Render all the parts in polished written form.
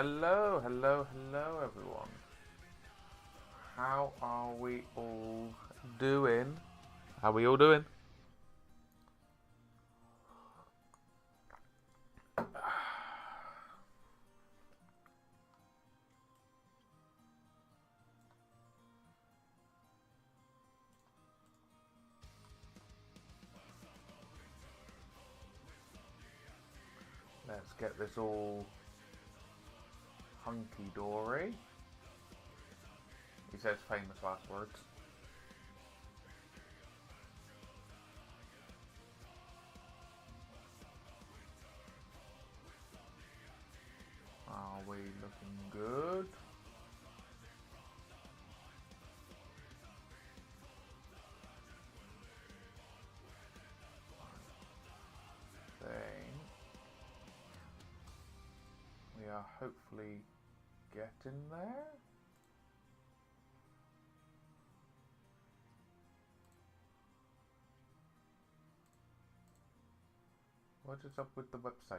Hello, hello, hello everyone. How are we all doing? How are we all doing? Let's get this all hunky-dory. He says famous last words. Are we looking good? Then we are hopefully getting there. What is up with the website?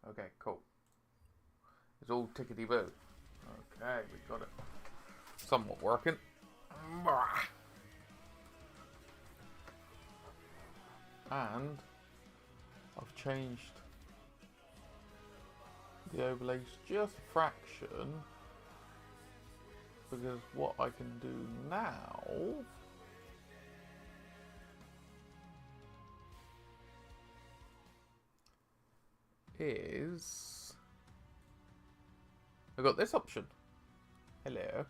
Okay, cool. It's all tickety-boo. Okay, we got it. Somewhat working. And I've changed the overlays just a fraction, because what I can do now is I've got this option. Hello.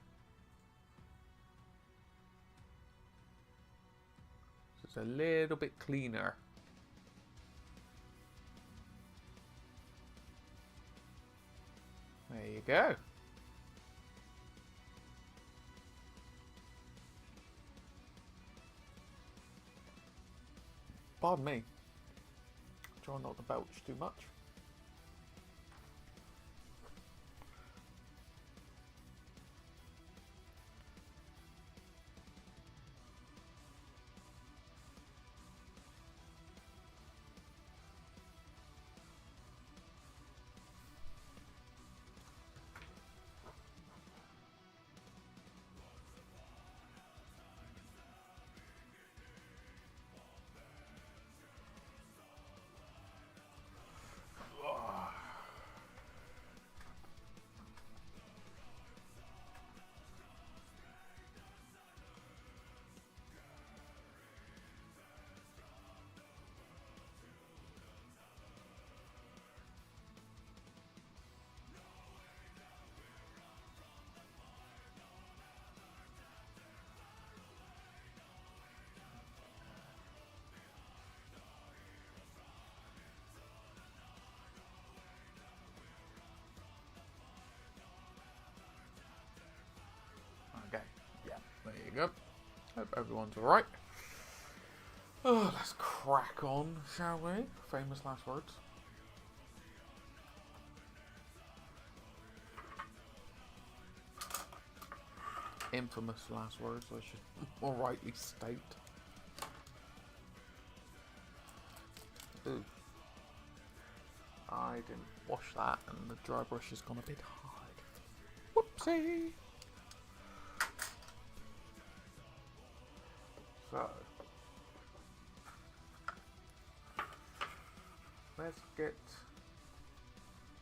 So it's a little bit cleaner. There you go. Pardon me. Try not to belch too much. Okay, yeah, there you go. Hope everyone's alright. Oh, let's crack on, shall we? Famous last words. Infamous last words, I should more rightly state. Ooh. I didn't wash that and the dry brush has gone a bit hard. Whoopsie! So, let's get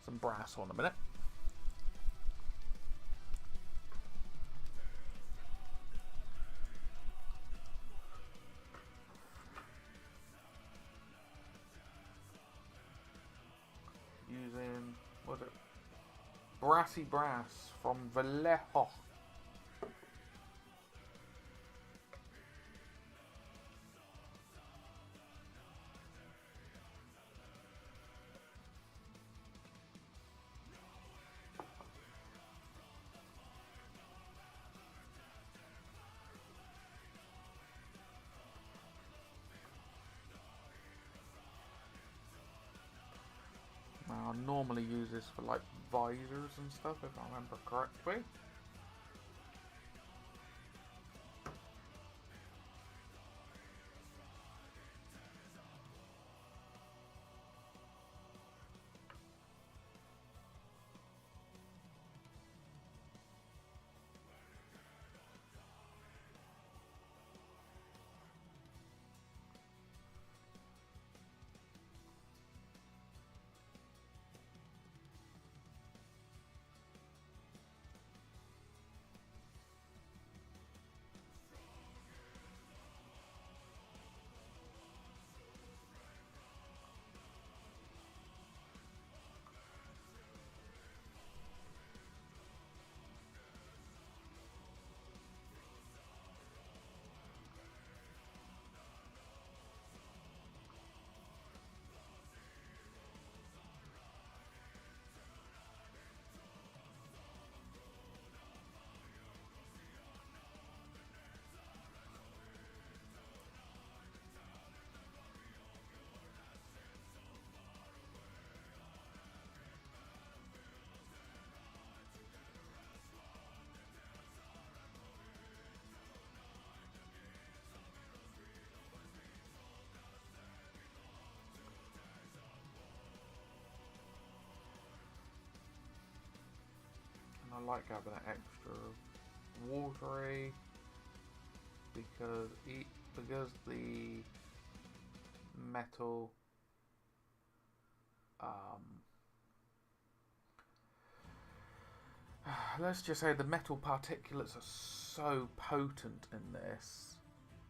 some brass on a minute. Using, what was it? Brassy Brass from Vallejo. Now, I normally use this for like visors and stuff, if I remember correctly. I like having an extra watery because the metal let's just say the metal particulates are so potent in this.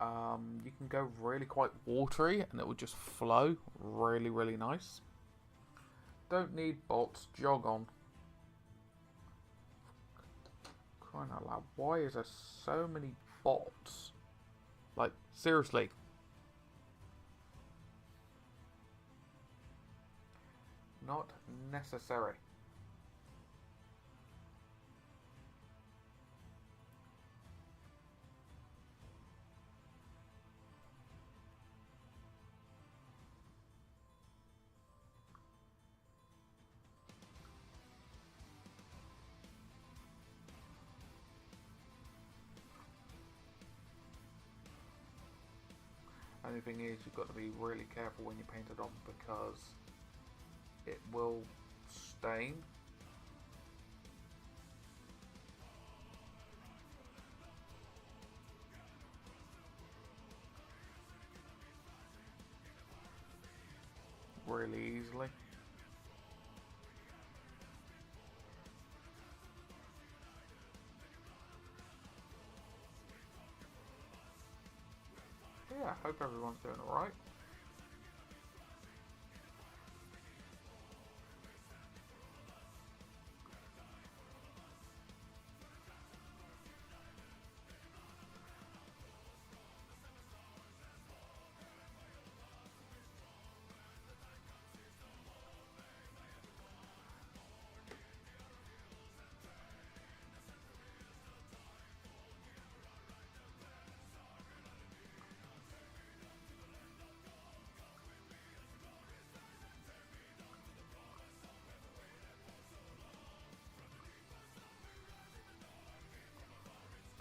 You can go really quite watery and it will just flow really, really nice. Don't need bots, jog on. Crying out loud, why is there so many bots? Like, seriously. Not necessary. Only thing is, you've got to be really careful when you paint it on because it will stain. Really easily. Yeah, I hope everyone's doing alright.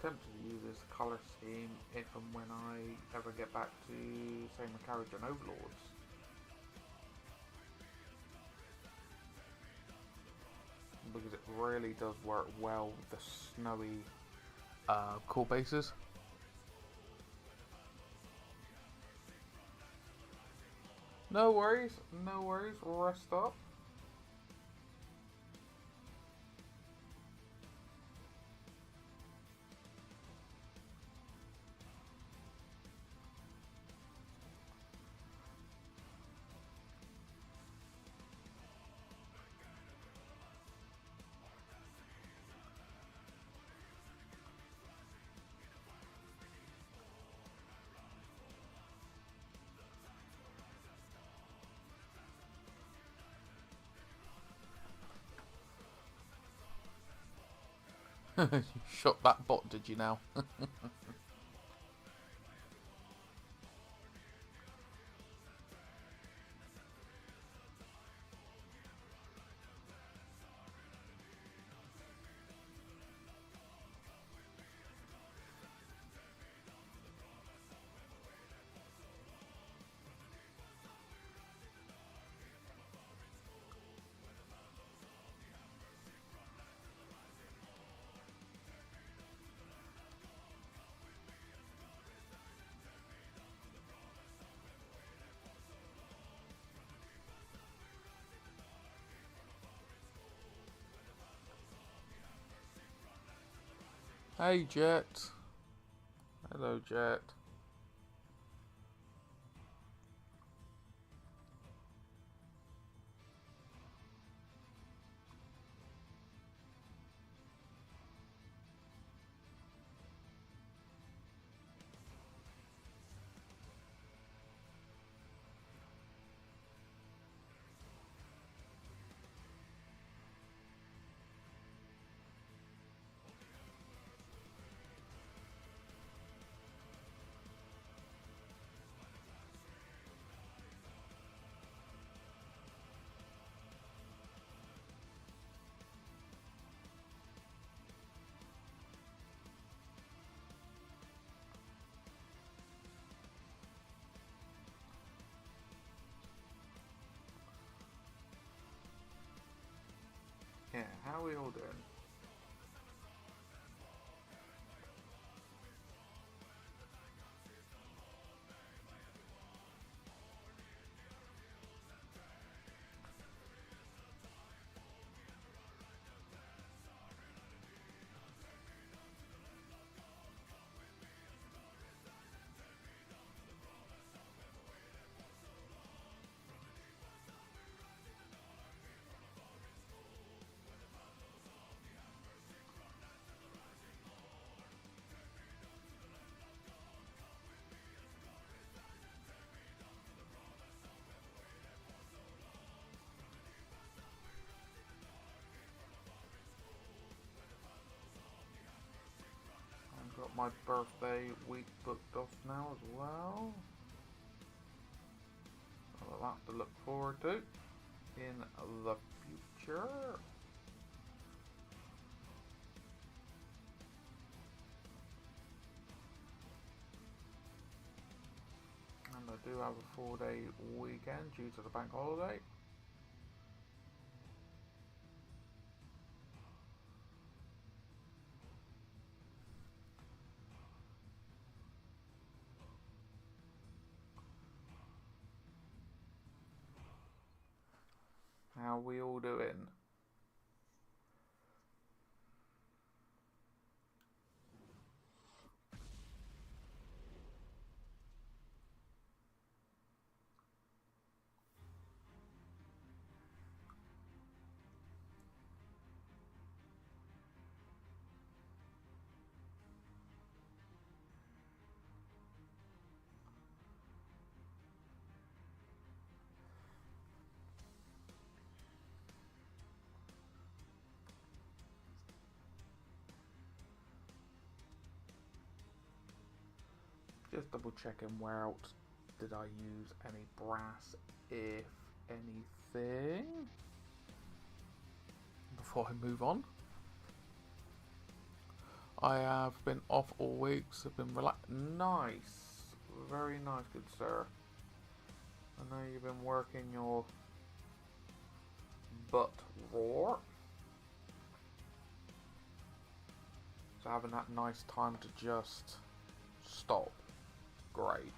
Tempted to use this colour scheme if and when I ever get back to sigmar carriage and overlords. Because it really does work well with the snowy core bases. No worries, rest up. You shot that bot, did you now? Hey Jet. Hello Jet. Yeah, how are we all doing? my birthday week booked off now as well. I'll have to look forward to in the future. And I do have a 4-day weekend due to the bank holiday. How we all doing? Just double checking where else did I use any brass, if anything, before I move on. I have been off all week, so I've been nice, very nice, good sir. I know you've been working your butt raw, so having that nice time to just stop. Great.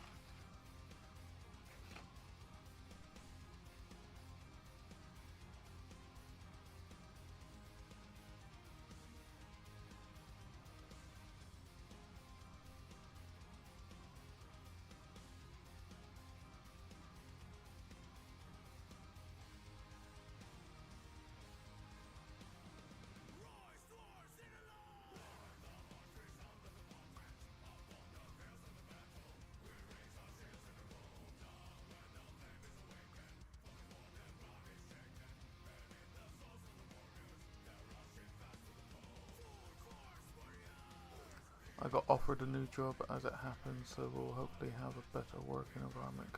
I got offered a new job as it happens, so we'll hopefully have a better working environment.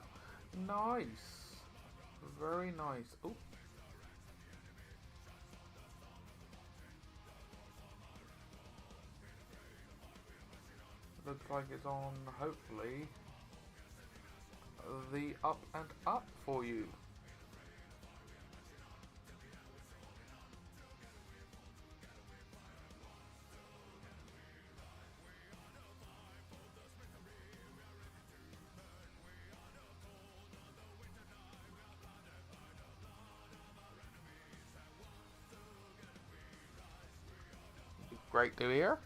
Nice. Very nice. Oh. Looks like it's on, hopefully, the up and up for you. Great to hear.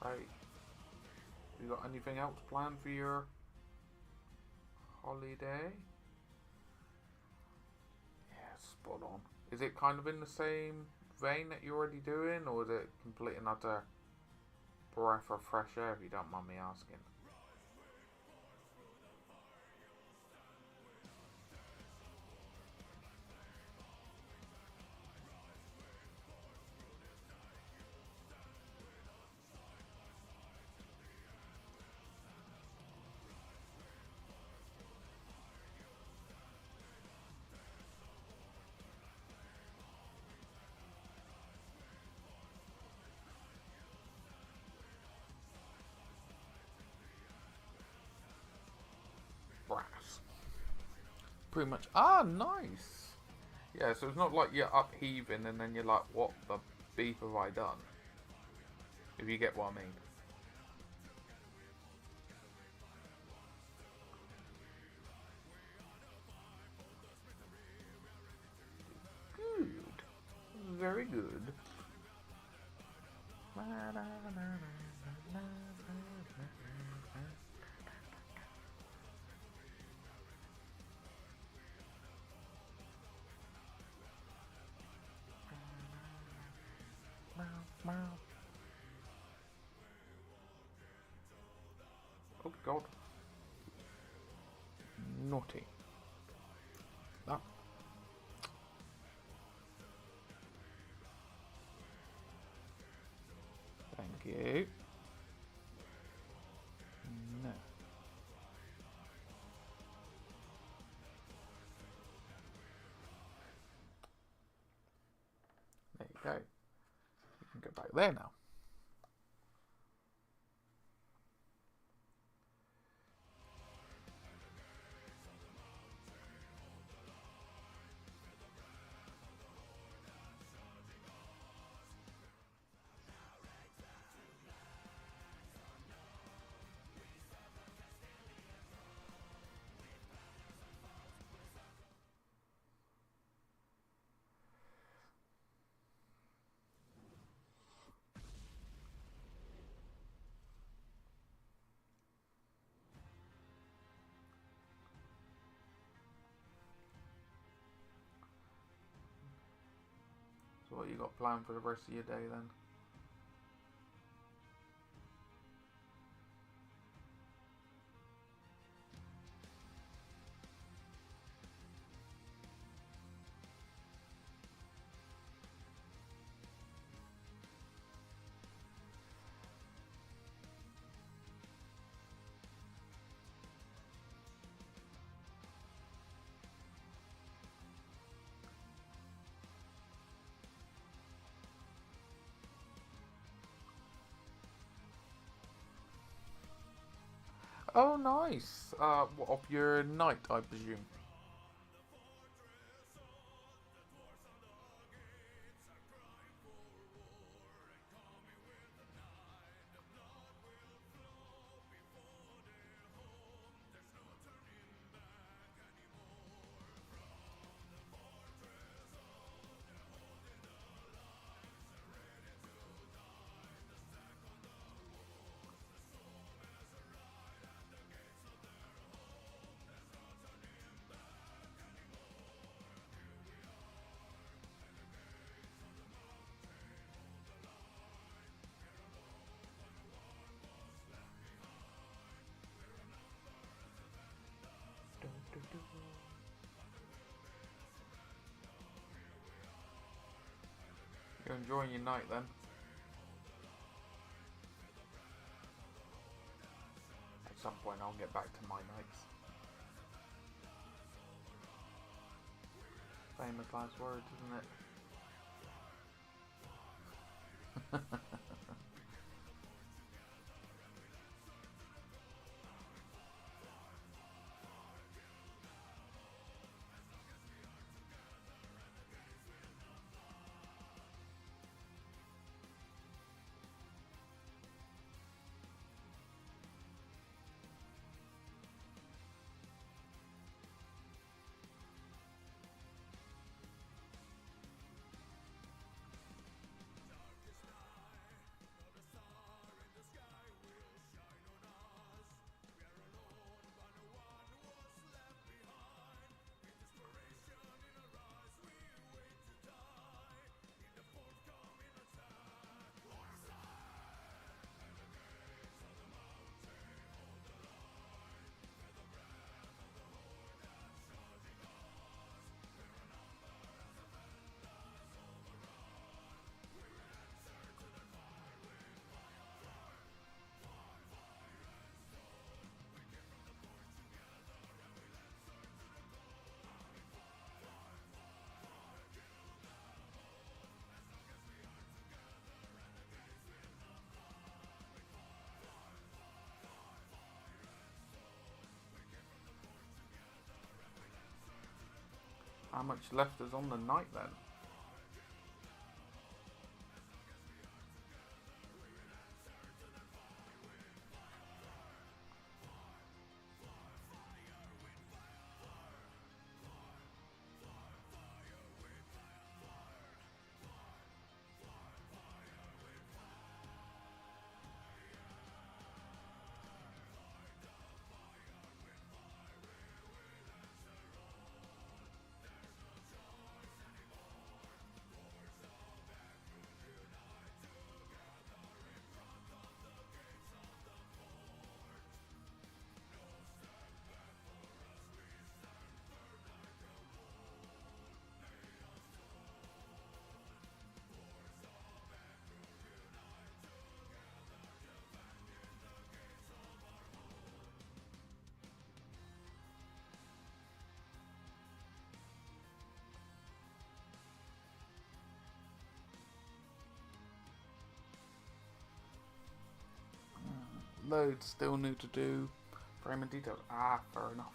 Right. You got anything else planned for your holiday? Yeah, spot on. Is it kind of in the same vein that you're already doing, or is it complete and utter breath of fresh air, if you don't mind me asking? Brass. Pretty much. Ah, nice. Yeah, so it's not like you're upheaving and then you're like, what the beef have I done? If you get what I mean. very good. Oh god. Naughty. Ah. Thank you. No. There you go. You can go back there now. So what you got planned for the rest of your day then? Oh, nice. What, off your night, I presume. You're enjoying your night then? At some point I'll get back to my nights. Famous last words, isn't it? How much left is on the night then? loads still new to do. Frame and details. Ah, fair enough.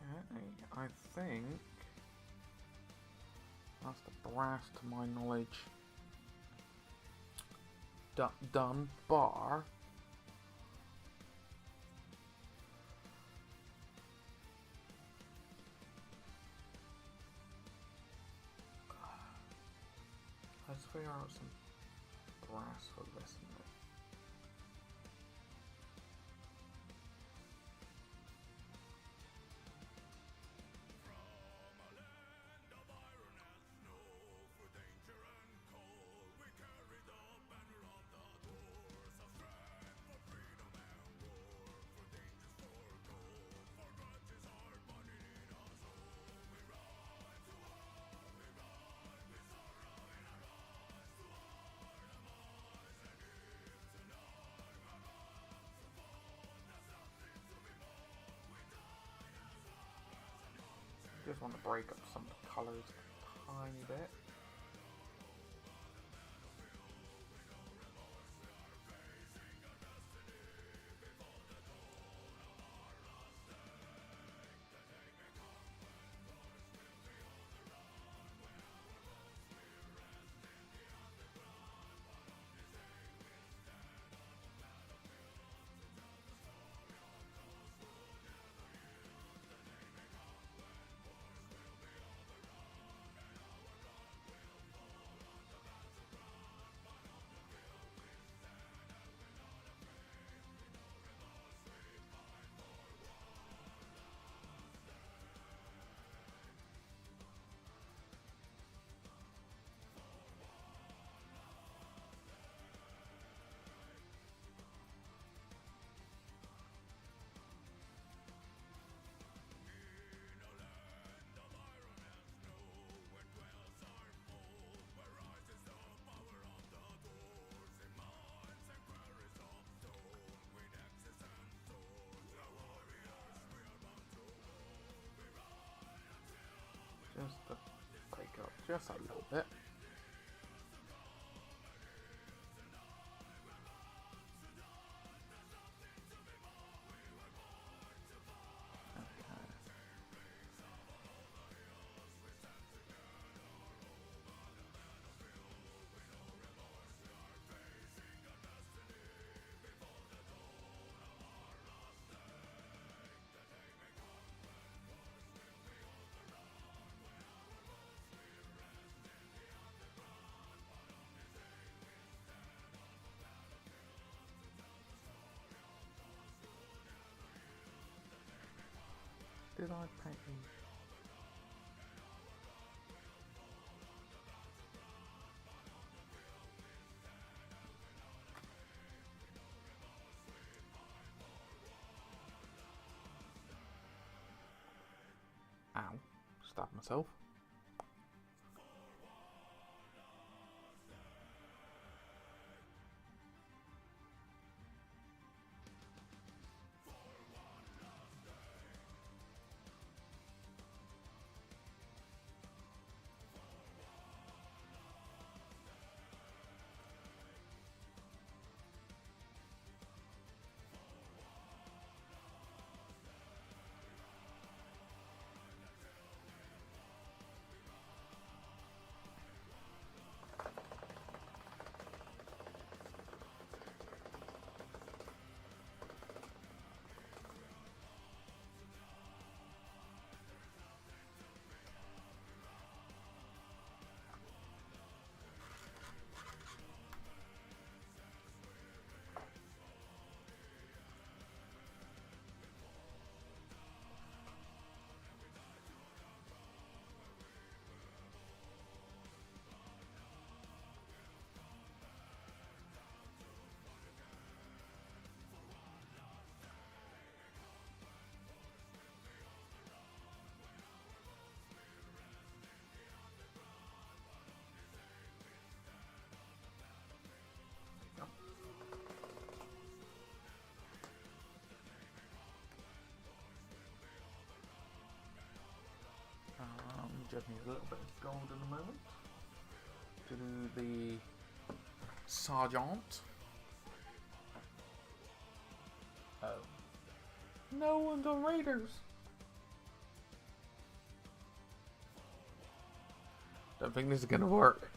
Okay, I think that's the brass to my knowledge done, bar let's figure out some brass for this. Just want to break up some of the colours a tiny bit. Just to break up just a little bit. Did I pay? Ow. Stabbed myself. Just need a little bit of gold in a moment to do the sergeant. Oh. No one's on raiders. Don't think this is gonna work.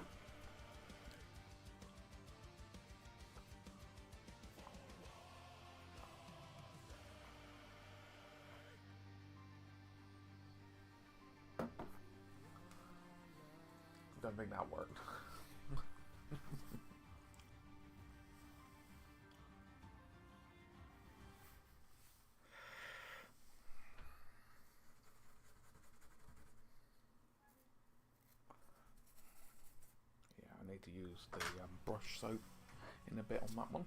Don't think that worked. Yeah, I need to use the brush soap in a bit on that one.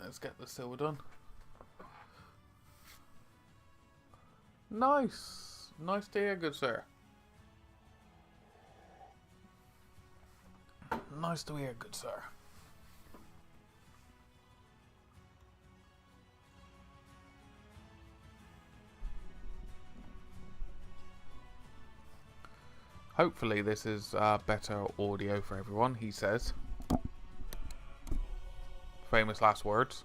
Let's get the silver done. Nice. Nice to hear, good sir. Nice to hear, good sir. Hopefully this is better audio for everyone, he says. Famous last words.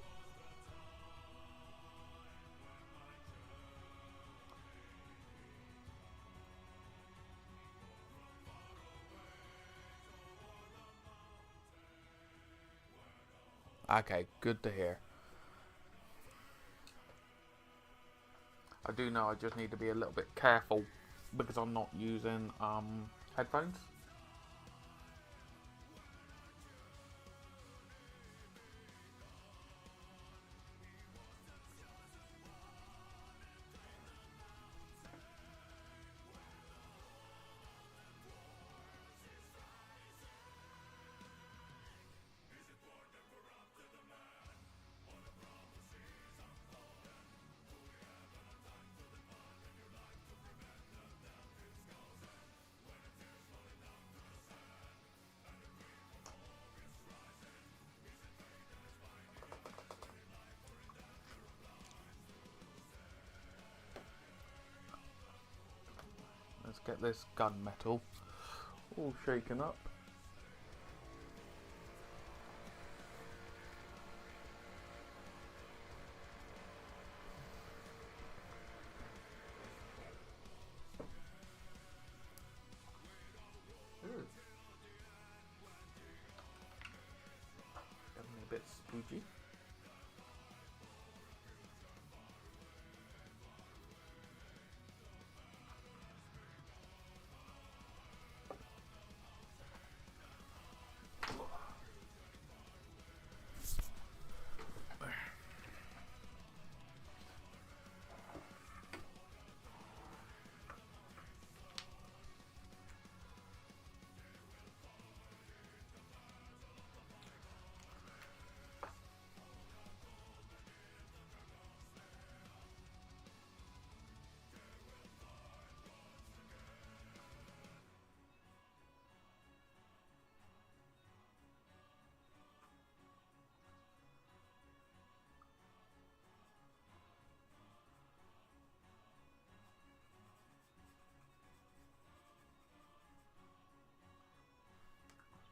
Okay, good to hear. I do know I just need to be a little bit careful because I'm not using headphones. Let's get this gunmetal all shaken up. Definitely a bit spooky.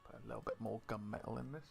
Put a little bit more gunmetal in this.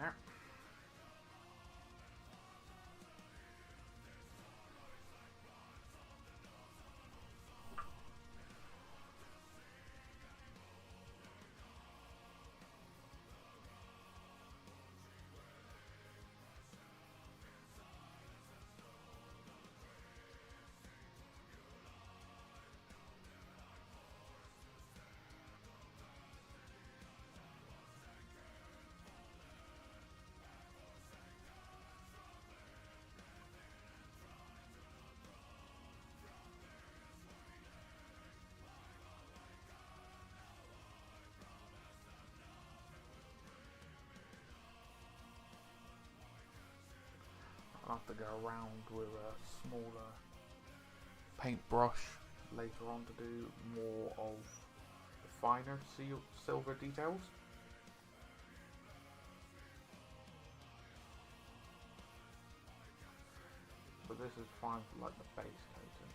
there. I'll have to go around with a smaller paintbrush later on to do more of the finer silver details. But this is fine for like the base coating.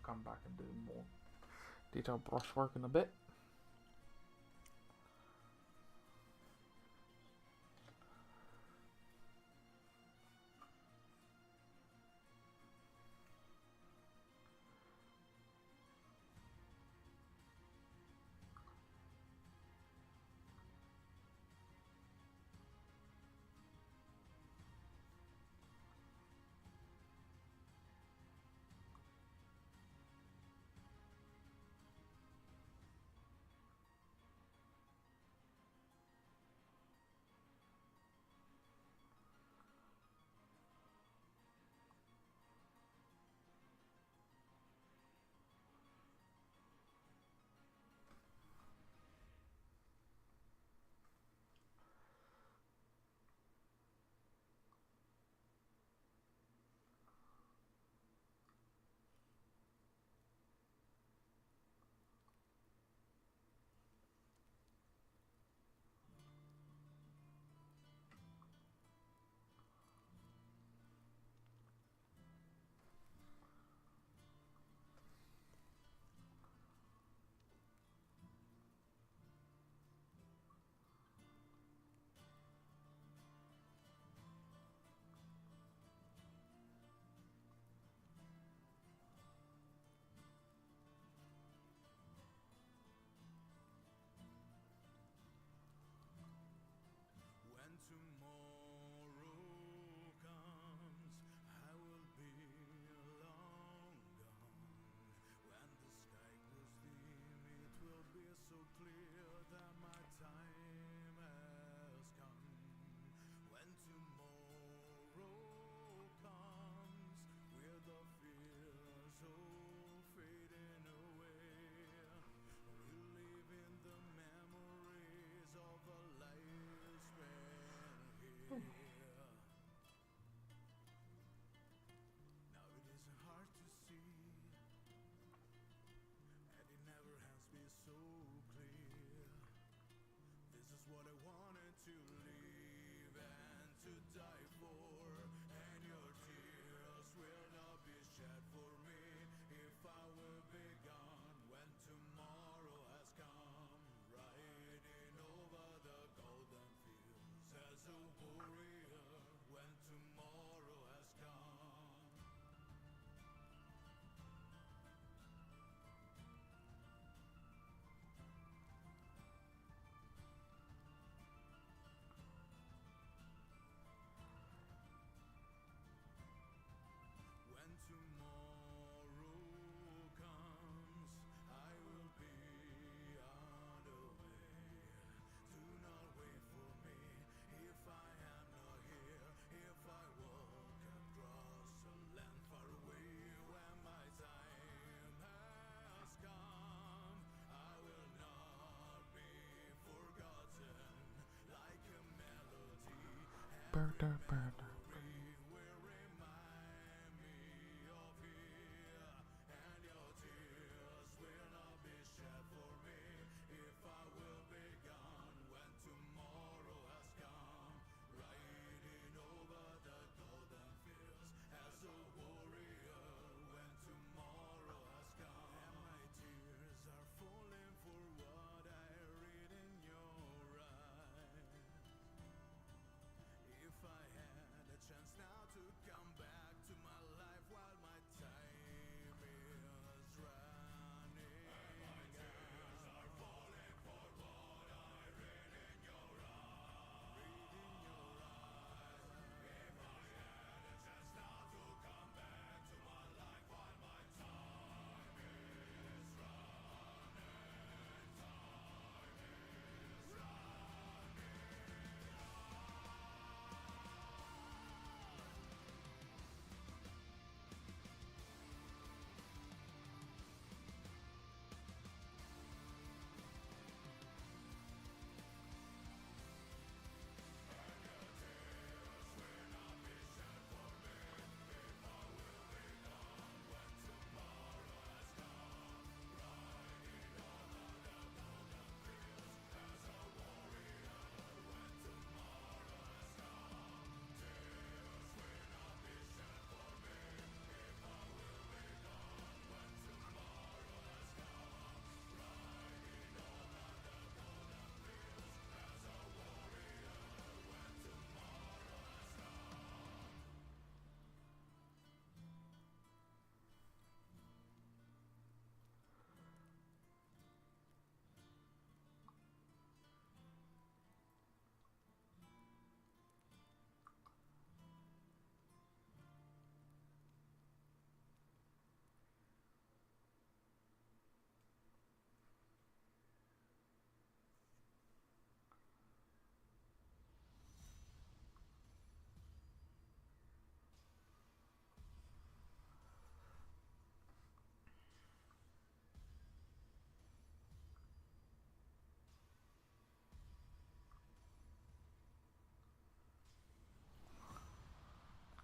Come back and do more detailed brushwork in a bit.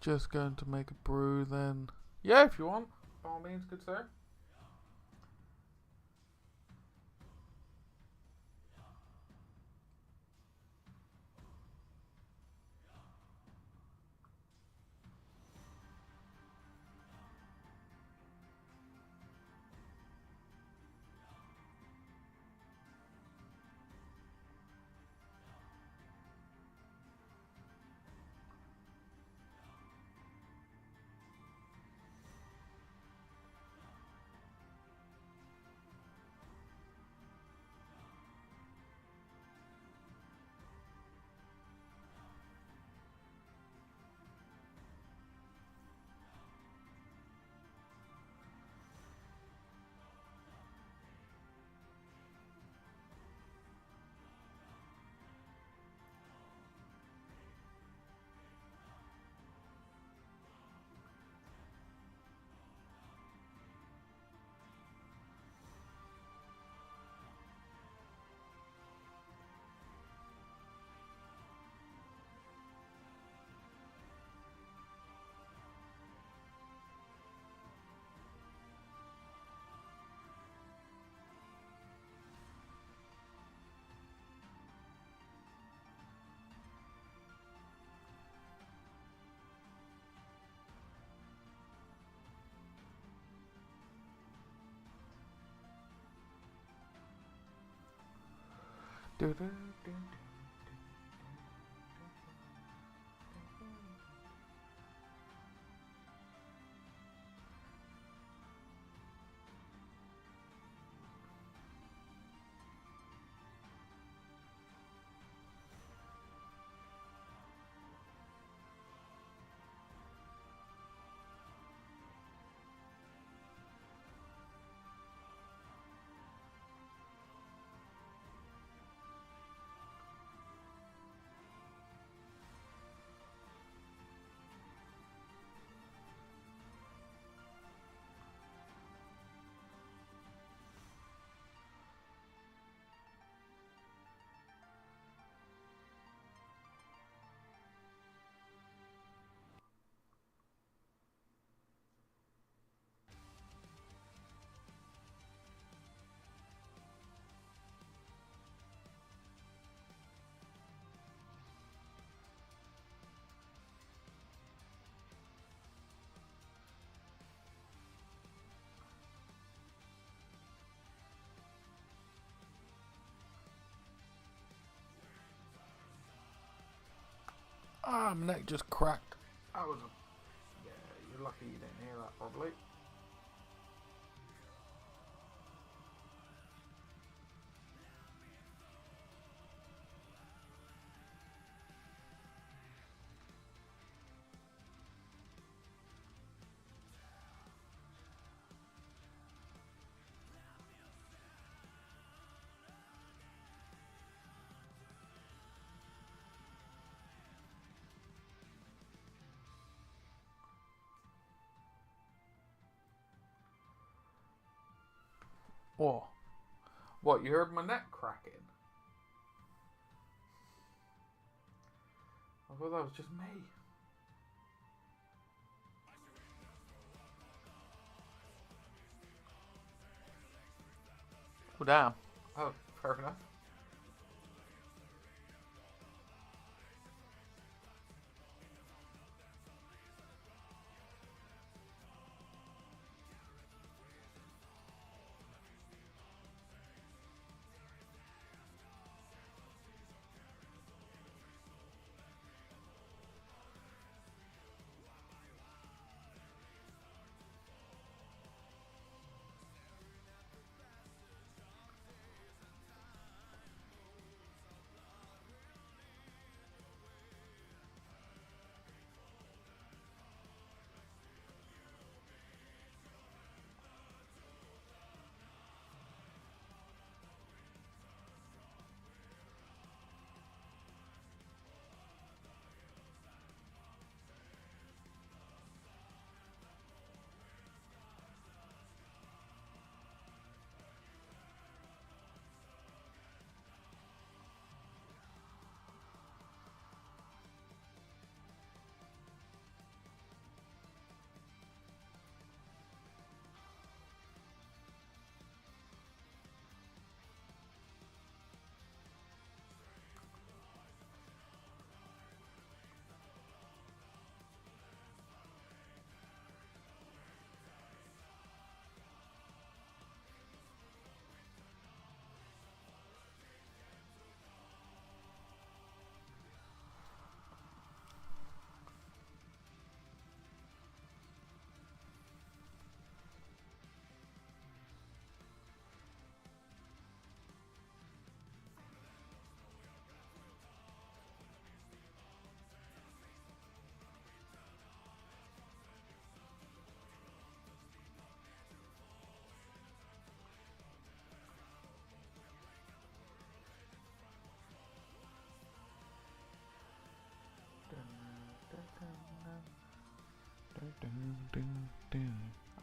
Just going to make a brew then. Yeah, if you want. By all means, good sir. Ah, my neck just cracked. That was a... Yeah, you're lucky you didn't hear that, probably. What? What, you heard my neck cracking? I thought that was just me. Oh, damn. Oh, fair enough.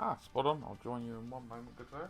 Ah, spot on. I'll join you in one moment, good sir.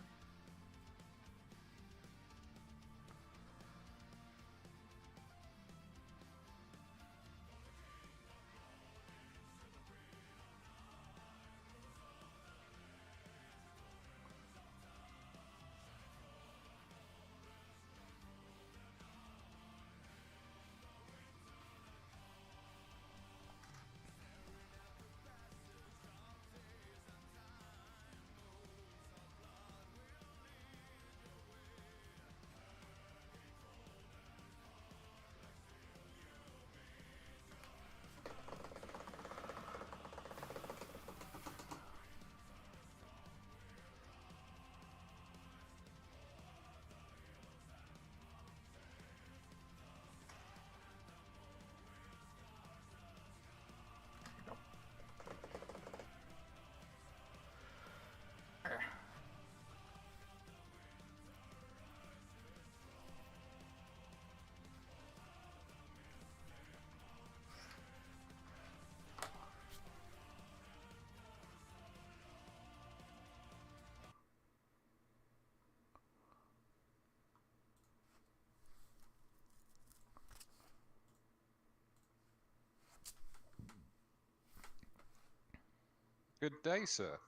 Good day, sir.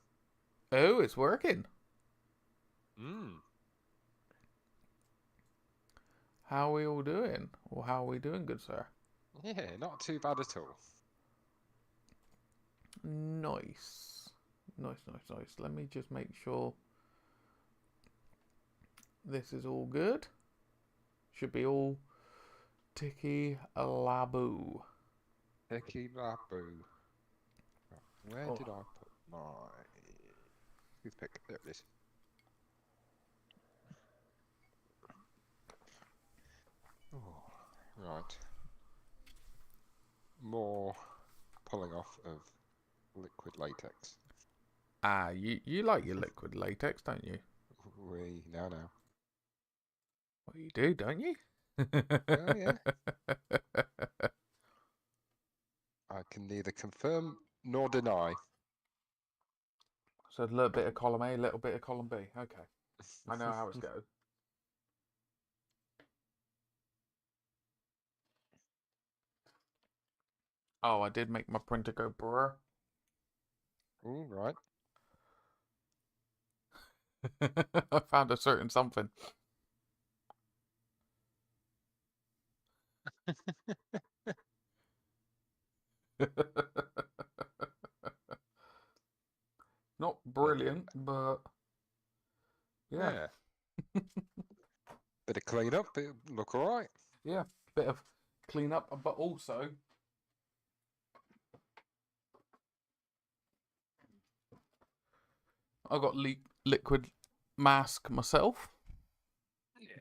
Oh, it's working. How are we all doing? Or how are we doing, good sir? Yeah, not too bad at all. Nice. Nice. Let me just make sure this is all good. Should be all ticky laboo. Tequila boo. Where Oh, did I put my toothpick? There it is. Oh, right. More pulling off of liquid latex. you like your liquid latex, don't you? We now. Well, you do, don't you? Oh yeah. I can neither confirm nor deny. So a little bit of column A, a little bit of column B. Okay, I know how it's goes. Oh, I did make my printer go brr. All right. I found a certain something. Not brilliant, but yeah. Yeah. Bit of cleanup. It look all right. Yeah, bit of clean up, but also I got liquid mask myself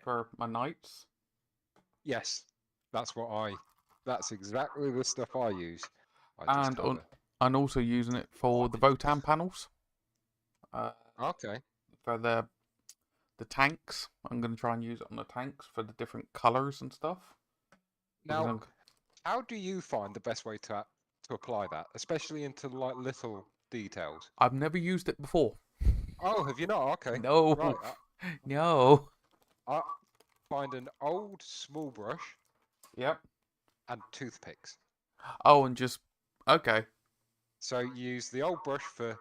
for my nights. Yes, that's what I. That's exactly the stuff I use. I just And had a. I'm also using it for the Votann panels. Okay. For the tanks. I'm going to try and use it on the tanks for the different colours and stuff. Now, how do you find the best way to apply that, especially into like little details? I've never used it before. Oh, have you not? Okay. No, Right. no. I find an old small brush Yep. and toothpicks. Oh, and just okay. So use the old brush for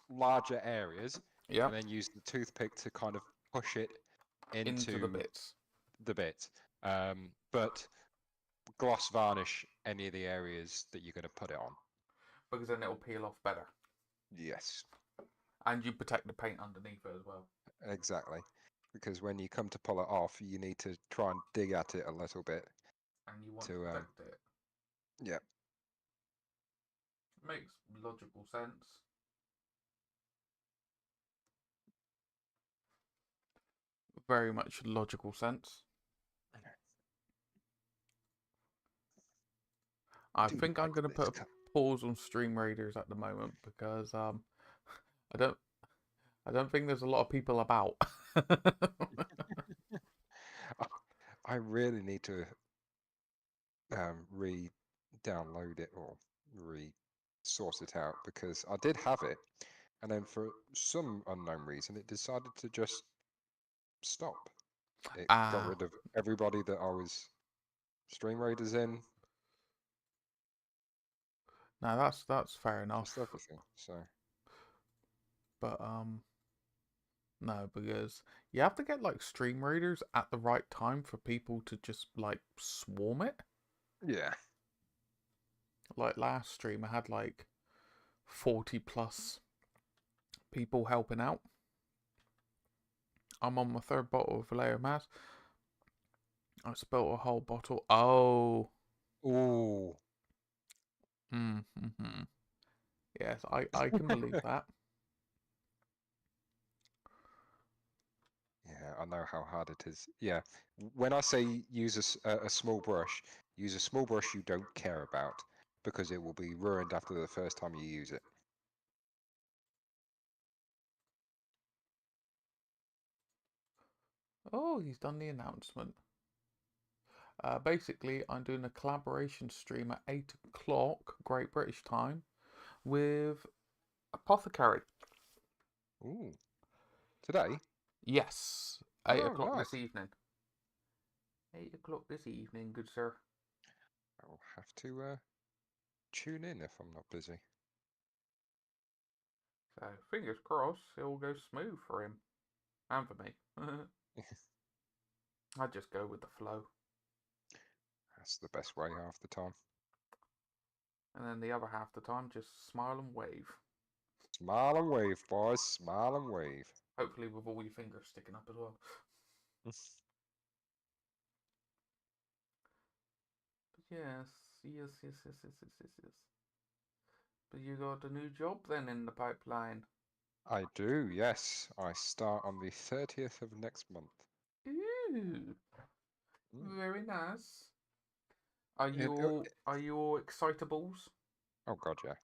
larger areas, Yep. and then use the toothpick to kind of push it Into the into bits. the bit. But gloss varnish any of the areas that you're going to put it on. Because then it'll peel off better. Yes. And you protect the paint underneath it as well. Exactly. Because when you come to pull it off, you need to try and dig at it a little bit. And you want to protect it. Yeah. Makes logical sense. Very much logical sense. I think I'm going to put a pause on Stream Raiders at the moment because I don't think there's a lot of people about. I really need to re-download it or re-source it out because I did have it, and then for some unknown reason, it decided to just stop. It got rid of everybody that I was Stream Raiders in. No, that's fair enough. Just everything. So. But no, because you have to get like Stream Raiders at the right time for people to just like swarm it. Yeah. Like last stream, I had like 40 plus people helping out. I'm on my third bottle of Vallejo Mass. I spilt a whole bottle. Oh. Ooh. Mm-hmm. Yes, I can believe that. Yeah, I know how hard it is. Yeah, when I say use a small brush, use a small brush you don't care about because it will be ruined after the first time you use it. Oh, he's done the announcement. Basically, I'm doing a collaboration stream at 8 o'clock, Great British time, with Apothecary. Ooh. Today? Yes, 8 Oh, o'clock nice. this evening. 8 o'clock this evening, good sir. I'll have to tune in if I'm not busy. So, fingers crossed, it all goes smooth for him. And for me. I just go with the flow. That's the best way half the time. And then the other half the time, just smile and wave. Smile and wave, boys. Smile and wave. Hopefully with all your fingers sticking up as well. But yes, Yes. But you got a new job then in the pipeline. I do, yes. I start on the 30th of next month. Ooh, Mm. very nice. Are It- you it- all excitables? oh God, yeah.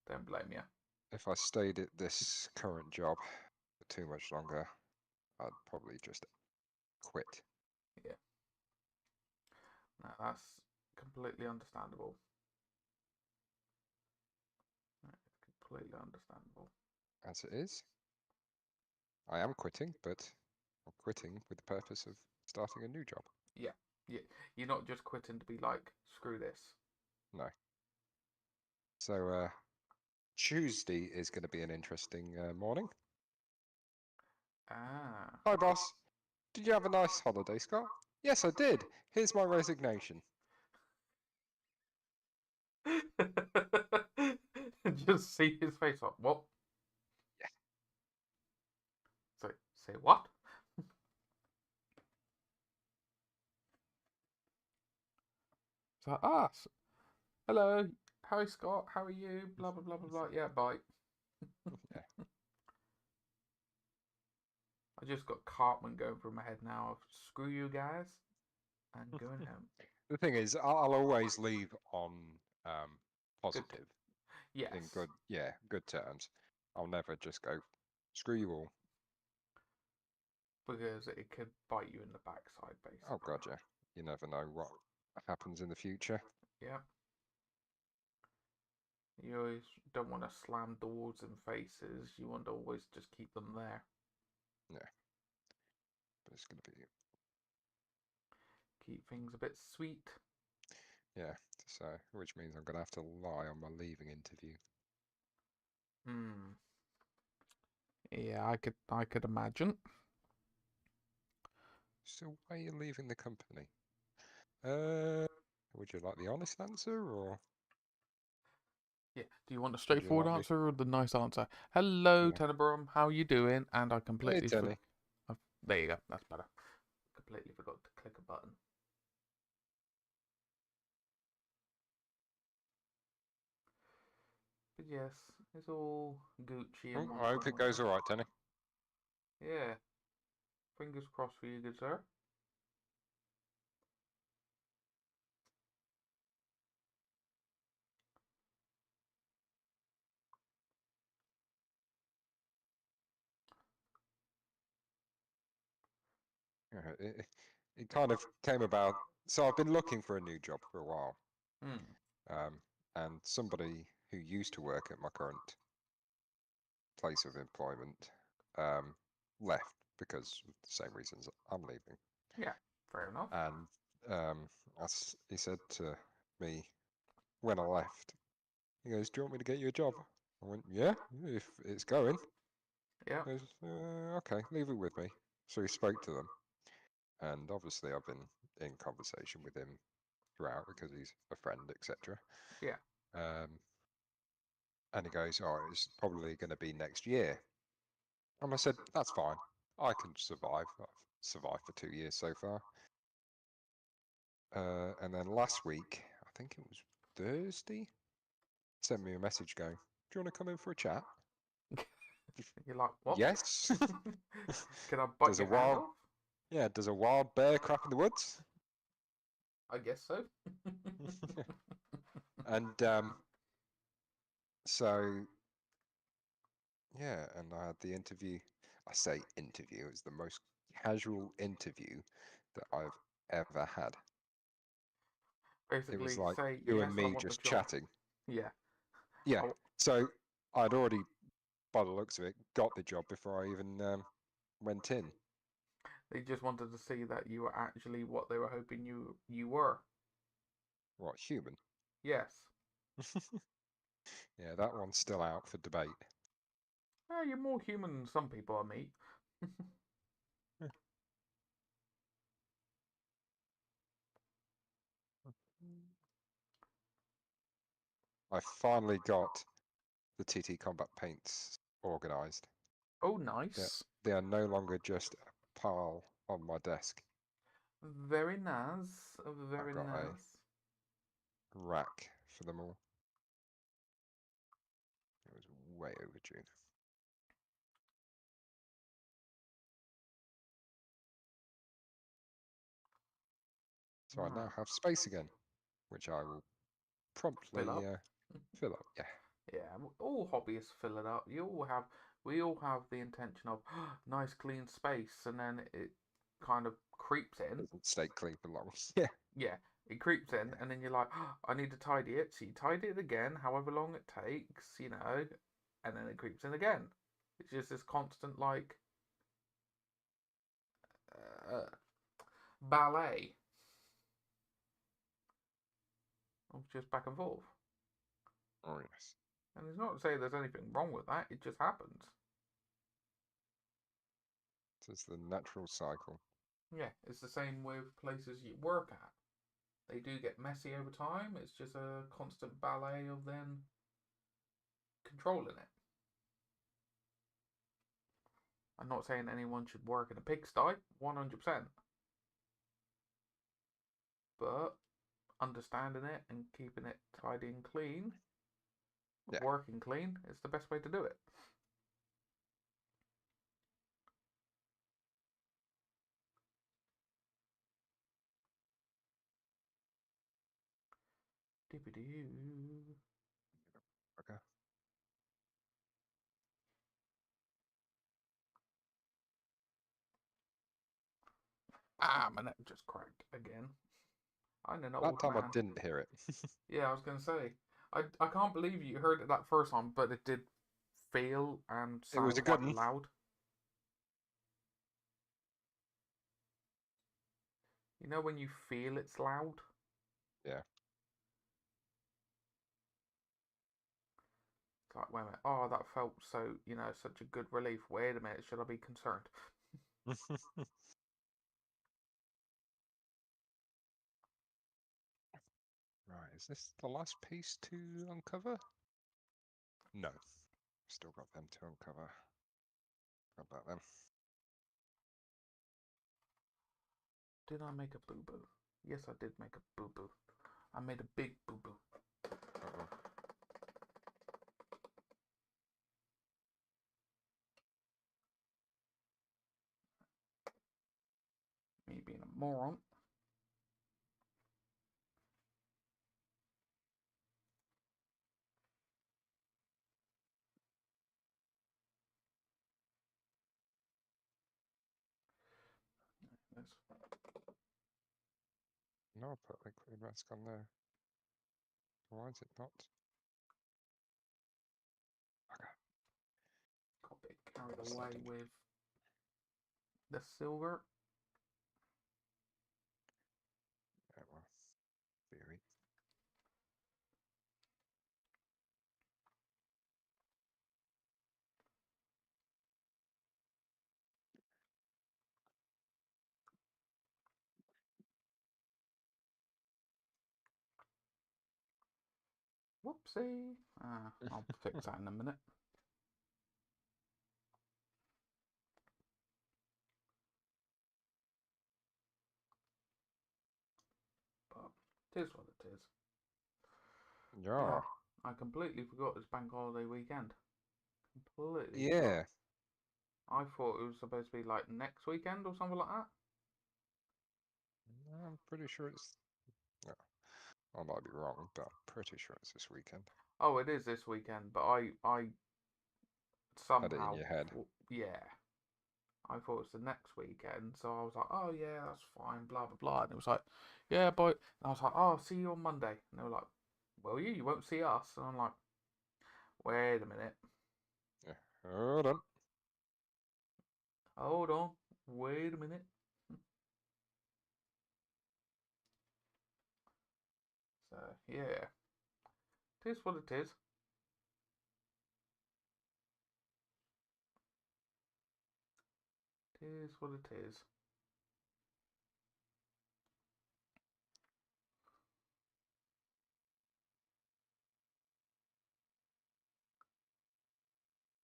Don't blame you. If I stayed at this current job for too much longer, I'd probably just quit. Yeah. No, that's completely understandable. Completely understandable. As it is, I am quitting, but I'm quitting with the purpose of starting a new job. Yeah. You're not just quitting to be like, screw this. No. So Tuesday is going to be an interesting morning. Ah. Hi, boss. Did you have a nice holiday, Scott? Yes, I did. Here's my resignation. Just see his face like, what? Yeah. Say what? So, hello, hi Scott, how are you? Blah blah blah blah blah. Yeah, bye. Yeah. I just got Cartman going through my head now. Of screw you guys, and going home. The thing is, I'll always leave on positive, Yes, in good terms. I'll never just go, screw you all. because it could bite you in the backside, basically. Oh God, yeah. You never know what happens in the future. Yeah. You always don't want to slam doors in faces. You want to always just keep them there. Yeah. But it's going to be, Keep things a bit sweet. yeah. So, which means I'm going to have to lie on my leaving interview. Hmm. Yeah, I could imagine. So, why are you leaving the company? Would you like the honest answer, or Yeah. Do you want a would you straightforward like me? answer or the nice answer? Hello, Yeah. Tenebrum. How you doing? And I Hey, completely Tenny. there you go. That's better. Completely forgot to click a button. But yes, it's all Gucci and Oh, my I hope phone. it goes all right, Tenny. Yeah. Fingers crossed for you, good sir. It kind of came about. So I've been looking for a new job for a while, Hmm. and somebody who used to work at my current place of employment left because of the same reasons I'm leaving. Yeah. Fair enough. And he said to me when I left, he goes, "Do you want me to get you a job?" I went, "Yeah, if it's going." Yeah. He goes, "Okay, leave it with me." So he spoke to them, and obviously I've been in conversation with him throughout because he's a friend, etc. Yeah. And he goes, "Oh, it's probably going to be next year." And I said, "That's fine. I can survive. I've survived for 2 years so far." And then last week, I think it was Thursday, sent me a message going, "Do you want to come in for a chat?" You're like, what? Yes. Can I bite Does a your hand wild, off? yeah, does a wild bear crap in the woods? I guess so. And so yeah, and I had the interview. I say interview, it's the most casual interview that I've ever had. It was Basically, like say you yes, and I me want the just job. chatting. Yeah. Yeah. Oh, So I'd already, by the looks of it, got the job before I even went in. they just wanted to see that you were actually what they were hoping you were. What, human? Yes. Yeah, that one's still out for debate. You're more human than some people I meet. I finally got the TT Combat paints organised. Oh, nice. They are no longer just a pile on my desk. Very nice. Very I've got nice. a rack for them all. It was way overdue. So I now have space again, which I will promptly Fill up. fill up. Yeah. Yeah, all hobbyists fill it up. We all have the intention of nice clean space, and then it kind of creeps in. Doesn't stay clean for long. Yeah. Yeah, it creeps in, Yeah. and then you're like, I need to tidy it. So you tidy it again, however long it takes, and then it creeps in again. It's just this constant like uh, ballet of just back and forth. Oh yes. And it's not to say there's anything wrong with that. It just happens. It's the natural cycle. Yeah, it's the same with places you work at. They do get messy over time. It's just a constant ballet of them controlling it. I'm not saying anyone should work in a pigsty, 100%. But understanding it and keeping it tidy and clean, Yeah. working clean, is the best way to do it. Doo-ba-doo. Okay. My neck just cracked again. I'm an That old time I man. didn't hear it. Yeah, I was going to say. I can't believe you heard it that first time, but it did feel and It was sound a good quite one. loud. You know when you feel it's loud? Yeah. It's like, wait a minute, oh, that felt so, such a good relief. Wait a minute, should I be concerned? Right, is this the last piece to uncover? No. Still got them to uncover. How about them? Did I make a boo-boo? Yes, I did make a boo-boo. I made a big boo-boo. Uh-oh. Me being a moron. This. No, I'll put liquid mask on there. Why is it not? Okay. Got a bit carried away with the silver. Yeah, well, theory. Whoopsie. I'll fix that in a minute. But it is what it is. Yeah. I completely forgot it's bank holiday weekend. Completely forgot. Yeah. I thought it was supposed to be like next weekend or something like that. I'm pretty sure it's... No. I might be wrong, but I'm pretty sure it's this weekend. Oh, it is this weekend, but I Had it in somehow, your head. yeah, I thought it was the next weekend. So I was like, oh yeah, that's fine, blah blah blah. And it was like, yeah, but and I was like, oh, I'll see you on Monday. And they were like, well, you won't see us. And I'm like, wait a minute, Yeah. Hold on. hold on, wait a minute. So yeah, it is what it is. It is what it is.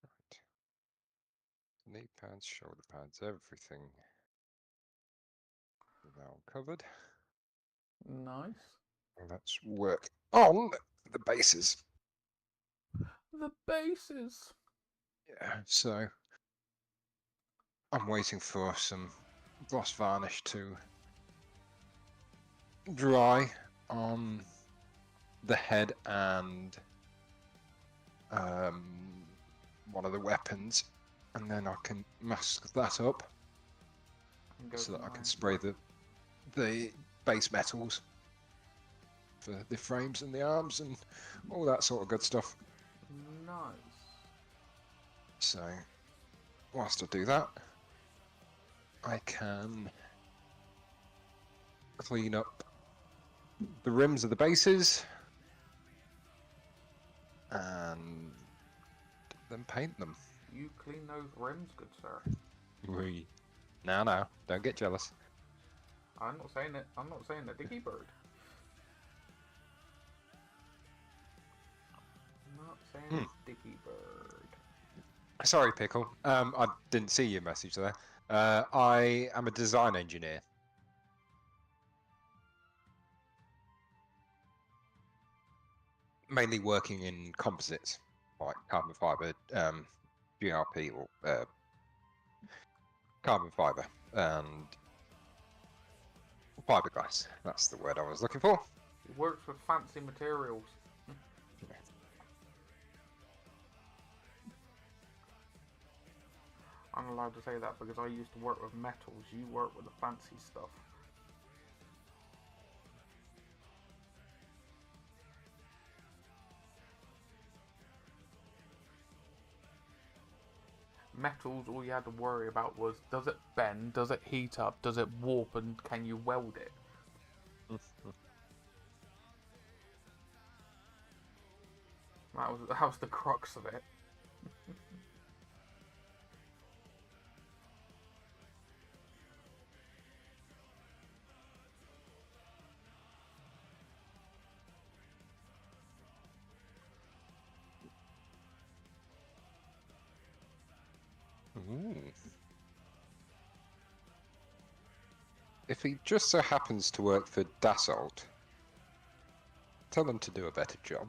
Right. Knee pads, shoulder pads, everything. now covered. Nice. Let's work on the bases. The bases. Yeah, so I'm waiting for some gloss varnish to dry on the head and one of the weapons, and then I can mask that up so that I can spray the base metals for the frames and the arms and all that sort of good stuff. Nice. So whilst I do that, I can clean up the rims of the bases and then paint them. You clean those rims, good sir. No, don't get jealous. I'm not saying it. I'm not saying that, Dicky Bird. I'm not saying it's Dicky Bird. Sorry, Pickle. I didn't see your message there. I am a design engineer. Mainly working in composites, like carbon fiber, GRP, or carbon fiber, and fiberglass. That's the word I was looking for. He works with fancy materials. I'm allowed to say that because I used to work with metals. You work with the fancy stuff. Metals, all you had to worry about was, does it bend, does it heat up, does it warp, and can you weld it? That was the crux of it. Ooh. If he just so happens to work for Dassault, tell them to do a better job.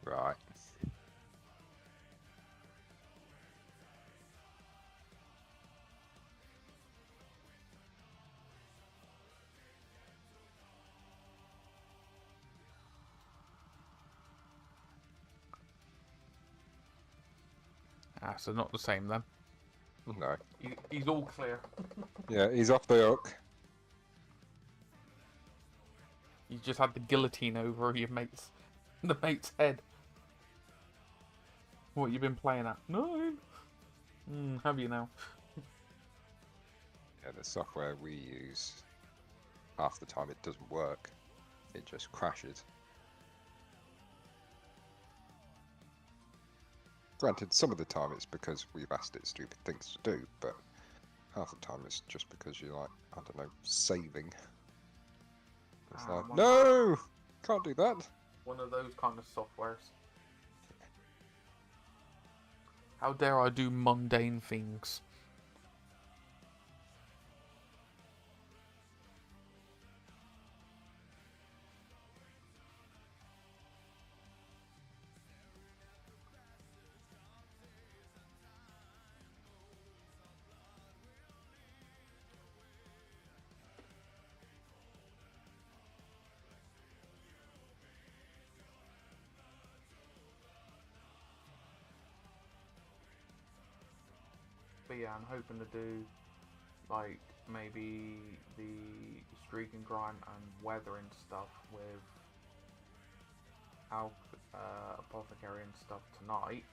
Right. Ah, so not the same then. No. He's all clear. Yeah, he's off the hook. You just had the guillotine over the mate's head. What you been playing at? No. Have you now? Yeah, the software we use, half the time it doesn't work. It just crashes. Granted, some of the time it's because we've asked it stupid things to do, but half the time it's just because you're like, I don't know, saving. It's like, no! Can't do that! One of those kind of softwares. How dare I do mundane things? But yeah, I'm hoping to do like maybe the streak and grind and weathering stuff with apothecary and stuff tonight.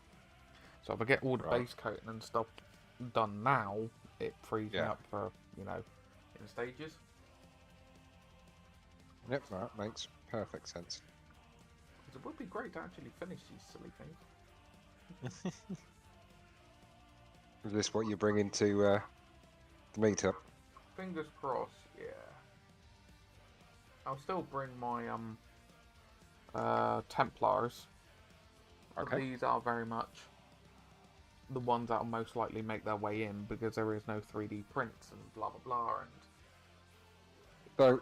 So if I get all the base coating and stuff done now, it frees me up for, in stages. Yep, that makes perfect sense. It would be great to actually finish these silly things. Is this what you bring into the meetup? Fingers crossed, yeah. I'll still bring my Templars. But Okay. these are very much the ones that will most likely make their way in because there is no 3D prints and blah blah blah. And So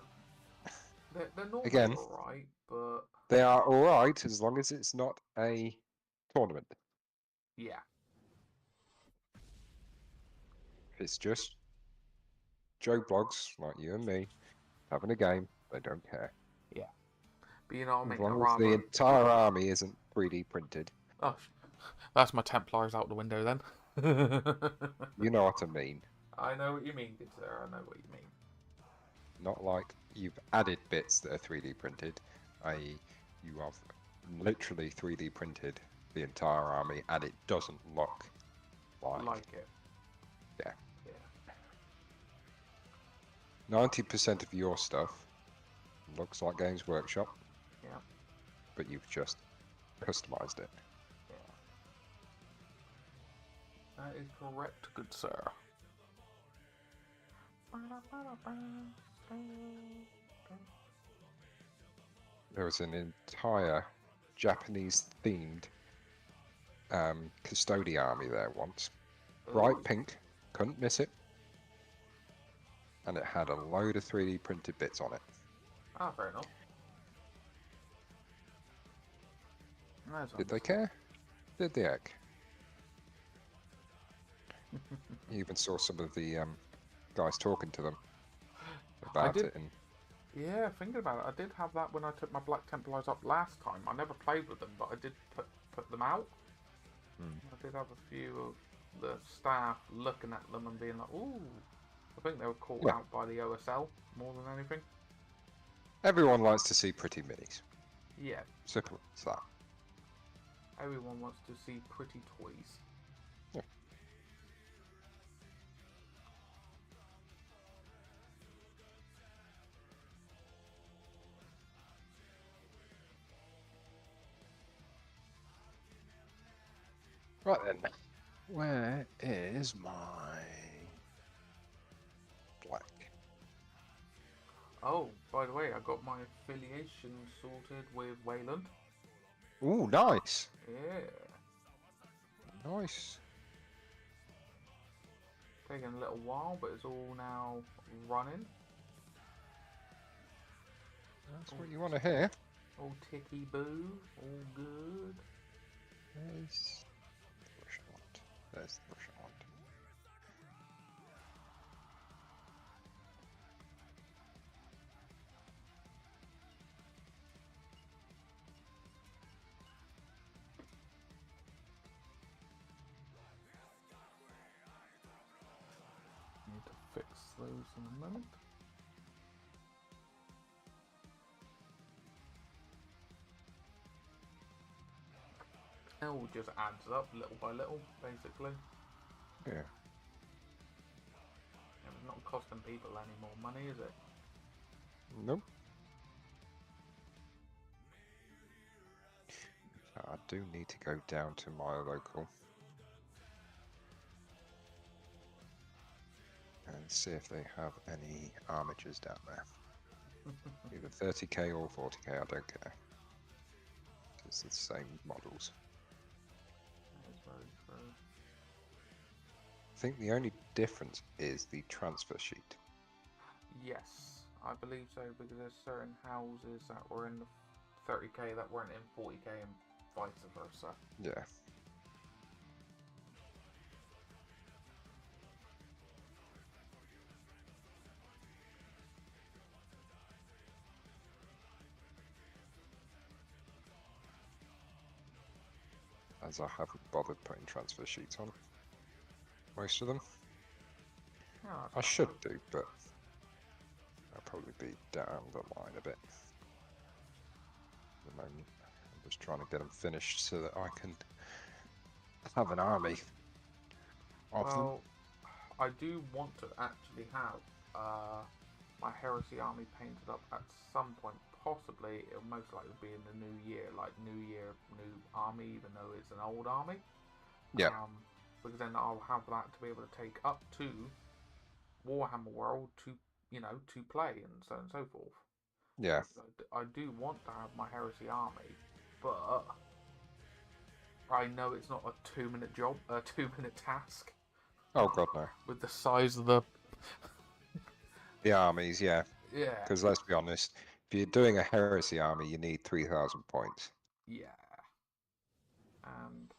they're normally again, alright, but they are all right as long as it's not a tournament. yeah, If it's just Joe blogs like you and me having a game, they don't care. yeah. But you know what I As mean? I'd long as the rather. entire army isn't 3D printed. Oh, that's my Templars out the window then. You know what I mean. I know what you mean, good sir. I know what you mean. Not like you've added bits that are 3D printed, i.e. you have literally 3D printed the entire army and it doesn't look Like it. Yeah. Yeah. 90% of your stuff looks like Games Workshop. Yeah. But you've just customized it. Yeah. That is correct, good sir. There was an entire Japanese-themed custody army there once. Bright pink, couldn't miss it. And it had a load of 3D printed bits on it. Ah, fair enough. Did they care? Did the heck? You even saw some of the guys talking to them about it. And yeah, thinking about it, I did have that when I took my Black Templars up last time. I never played with them, but I did put them out. I did have a few of the staff looking at them and being like, ooh. I think they were caught out by the OSL more than anything. Everyone likes to see pretty minis. Yeah. Simple as that. Everyone wants to see pretty toys. Yeah. Right then. Where is my black? Oh, by the way, I got my affiliation sorted with Wayland. Ooh, nice. Yeah. Nice. Taking a little while, but it's all now running. That's what you want to hear. All ticky boo, all good. There's the brush I want. There's the brush I want. Need to fix those in a moment. It all just adds up little by little, basically. Yeah. And it's not costing people any more money, is it? Nope. I do need to go down to my local and see if they have any armatures down there. Either 30k or 40k, I don't care. It's the same models. That is very true. I think the only difference is the transfer sheet. Yes, I believe so, because there's certain houses that were in the 30k that weren't in 40k and vice versa. Yeah. As I haven't bothered putting transfer sheets on most of them. Oh, I should do, but I'll probably be down the line a bit. At the moment, I'm just trying to get them finished so that I can have an army of them. well, I do want to actually have my Heresy army painted up at some point. Possibly, it'll most likely be in the new year, like new year, new army, even though it's an old army. Yeah. because then I'll have that to be able to take up to Warhammer World to, to play and so on and so forth. Yeah. I do want to have my Heresy army, but I know it's not a 2-minute job, a 2-minute task. Oh god, no. With the size of the armies, yeah. Yeah. Because let's be honest, if you're doing a Heresy army, you need 3,000 points. Yeah. And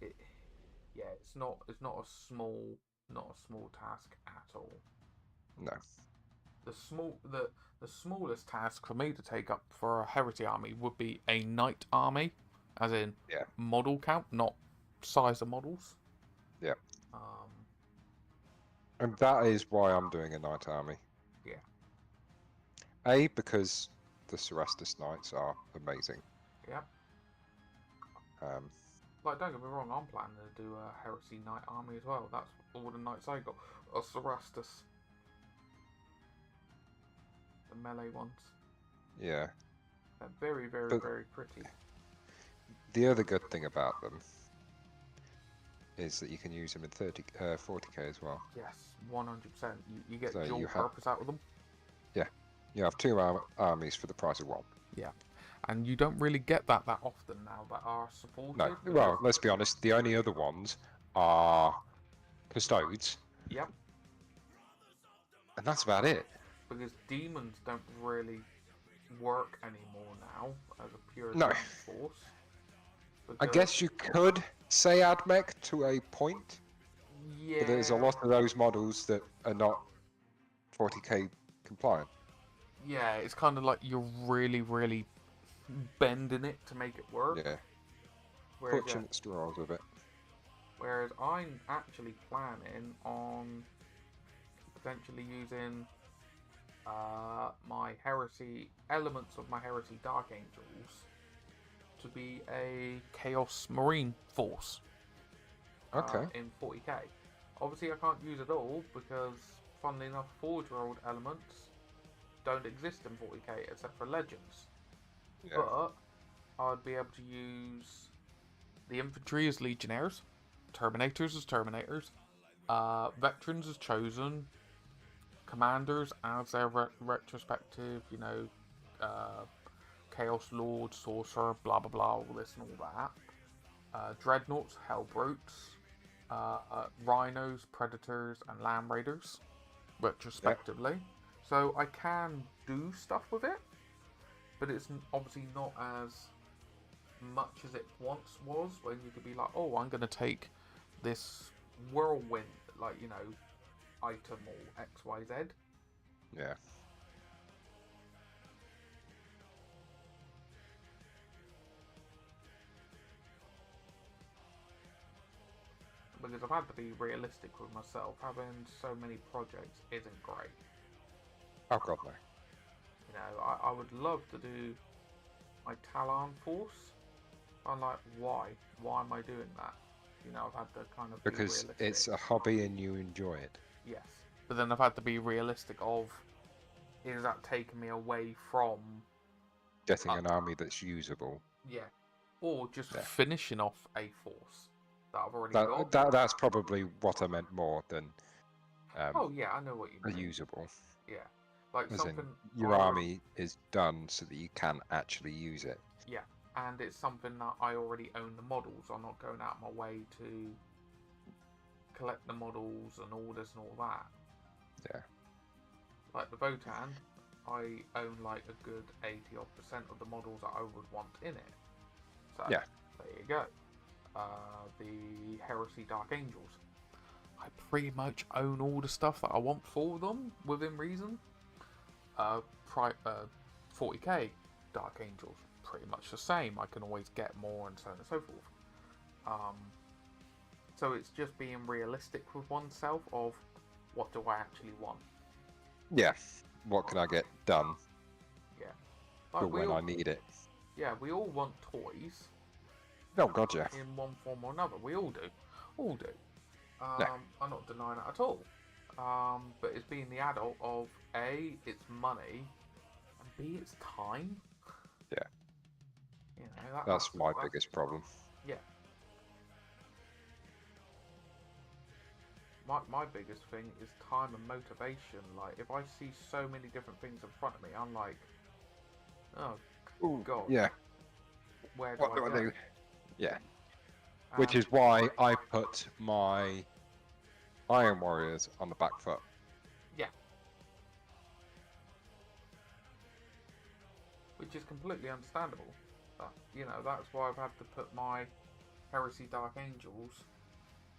it's not a small task at all. No. The smallest task for me to take up for a Heresy army would be a Knight army, as in model count, not size of models. Yeah. And that is why I'm doing a Knight army. Yeah. A, because the Cerastus Knights are amazing. Yeah. Like, don't get me wrong, I'm planning to do a Heresy Knight army as well. That's all the Knights I got. Or Cerastus. The melee ones. Yeah. They're very, very, very pretty. The other good thing about them is that you can use them in 40k as well. Yes, 100%. You get so dual purpose out of them. Yeah. You have 2 armies for the price of 1. Yeah. And you don't really get that often now that are supported. No. Well, let's be honest, the only other ones are Custodes. Yep. And that's about it. Because demons don't really work anymore now as a pure force. I guess you could say AdMech to a point. Yeah. But there's a lot of those models that are not 40k compliant. Yeah, it's kind of like you're really, really bending it to make it work. Yeah. Clutching at straws with it. Whereas I'm actually planning on potentially using my Heresy, elements of my Heresy Dark Angels to be a Chaos Marine force. Okay. In 40k. Obviously I can't use it all because, funnily enough, Forge World elements don't exist in 40k except for Legends. Yeah. But I'd be able to use the infantry as Legionnaires, Terminators as Terminators, Veterans as Chosen, Commanders as their retrospective, Chaos Lord, Sorcerer, blah blah blah, all this and all that. Dreadnoughts, Hellbrutes, Rhinos, Predators, and Land Raiders, retrospectively. Yep. So I can do stuff with it, but it's obviously not as much as it once was, when you could be like, oh, I'm going to take this whirlwind, item or XYZ. Yeah. Because I've had to be realistic with myself. Having so many projects isn't great. Oh god, no. I would love to do my Talon force. I'm like, why? Why am I doing that? I've had to kind of because be realistic. It's a hobby and you enjoy it. Yes. But then I've had to be realistic of, is that taking me away from getting an army that's usable? Yeah. Or just finishing off a force that I've already got. That's probably what I meant more than oh yeah, I know what you mean. Usable. Yeah. Like as something in your army is done so that you can actually use it. Yeah. And it's something that I already own the models. I'm not going out of my way to collect the models and all this and all that. Yeah. Like the Votann, I own like a good 80% of the models that I would want in it. So there you go. The Heresy Dark Angels, I pretty much own all the stuff that I want for them within reason. 40k Dark Angels, pretty much the same. I can always get more and so on and so forth. So it's just being realistic with oneself of what do I actually want. Yeah. What can I get done? Yeah. But when I need it. Yeah, we all want toys. Oh god, yeah. In one form or another, we all do. All do. No. I'm not denying it at all. But it's being the adult of A, it's money, and B, it's time. Yeah. You know, that's my biggest problem. Yeah. my biggest thing is time and motivation. Like, if I see so many different things in front of me, I'm like, oh Ooh, god, yeah. where do What I do I go? do? Yeah. Which And is why I put my Iron Warriors on the back foot. yeah, which is completely understandable. But, you know, that's why I've had to put my Heresy Dark Angels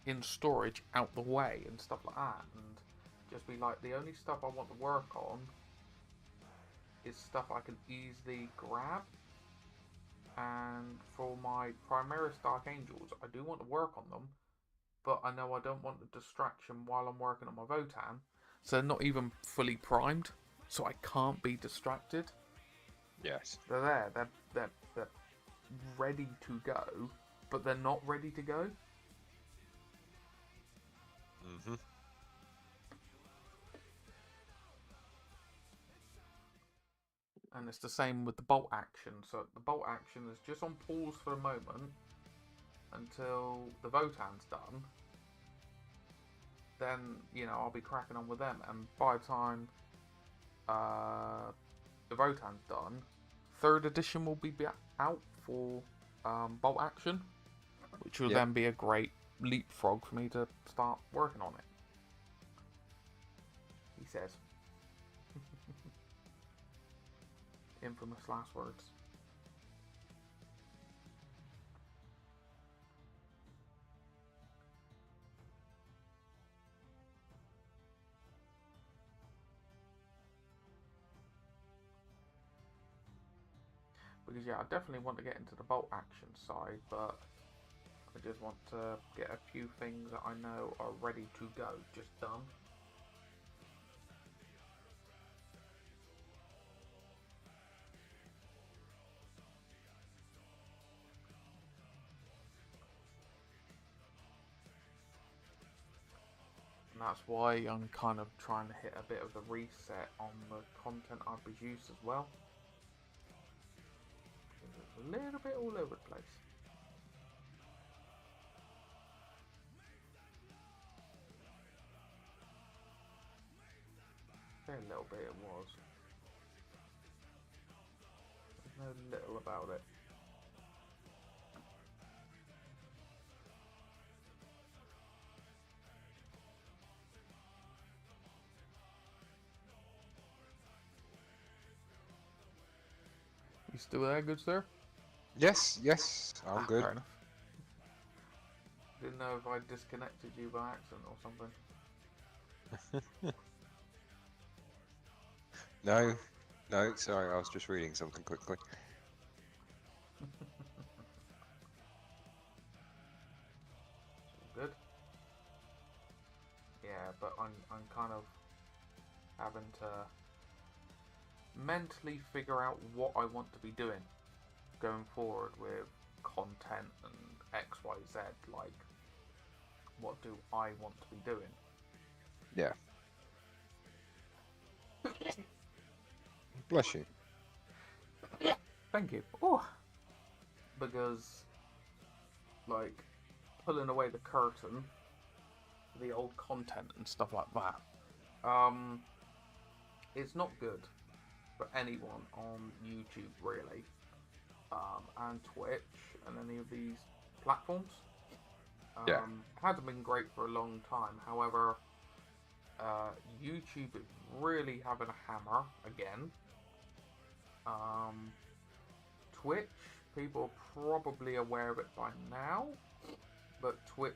in storage out the way and stuff like that, and just be like, the only stuff I want to work on is stuff I can easily grab. And for my Primaris Dark Angels, I do want to work on them, but I know I don't want the distraction while I'm working on my Votann, so they're not even fully primed, so I can't be distracted. Yes. They're there, they're ready to go, but they're not ready to go. Mm-hmm. And it's the same with the bolt action. So the bolt action is just on pause for the moment until the Votann's done. Then, you know, I'll be cracking on with them. And by the time the Votann's done, 3rd edition will be out for bolt action, which will then be a great leapfrog for me to start working on it. He says. Infamous last words. Because yeah, I definitely want to get into the bolt action side, but I just want to get a few things that I know are ready to go, just done. And that's why I'm kind of trying to hit a bit of a reset on the content I produce as well. It's a little bit all over the place. Say a little bit it was. There's no little about it. You still there, good sir? Yes, yes, I'm good. Fair enough. Didn't know if I disconnected you by accident or something. No, no, sorry, I was just reading something quickly. Good. Yeah, but I'm kind of having to mentally figure out what I want to be doing going forward with content and XYZ. Like, what do I want to be doing? Yeah. Bless you. Thank you. Oh, because like pulling away the curtain, the old content and stuff like that. It's not good for anyone on YouTube really, and Twitch and any of these platforms. Yeah. Hasn't been great for a long time. However, YouTube is really having a hammer again. Twitch, people are probably aware of it by now, but Twitch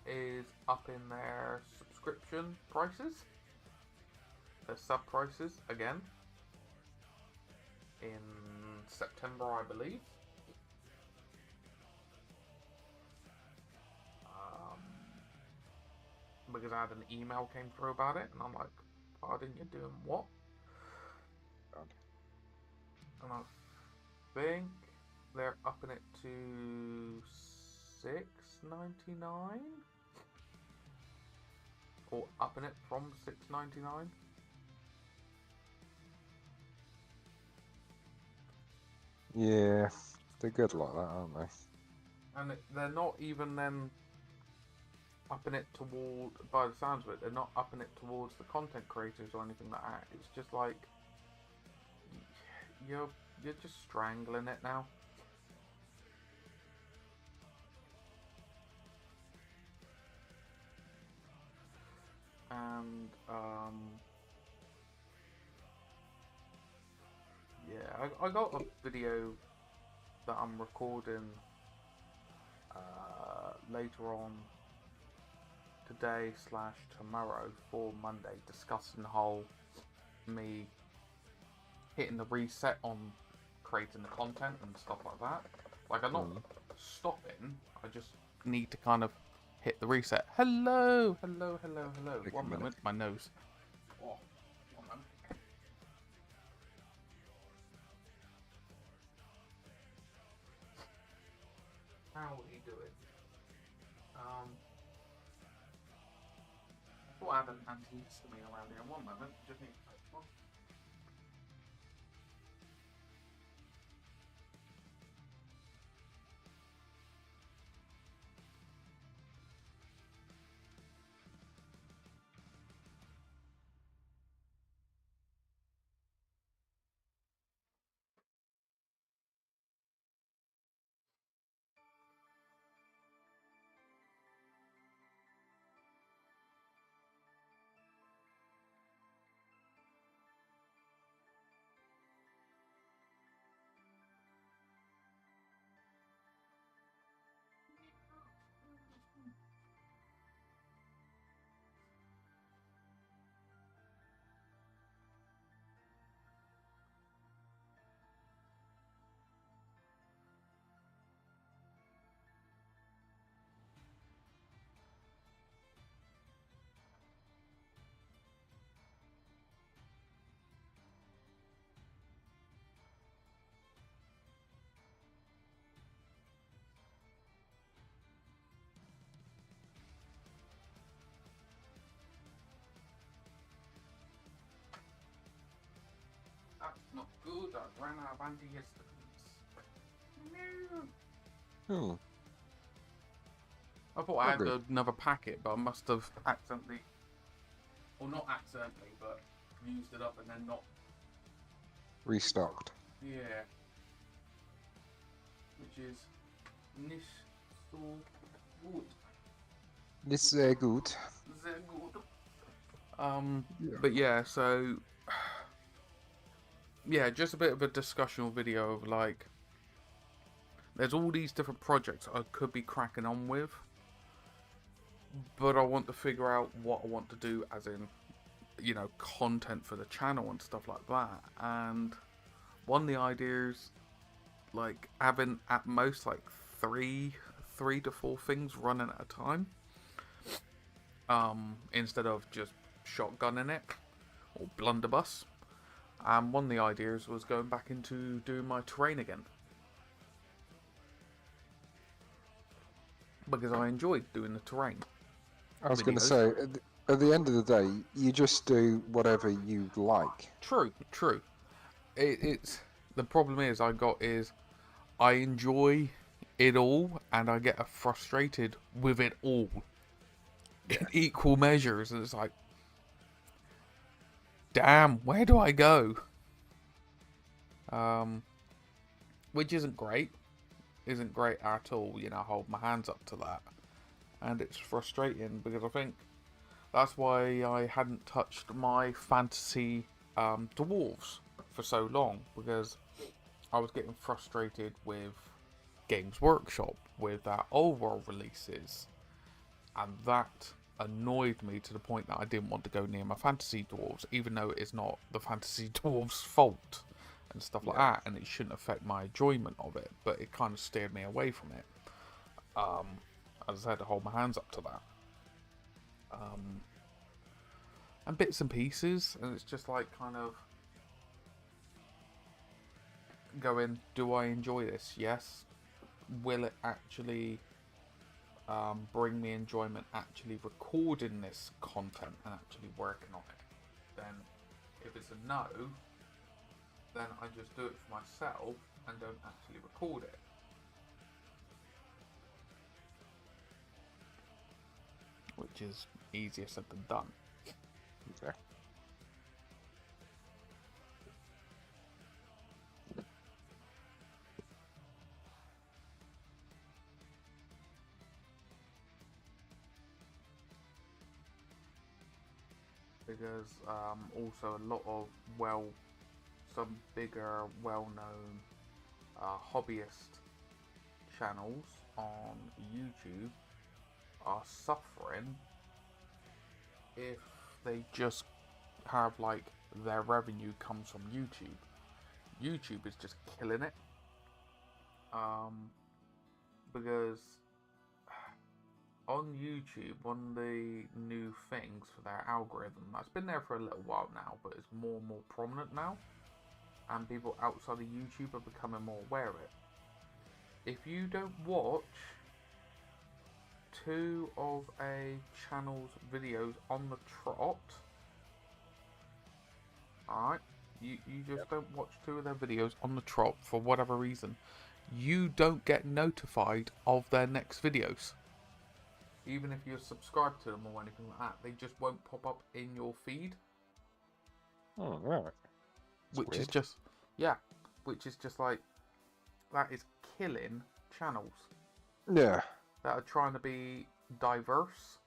is up in their subscription prices, their sub prices again, in September, I believe. Because I had an email came through about it, and I'm like, pardon, you're doing what? God. And I think they're upping it to $6.99, or upping it from $6.99. Yeah, they're good like that, aren't they? And they're not even then. upping it toward, by the sounds of it, they're not upping it towards the content creators or anything like that. It's just like you're just strangling it now. And yeah, I got a video that I'm recording later on today / tomorrow for Monday, discussing the whole me hitting the reset on creating the content and stuff like that. Like, I'm not stopping, I just need to kind of hit the reset. Hello. One moment, my nose. Oh, 1 moment. How are you doing? Thought I had an antihistamine around here. 1 moment, just need to take one. That's not good. I ran out of antihistamines. No. Oh. I thought I had another packet, but I must have accidentally, or not accidentally, but used it up and then not Restocked. Yeah. Which is nicht so gut. Nicht sehr gut. Sehr gut. But yeah, so yeah, just a bit of a discussional video of like, there's all these different projects I could be cracking on with, but I want to figure out what I want to do, as in, you know, content for the channel and stuff like that. And one of the ideas, like having at most like three to four things running at a time, instead of just shotgunning it or blunderbuss. And one of the ideas was going back into doing my terrain again, because I enjoyed doing the terrain. I was going to say, at the end of the day, you just do whatever you like. True. It's the problem is I enjoy it all, and I get frustrated with it all in equal measures, and it's like, damn, where do I go? Which isn't great at all. You know, I hold my hands up to that, and it's frustrating because I think that's why I hadn't touched my fantasy dwarves for so long, because I was getting frustrated with Games Workshop, with their overall releases, and that annoyed me to the point that I didn't want to go near my fantasy dwarves, even though it's not the fantasy dwarves' fault and stuff like that, and it shouldn't affect my enjoyment of it, but it kind of steered me away from it. As I had to hold my hands up to that. And bits and pieces, and it's just like kind of going, do I enjoy this? Yes. Will it actually bring me enjoyment actually recording this content and actually working on it? Then if it's a no, then I just do it for myself and don't actually record it. which is easier said than done. Yeah. Because also a lot of some bigger, well-known hobbyist channels on YouTube are suffering if they just have like their revenue comes from YouTube. YouTube is just killing it, because on YouTube, one of the new things for their algorithm that's been there for a little while now, but it's more and more prominent now, and people outside of YouTube are becoming more aware of it. If you don't watch 2 of a channel's videos on the trot, alright, you just don't watch 2 of their videos on the trot for whatever reason, you don't get notified of their next videos. Even if you're subscribed to them or anything like that, they just won't pop up in your feed. Oh, right. Which is just, yeah, which is just like, that is killing channels. Yeah. That are trying to be diverse.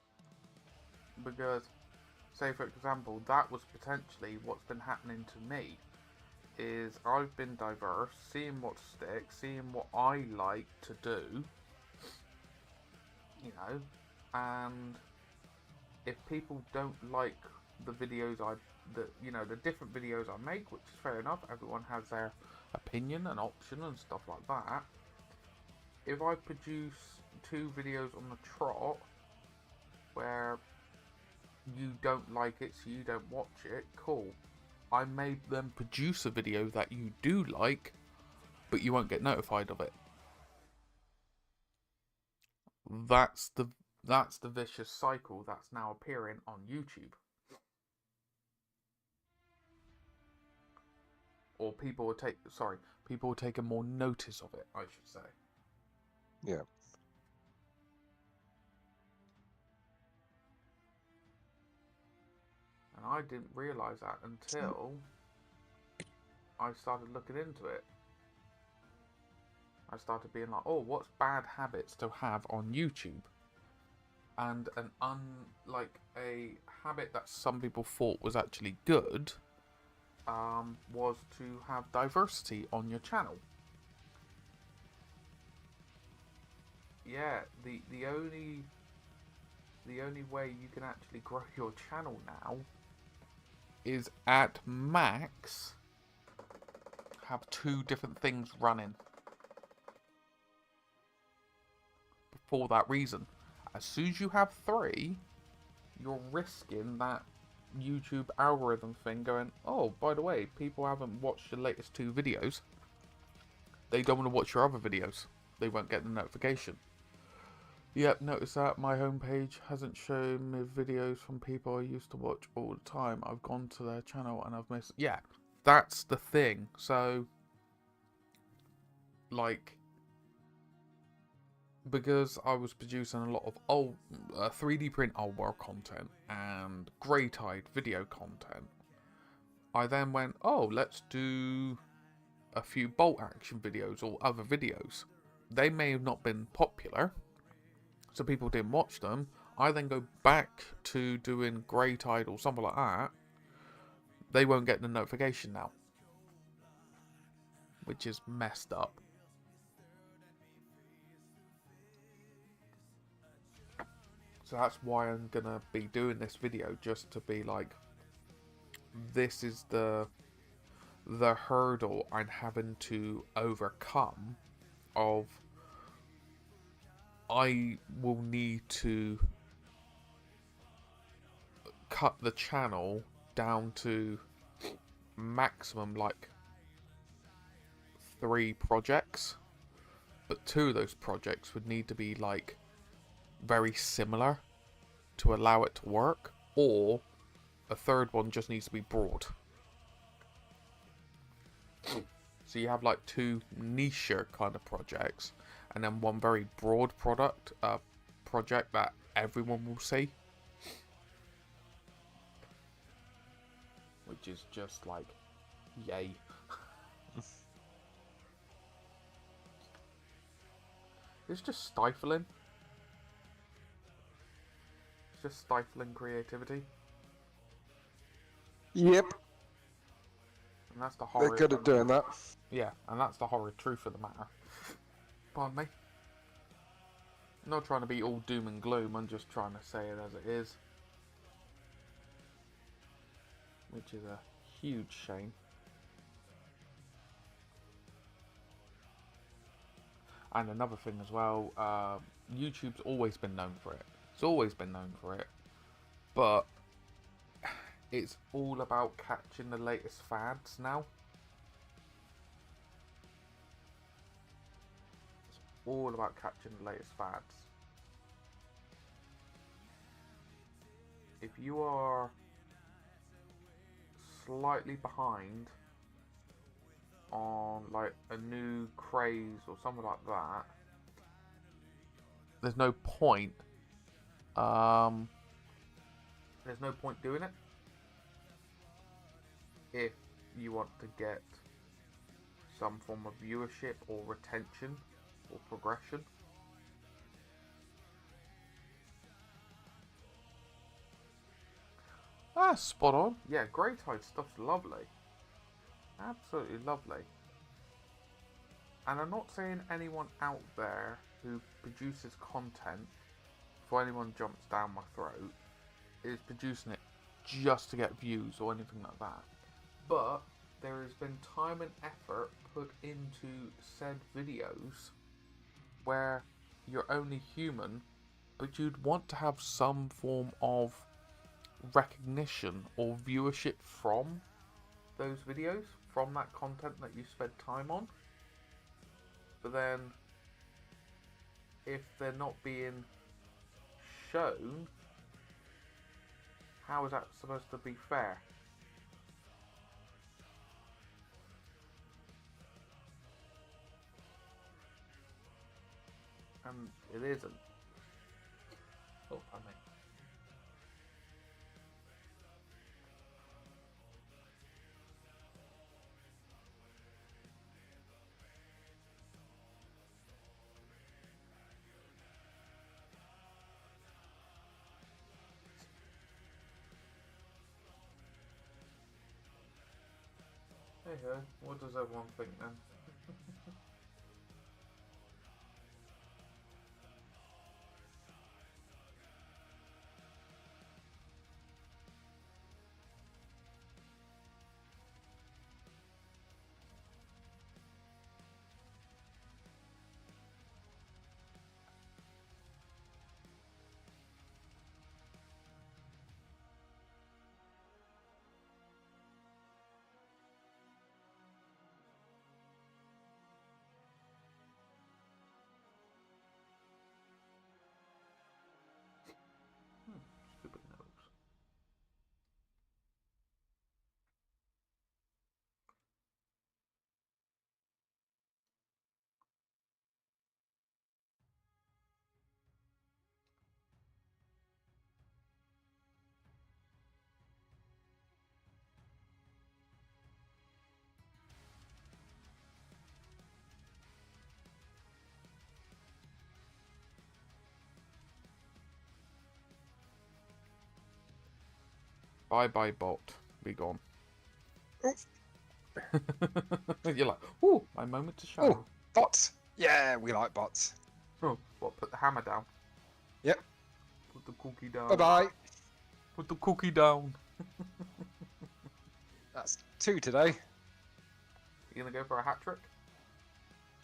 Because, say for example, that was potentially what's been happening to me. Is I've been diverse, seeing what sticks, seeing what I like to do. You know, and if people don't like the videos the different videos I make, which is fair enough, everyone has their opinion and option and stuff like that. If I produce 2 videos on the trot where you don't like it, so you don't watch it, cool. I may then produce a video that you do like, but you won't get notified of it. That's the vicious cycle that's now appearing on YouTube. Or people will take more notice of it, I should say. Yeah. And I didn't realise that until I started looking into it. I started being like, oh, what's bad habits to have on YouTube? And a habit that some people thought was actually good was to have diversity on your channel. Yeah, the only way you can actually grow your channel now is at max have 2 different things running. For that reason, as soon as you have 3, you're risking that YouTube algorithm thing going, oh, by the way, people haven't watched your latest 2 videos. They don't want to watch your other videos. They won't get the notification. Yep, notice that my homepage hasn't shown me videos from people I used to watch all the time. I've gone to their channel and I've missed... Yeah, that's the thing. So, like, because I was producing a lot of old 3D print old world content and grey tide video content, I then went, oh, let's do a few bolt action videos or other videos. They may have not been popular, so people didn't watch them. I then go back to doing grey tide or something like that. They won't get the notification now, which is messed up. So that's why I'm gonna be doing this video, just to be like, this is the hurdle I'm having to overcome of I will need to cut the channel down to maximum like 3 projects, but 2 of those projects would need to be like very similar to allow it to work, or a 3rd one just needs to be broad. So you have like 2 niche kind of projects, and then one very broad project that everyone will see which is just like, yay. It's just stifling. It's just stifling creativity. Yep. And that's the horror. They're good at doing that. Yeah, and that's the horrid truth of the matter. Pardon me. I'm not trying to be all doom and gloom, I'm just trying to say it as it is. Which is a huge shame. And another thing as well, YouTube's always been known for it. It's always been known for it. But it's all about catching the latest fads now. It's all about catching the latest fads. If you are slightly behind on like a new craze or something like that, there's no point doing it if you want to get some form of viewership or retention or progression. Ah, spot on. Yeah, Grey Tide stuff's lovely. Absolutely lovely. And I'm not saying anyone out there who produces content, before anyone jumps down my throat, is producing it just to get views or anything like that. But there has been time and effort put into said videos where you're only human, but you'd want to have some form of recognition or viewership from those videos, from that content that you spent time on. But then if they're not being shown, how is that supposed to be fair? And it isn't. Oh, pardon me. Hey ho, what does everyone think then? Stupid nose. Bye bye bot, be gone. You're like, ooh, my moment to shine. Oh, bots! Yeah, we like bots. Oh, what, put the hammer down? Yep. Put the cookie down. Bye-bye. Put the cookie down. That's 2 today. You gonna go for a hat trick?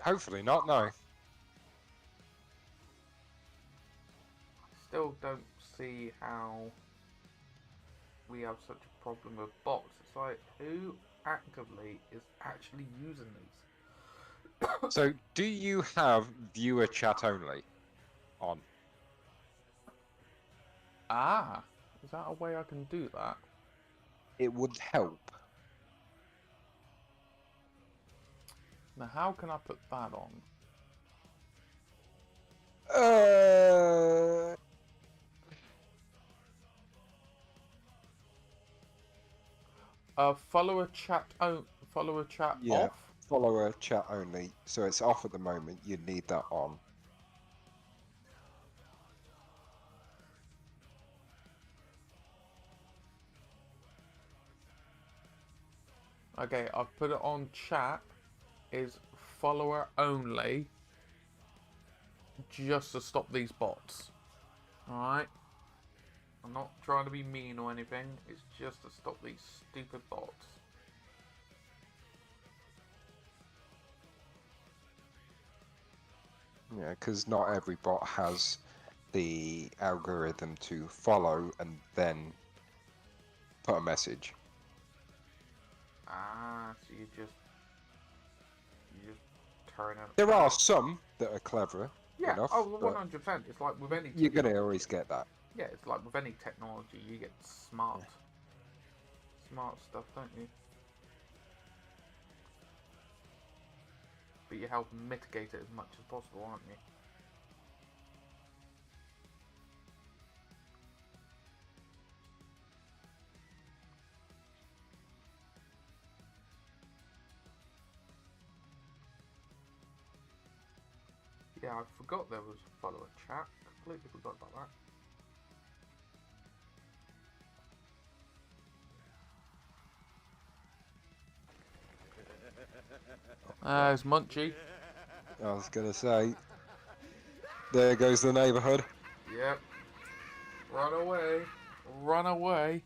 Hopefully not, no. Still don't see how we have such a problem with bots. It's like, who actively is actually using these? So, do you have viewer chat only on? Ah, is that a way I can do that? It would help. Now, how can I put that on? Follow a chat. Follow a chat Yeah, off. follower chat only. So it's off at the moment. You need that on. Okay, I've put it on chat. Is follower only. Just to stop these bots. Alright? I'm not trying to be mean or anything. It's just to stop these stupid bots. Yeah, because not every bot has the algorithm to follow and then put a message. Ah, so you just turn it. There are some that are clever Yeah, enough, oh, but 100%. It's like with any you're gonna always get that. yeah, it's like with any technology, you get smart stuff, don't you? But you help mitigate it as much as possible, aren't you? Yeah, I forgot there was a follower chat. Completely forgot about that. It's Munchie. I was gonna say, there goes the neighborhood. Yep. Run away. Run away.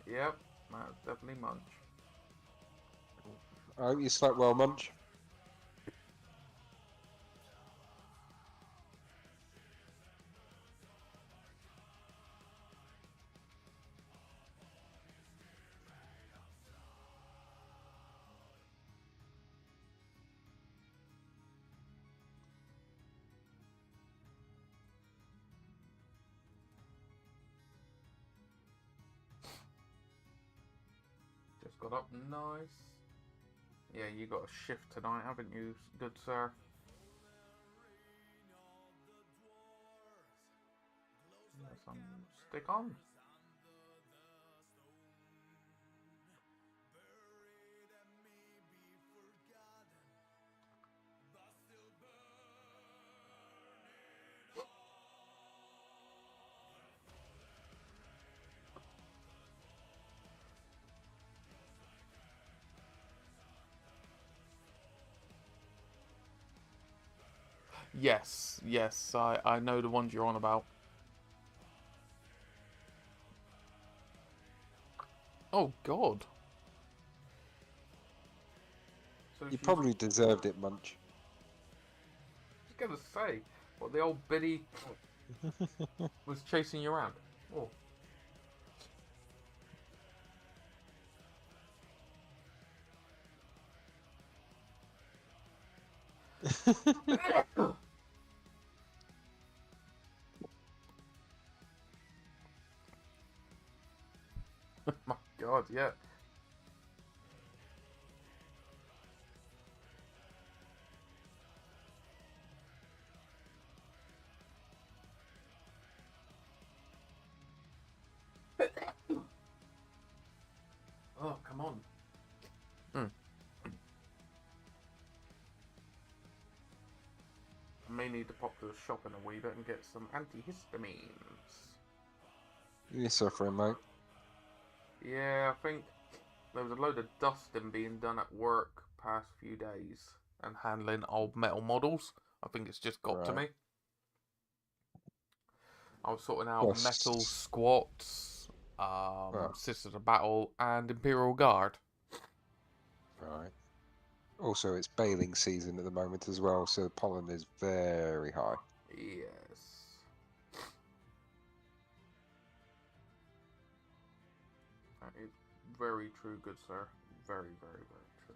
Yep, that's definitely Munch. I hope you slept well, Munch. Just got up, nice. Yeah, you got a shift tonight, haven't you, good sir? Stick on. Yes, yes, I know the ones you're on about. Oh, God. So You she's probably deserved it, Munch. just gonna say, what the old biddy was chasing you around. Oh. My God, yeah. Oh, come on. I may need to pop to the shop in a wee bit and get some antihistamines. You're suffering, mate. Yeah, I think there was a load of dusting being done at work past few days and handling old metal models. I think it's just got to Right. me. I was sorting out Plus, metal squats, oh, Sisters of Battle, and Imperial Guard. right. Also, it's baling season at the moment as well, so the pollen is very high. Yes. That is very true, good sir. Very, very, very true.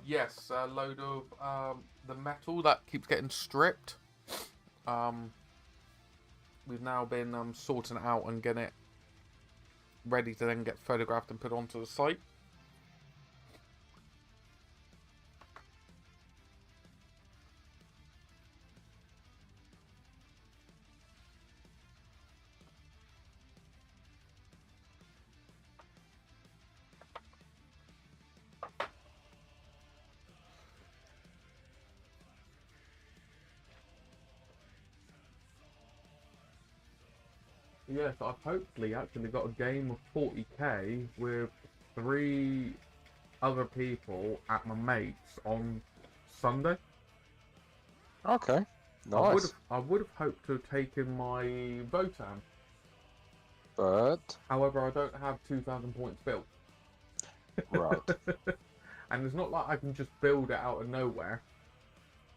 Yes, a load of the metal that keeps getting stripped. we've now been sorting it out and getting it ready to then get photographed and put onto the site. Yes, I've hopefully actually got a game of 40k with 3 other people at my mate's on Sunday. Okay, nice. I would have hoped to have taken my Votann. But However, I don't have 2,000 points built. right. And it's not like I can just build it out of nowhere.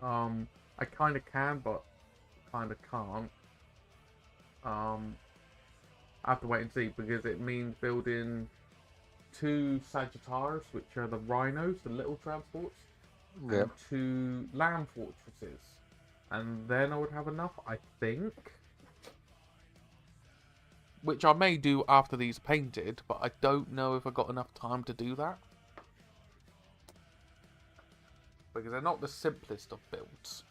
I kind of can, but kind of can't. I have to wait and see because it means building 2 Sagittars, which are the rhinos, the little transports, Yeah. and 2 land fortresses. And then I would have enough, I think. Which I may do after these are painted, but I don't know if I got enough time to do that. Because they're not the simplest of builds.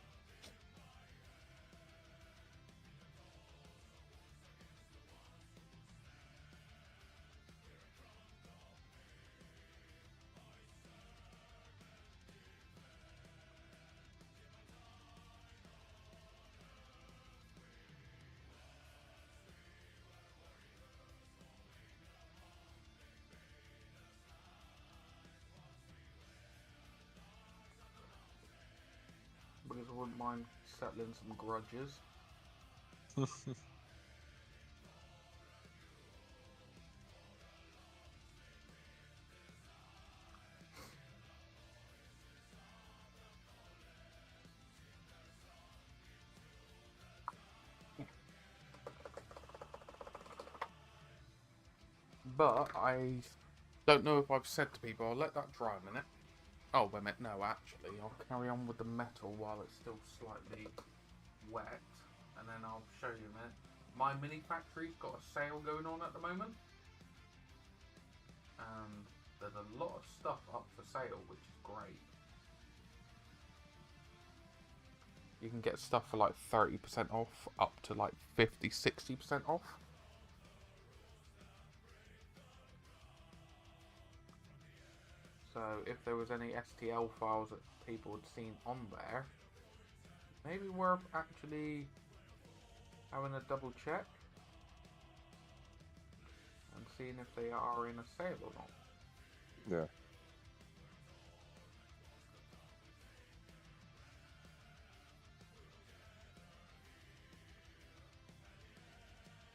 Because I wouldn't mind settling some grudges. But I don't know if I've said to people, I'll let that dry a minute. Oh, wait a minute, no, actually, I'll carry on with the metal while it's still slightly wet, and then I'll show you a minute. My mini factory's got a sale going on at the moment, and there's a lot of stuff up for sale, which is great. You can get stuff for like 30% off, up to like 50-60% off. So if there was any STL files that people had seen on there, maybe worth actually having a double check and seeing if they are in a sale or not. Yeah.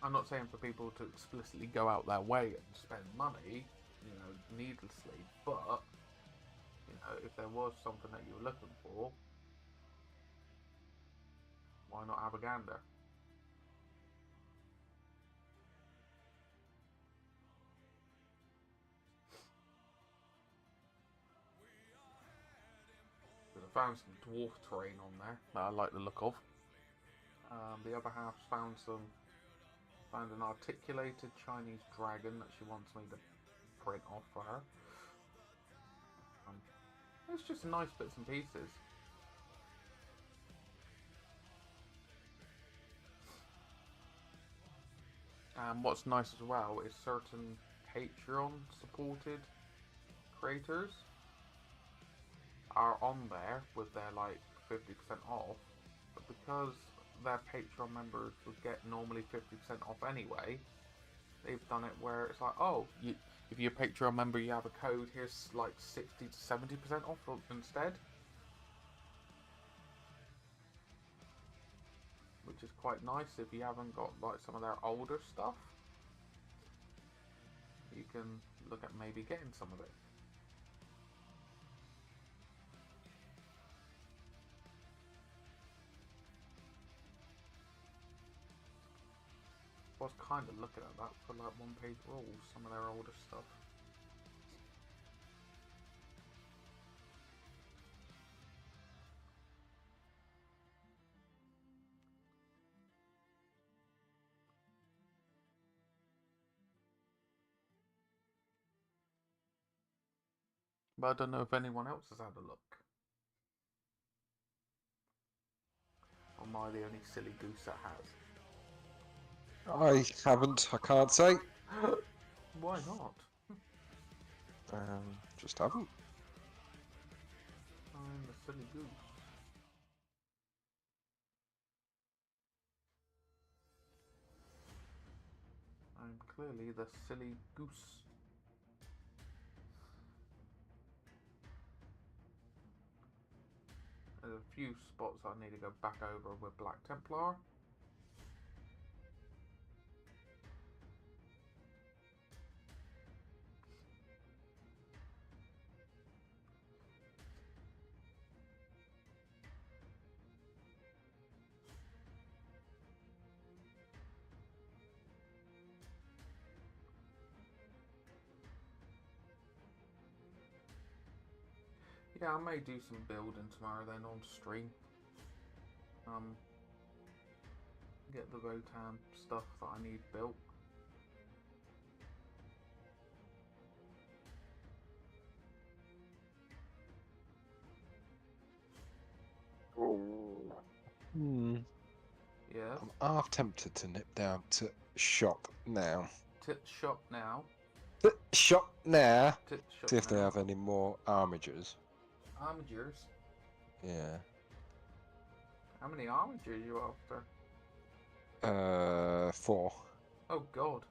I'm not saying for people to explicitly go out their way and spend money, needlessly, but, if there was something that you were looking for, why not have a gander? Because I found some dwarf terrain on there that I like the look of. The other half's found an articulated Chinese dragon that she wants me to print off for her. It's just nice bits and pieces. And what's nice as well is certain Patreon supported creators are on there with their like 50% off, but because their Patreon members would get normally 50% off anyway, they've done it where it's like, oh, if you're a Patreon member, you have a code, here's like 60 to 70% off instead. Which is quite nice if you haven't got like some of their older stuff. You can look at maybe getting some of it. I was kind of looking at that for like one-page rules, some of their older stuff. But I don't know if anyone else has had a look. Or am I the only silly goose that has? I haven't. I can't say. Why not? Just haven't. I'm the silly goose. I'm clearly the silly goose. There's a few spots I need to go back over with Black Templar. Yeah, I may do some building tomorrow then on stream. Get the Votann stuff that I need built. Yeah. I'm half tempted to nip down to shop now. Tit shop now. Shop now. Tit shop See if now. they have any more armigers. Armigers? Yeah. How many armigers are you after? 4. Oh god.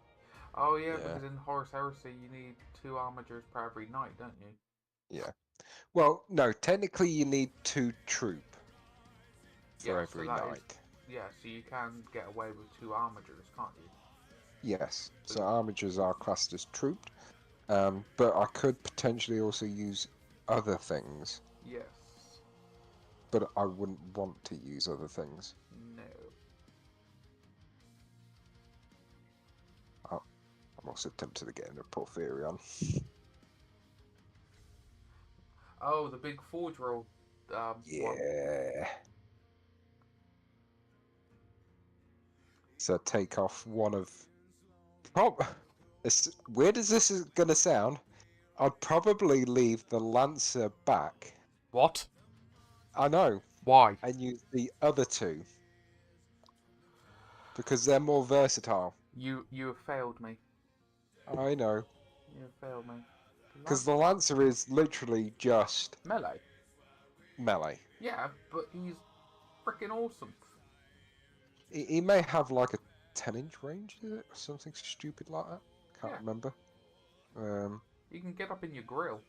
Oh yeah, because in Horus Heresy you need 2 armigers per every knight, don't you? Yeah. Well, no, technically you need 2 troop for Yeah, every so that knight. is, yeah, so you can get away with 2 armigers, can't you? Yes. So armigers are classed as trooped. But I could potentially also use other things. Yes. But I wouldn't want to use other things. No. I'm also tempted to get into Porphyrion. Oh, the big forge roll one. Yeah. So take off one of... As weird as this is going to sound, I'd probably leave the Lancer back. What? I know. Why? And use the other 2. Because they're more versatile. You have failed me. I know. You have failed me. Because the Lancer is literally just... melee. melee. Yeah, but he's freaking awesome. He may have like a 10-inch range, is it? Or something stupid like that. Can't remember. You can get up in your grill.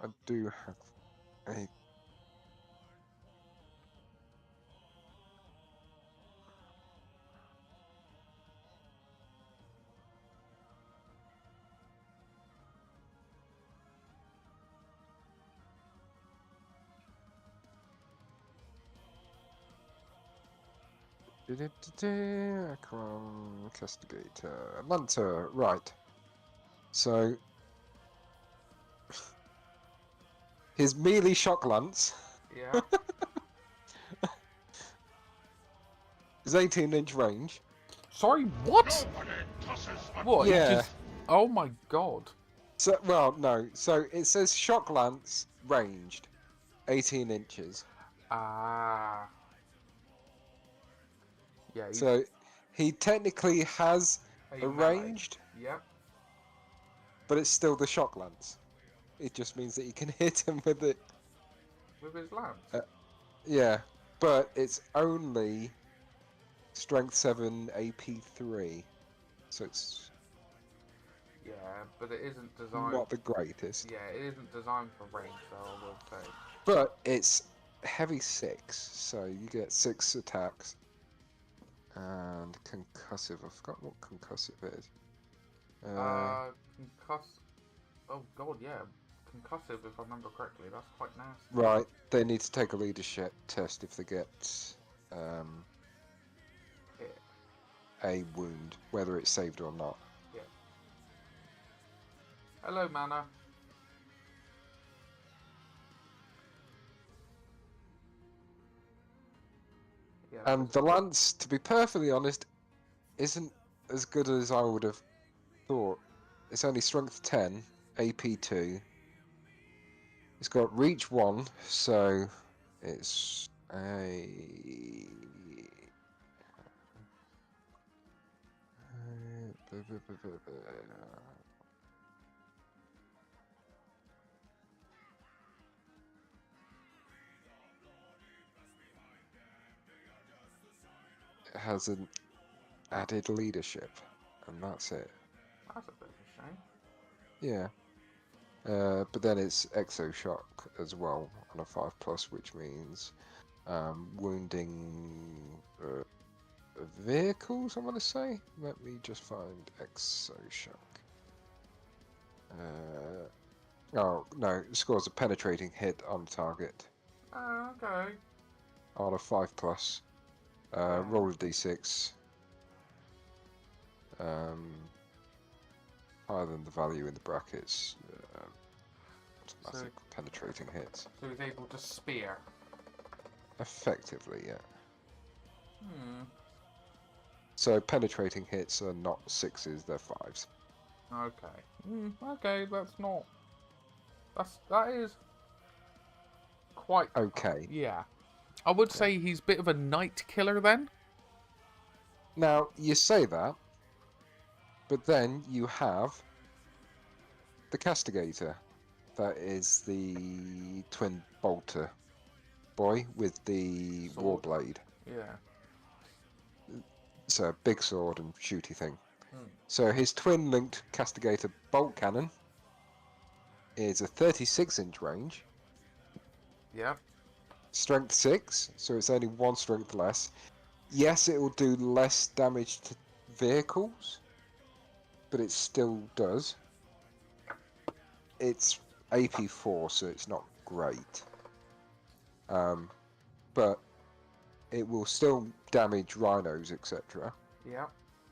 I do have a... Castigator. Lancer, right. So... his melee shock lance... Yeah. is 18-inch range. Sorry, what? What? Yeah. Oh my god. So, well, no. So it says shock lance ranged, 18 inches. Ah. Yeah. So he technically has a ranged, Yep. but it's still the shock lance. It just means that you can hit him with it. With his lance. Yeah, but it's only strength 7, AP 3. So it's... yeah, but it isn't designed... not the greatest. Yeah, it isn't designed for range, though, I will say. But it's heavy 6, so you get 6 attacks. And concussive. I forgot what concussive is. Concuss... oh god, yeah. Concussive, if I remember correctly. That's quite nasty. Right, they need to take a leadership test if they get a wound, whether it's saved or not. Yeah. Hello, Mana. Yeah, And the lance, to be perfectly honest, isn't as good as I would have thought. It's only strength 10, AP 2. It's got reach 1, so it's a... It has an added leadership, and that's it. That's a bit of a shame. Yeah. But then it's Exo Shock as well on a 5+, which means wounding vehicles, I want to say. Let me just find Exo Shock. Oh, no, it scores a penetrating hit on target. Oh, okay. On a 5+. Yeah. Roll a d6. Higher than the value in the brackets. Automatic penetrating hits. So he's able to spear. Effectively, yeah. Hmm. So penetrating hits are not 6s, they're 5s. Okay. Okay, that is quite Okay. Yeah. I would say he's a bit of a night killer then. Now, you say that, but then you have the Castigator. That is the twin bolter boy with the Sword. warblade. Yeah. So a big sword and shooty thing. Hmm. So his twin linked Castigator bolt cannon is a 36-inch range. Yeah. Strength 6, so it's only 1 strength less. Yes, it will do less damage to vehicles, but it still does. It's AP 4, so it's not great. But it will still damage rhinos, etc. Yeah.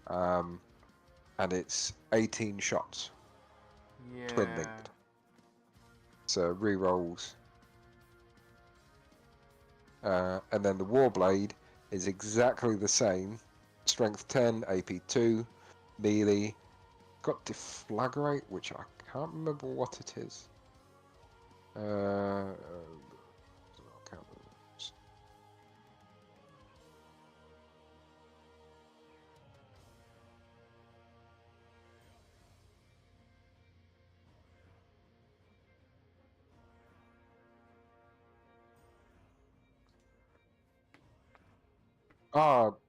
And it's 18 shots. Yeah. Twin linked. So rerolls. And then the Warblade is exactly the same. Strength 10, AP 2, melee. Got Deflagrate, which I can't remember what it is.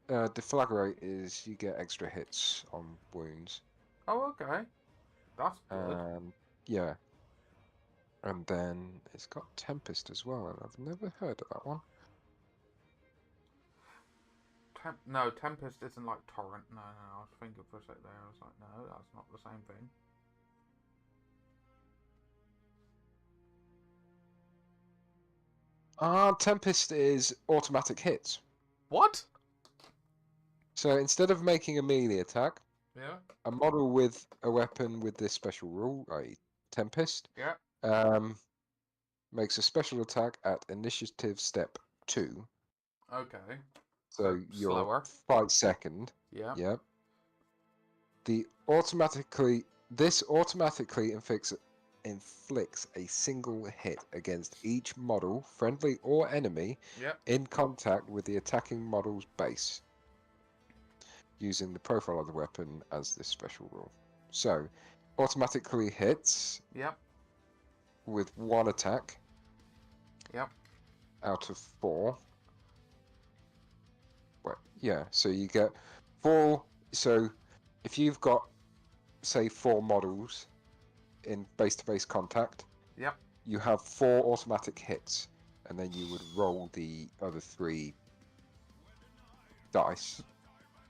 Deflagrate is you get extra hits on wounds. Oh, okay. That's good. Yeah. And then it's got Tempest as well, and I've never heard of that one. No, Tempest isn't like Torrent. No, I was thinking for a sec there. I was like, no, that's not the same thing. Tempest is automatic hits. What? So instead of making a melee attack, Yeah. a model with a weapon with this special rule, i.e. Tempest, Yeah. makes a special attack at initiative step 2. Okay. So you're slower. 5 second. Yeah. Yep. This automatically inflicts a single hit against each model, friendly or enemy, Yep. in contact with the attacking model's base, using the profile of the weapon as this special rule. So, automatically hits. Yep. With 1 attack. Yep. Out of 4. Well, yeah, so you get 4. So, if you've got, say, 4 models in base-to-base contact, Yep. you have 4 automatic hits, and then you would roll the other 3 dice.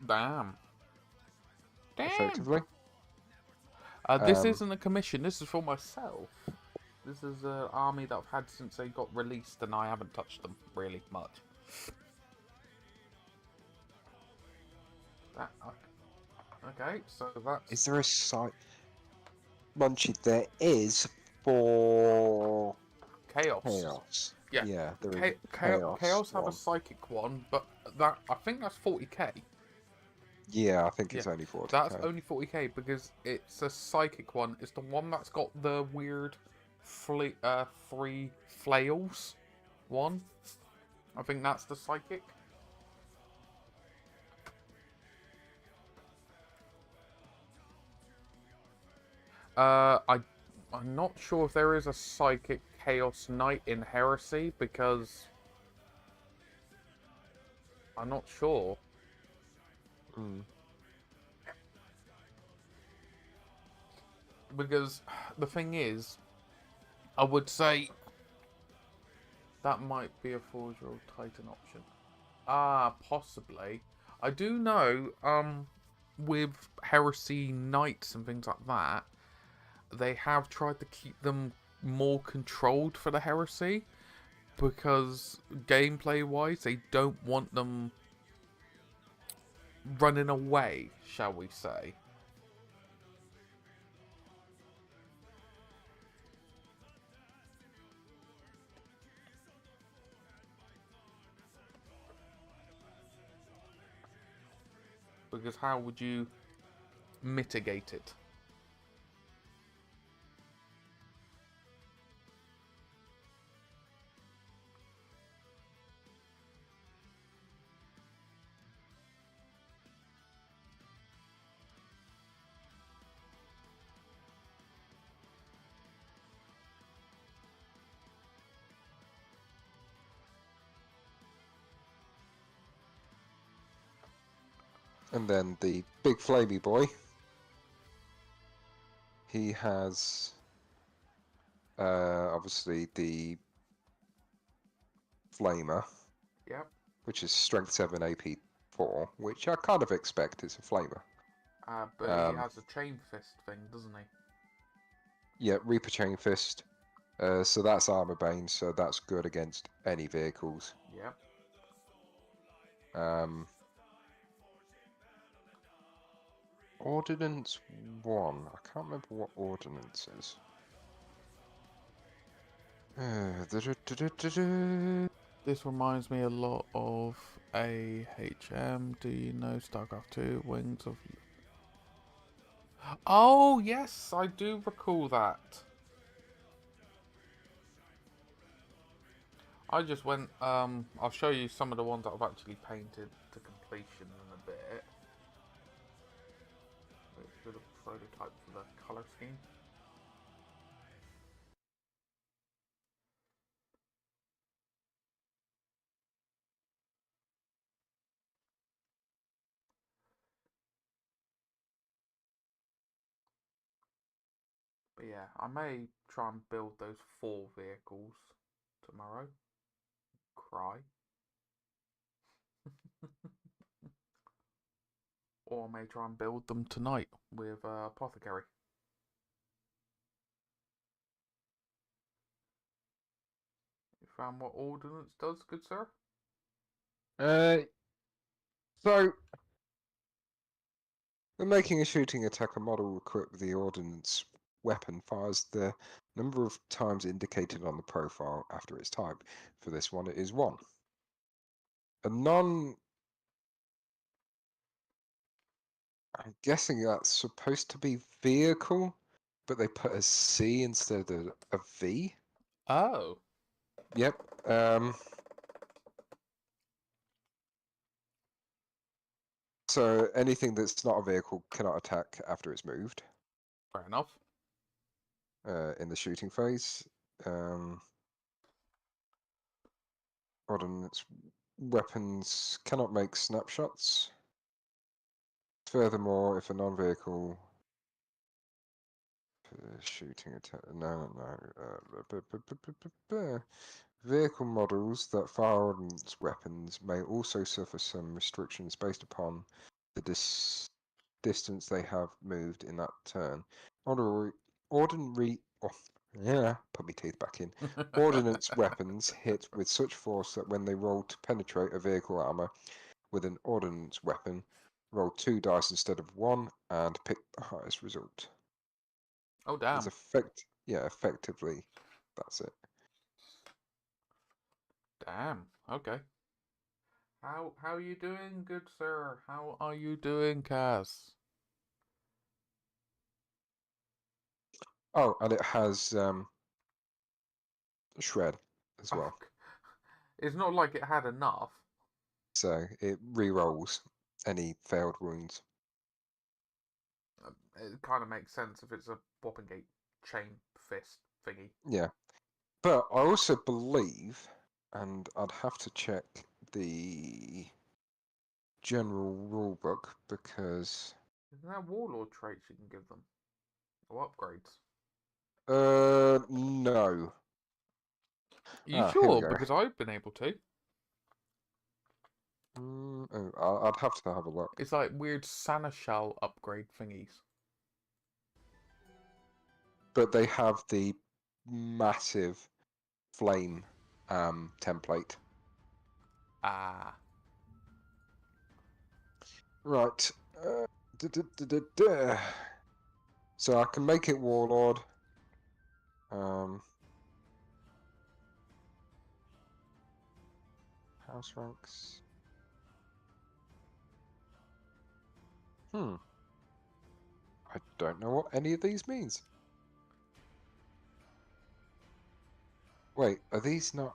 Damn. Effectively. This isn't a commission. This is for myself. This is an army that I've had since they got released, and I haven't touched them really much. Okay, so that's... Is there a site? Munchy, there is for... Chaos. Yeah, there is Chaos have a psychic one, but I think that's 40k. Yeah, I think Yeah, it's only 40k. that's only 40k because it's a psychic one. It's the one that's got the weird three flails one. I think that's the psychic. I'm not sure if there is a psychic chaos knight in Heresy because I'm not sure. Mm. Because the thing is, I would say that might be a Forge-World Titan option. Ah, possibly. I do know, with Heresy Knights and things like that, they have tried to keep them more controlled for the Heresy because gameplay-wise, they don't want them running away, shall we say. Because how would you mitigate it? And then the big flamey boy. He has obviously the flamer, Yep. which is strength 7, AP 4, which I kind of expect is a flamer. But he has a chain fist thing, doesn't he? Yeah, Reaper Chain Fist. So that's Armor Bane, so that's good against any vehicles. Yep. Ordnance 1. I can't remember what Ordnance is. This reminds me a lot of AHM. Do you know StarCraft 2? Wings of... Oh, yes, I do recall that. I just went, I'll show you some of the ones that I've actually painted to completion in a bit. Wait for the prototype for the colour scheme. But yeah, I may try and build those 4 vehicles tomorrow. Cry. Or I may try and build them tonight with Apothecary. You found what Ordnance does, good sir? So, when making a shooting attack, a model equipped with the Ordnance weapon fires the number of times indicated on the profile after its type. For this one, it is 1. A non... I'm guessing that's supposed to be vehicle, but they put a C instead of a V. Oh. Yep. So anything that's not a vehicle cannot attack after it's moved. Fair enough. In the shooting phase. Ordnance weapons cannot make snapshots. Furthermore, if a non-vehicle shooting attack, vehicle models that fire ordnance weapons may also suffer some restrictions based upon the distance they have moved in that turn. Ordinary, yeah, put my teeth back in. Ordnance weapons hit with such force that when they roll to penetrate a vehicle armor with an ordnance weapon, roll 2 dice instead of 1 and pick the highest result. Oh, damn. Effectively, that's it. Damn. Okay. How are you doing, good sir? How are you doing, Kaz? Oh, and it has shred as Oh, well, it's not like it had enough. so it re-rolls any failed wounds. It kind of makes sense if it's a Wappingate chain fist thingy. Yeah, but I also believe, and I'd have to check the general rulebook because Isn't there warlord traits you can give them? Or upgrades? no. Are you Here we sure? go. Because I've been able to. I'd have to have a look. It's like weird Seneschal upgrade thingies. But they have the massive flame template. Ah. Right. So I can make it warlord. House ranks. I don't know what any of these means. Wait, are these not?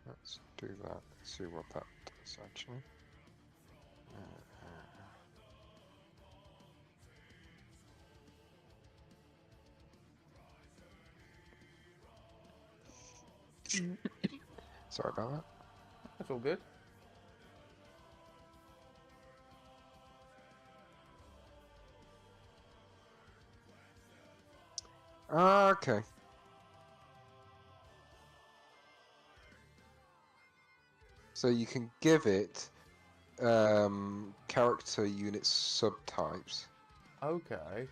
Let's do that. See what that does actually. Sorry about that. That's all good. Okay. So you can give it character unit subtypes. Okay.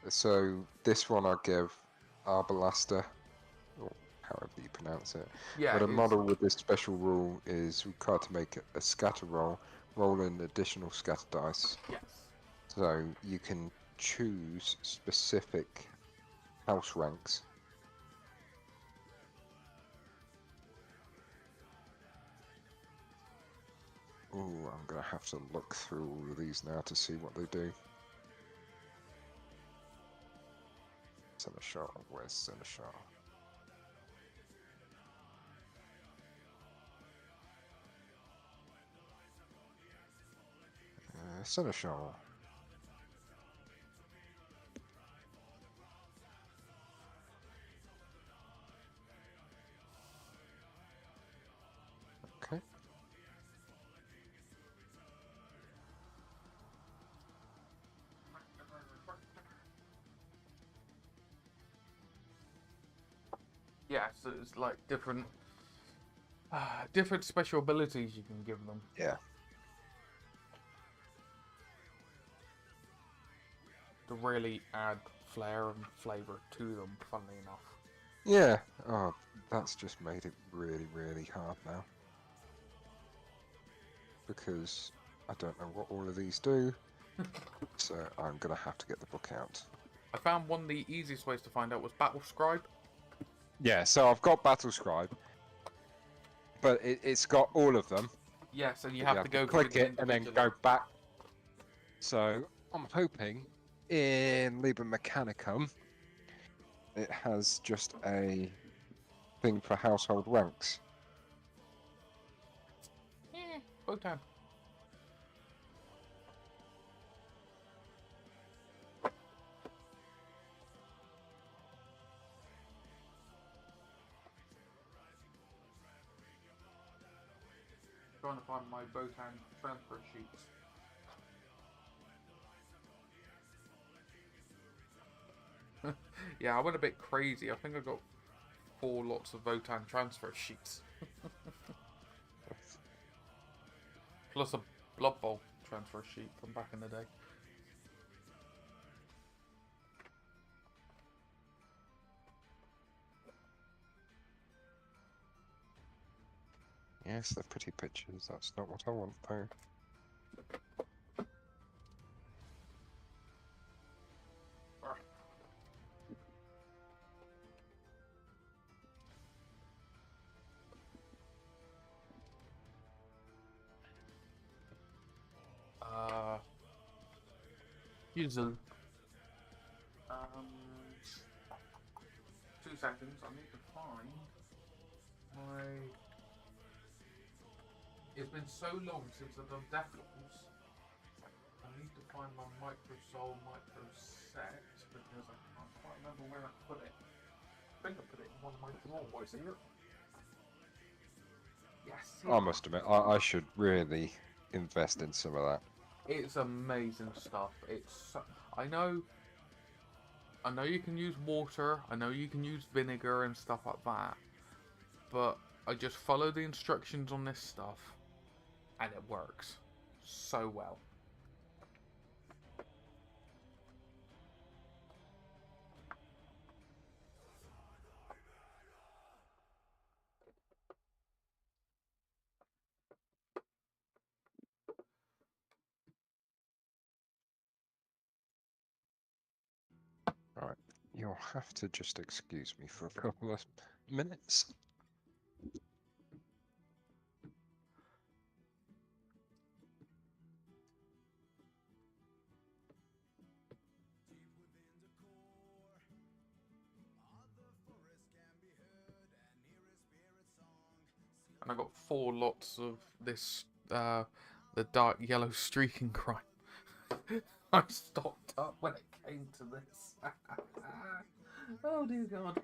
So this one I give Arbalaster, or however you pronounce it. Yeah, When a it's... model with this special rule is required to make a scatter roll, roll an additional scatter dice. Yes. So you can choose specific house ranks. Ooh, I'm gonna have to look through all of these now to see what they do. Seneschal, where's Seneschal? Seneschal. Okay. Yeah, so it's like different... different special abilities you can give them. Yeah. To really add flair and flavour to them, funnily enough. Yeah. Oh, that's just made it really, really hard now. Because I don't know what all of these do. So I'm going to have to get the book out. I found one of the easiest ways to find out was Battle Scribe. Yeah, so I've got Battle Scribe. But it's got all of them. Yes, and you You have to go click through them it and then individually. go back. So I'm hoping in Liber Mechanicum it has just a thing for household ranks. Votann. Trying to find my Votann transfer sheets. Yeah, I went a bit crazy. I think I got 4 lots of Votann transfer sheets. Plus a Blood Bowl transfer sheet from back in the day. Yes, they're pretty pictures. That's not what I want, though. Shizzle. 2 seconds. I need to find my. It's been so long since I've done Deathlops. I need to find my micro soul, micro set because I can't quite remember where I put it. I think I put it in one of my drawers here. Yes. I must admit, I should really invest in some of that. It's amazing stuff. I know you can use water. I know you can use vinegar and stuff like that. But I just follow the instructions on this stuff, and it works so well. Right, you'll have to just excuse me for a couple of minutes. And I got 4 lots of this, the dark yellow streaking crime. I stocked up when it came to this. Oh dear God.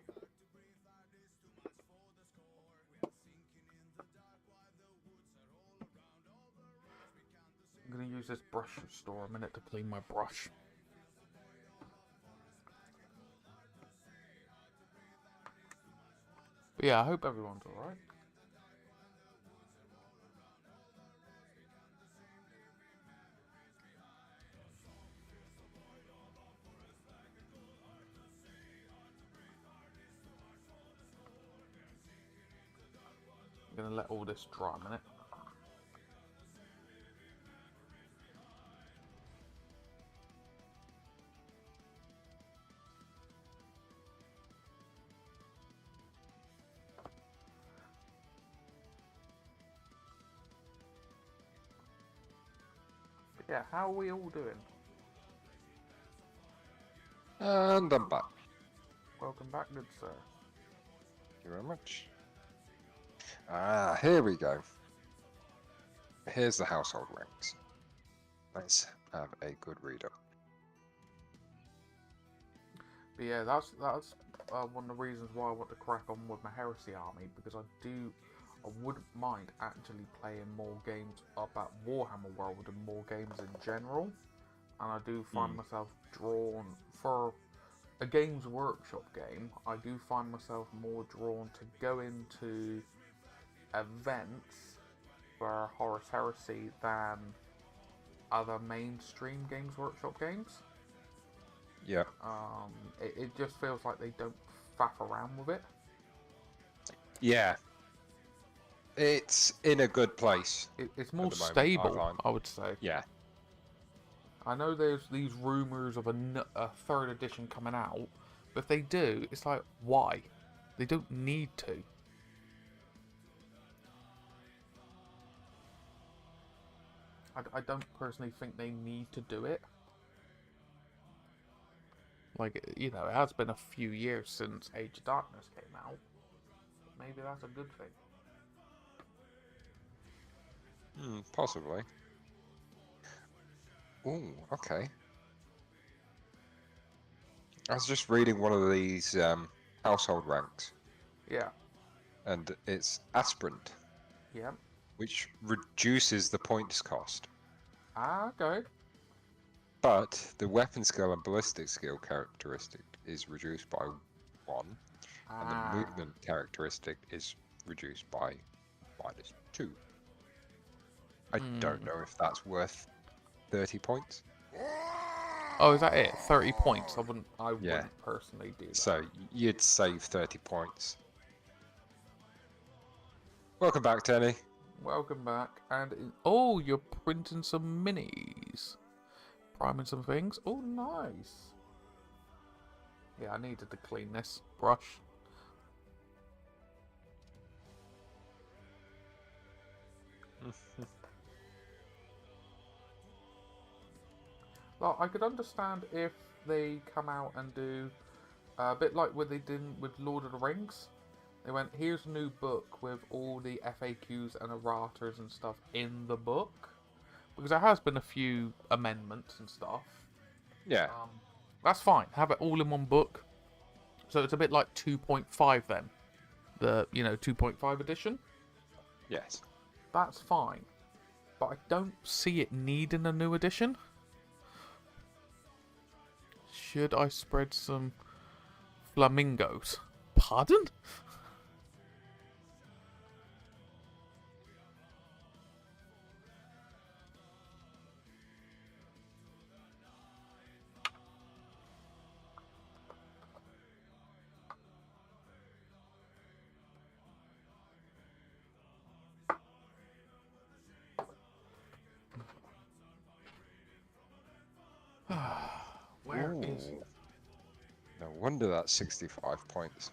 I'm going to use this brush store a minute to clean my brush. But yeah, I hope everyone's alright. I'm going to let all this dry a minute. But yeah, how are we all doing? And I'm back. Welcome back, good sir. Thank you very much. Ah, here we go. Here's the household ranks. Let's have a good read up. But yeah, that's one of the reasons why I want to crack on with my heresy army, because I wouldn't mind actually playing more games about Warhammer World and more games in general. And I do find myself drawn for a Games Workshop game. I do find myself more drawn to go into events for Horus Heresy than other mainstream Games Workshop games. Yeah. It just feels like they don't faff around with it. Yeah. It's in a good place. It's more the moment, stable, I would say. Yeah. I know there's these rumours of a 3rd edition coming out, but if they do, it's like, why? They don't need to. I don't personally think they need to do it. Like, you know, it has been a few years since Age of Darkness came out. Maybe that's a good thing. Possibly. Ooh, okay. I was just reading one of these household ranks. Yeah. And it's aspirant. Yeah. Which reduces the points cost. Ah, okay. But the weapon skill and ballistic skill characteristic is reduced by 1. And the movement characteristic is reduced by -2. I don't know if that's worth 30 points. Oh, is that it? 30 points? I wouldn't personally do that. So you'd save 30 points. Welcome back, Tenny. Welcome back. And oh, you're printing some minis. Priming some things. Oh, nice. Yeah, I needed to clean this brush. Well, I could understand if they come out and do a bit like what they did with Lord of the Rings. They went, here's a new book with all the FAQs and erratas and stuff in the book. Because there has been a few amendments and stuff. Yeah. That's fine. Have it all in one book. So it's a bit like 2.5 then. The, 2.5 edition. Yes. That's fine. But I don't see it needing a new edition. Should I spread some flamingos? Pardon? Where is Ooh. No wonder that's 65 points.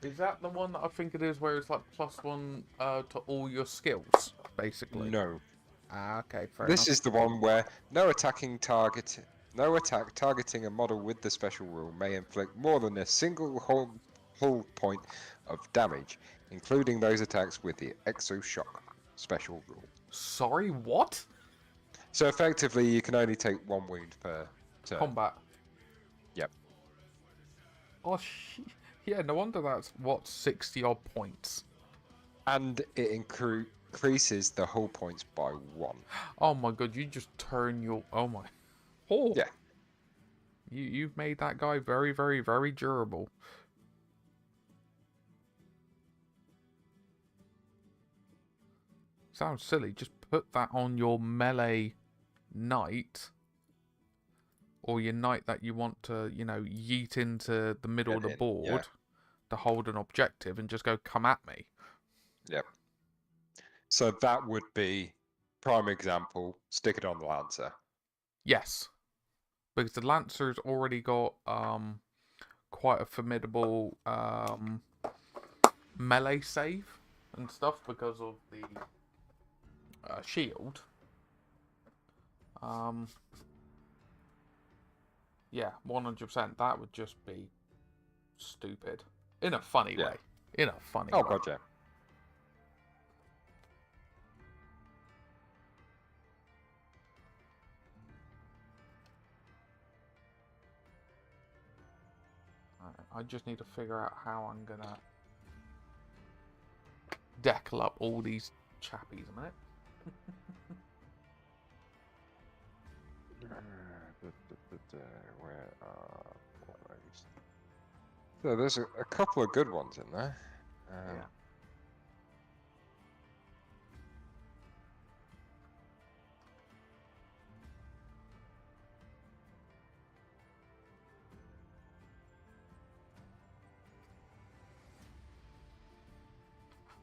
Is that the one that I think it is, where it's like +1 to all your skills, basically? No. Okay, fair This enough. is the one where no attack targeting a model with the special rule may inflict more than a single hull point of damage, including those attacks with the Exo Shock special rule. Sorry, what? So effectively, you can only take 1 wound per turn. Combat. Yep. Oh, yeah, no wonder that's, 60 odd points. And it increases the hull points by 1. Oh my god, you just turn your... Oh my... Oh! Yeah. You've made that guy very, very, very durable. Sounds silly. Just put that on your melee knight. Or your knight that you want to, yeet into the middle of the board to hold an objective and just go, come at me. Yep. So that would be, prime example, stick it on the Lancer. Yes. Because the Lancer's already got quite a formidable melee save and stuff because of the shield. Yeah, 100%. That would just be stupid. In a funny way. In a funny way. Oh, god, yeah. I just need to figure out how I'm gonna deckle up all these chappies a minute. Where are those? So there's a couple of good ones in there. Yeah.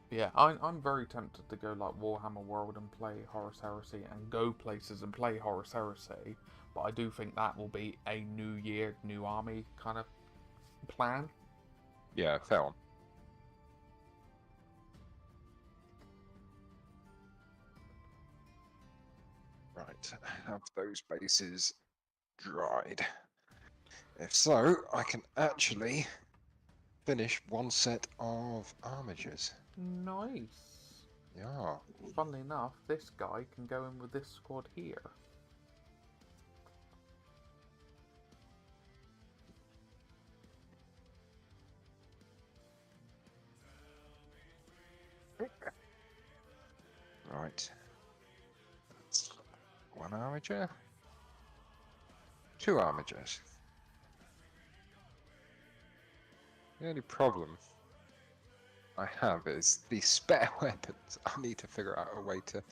Yeah, I'm very tempted to go like Warhammer World and play Horus Heresy and go places and play Horus Heresy, but I do think that will be a new year, new army kind of plan. Yeah, fair one. Right, have those bases dried. If so, I can actually finish 1 set of armatures. Nice. Yeah. Funnily enough, this guy can go in with this squad here. Right. That's 1 armature. 2 armatures. The only problem I have is the spare weapons. I need to figure out a way to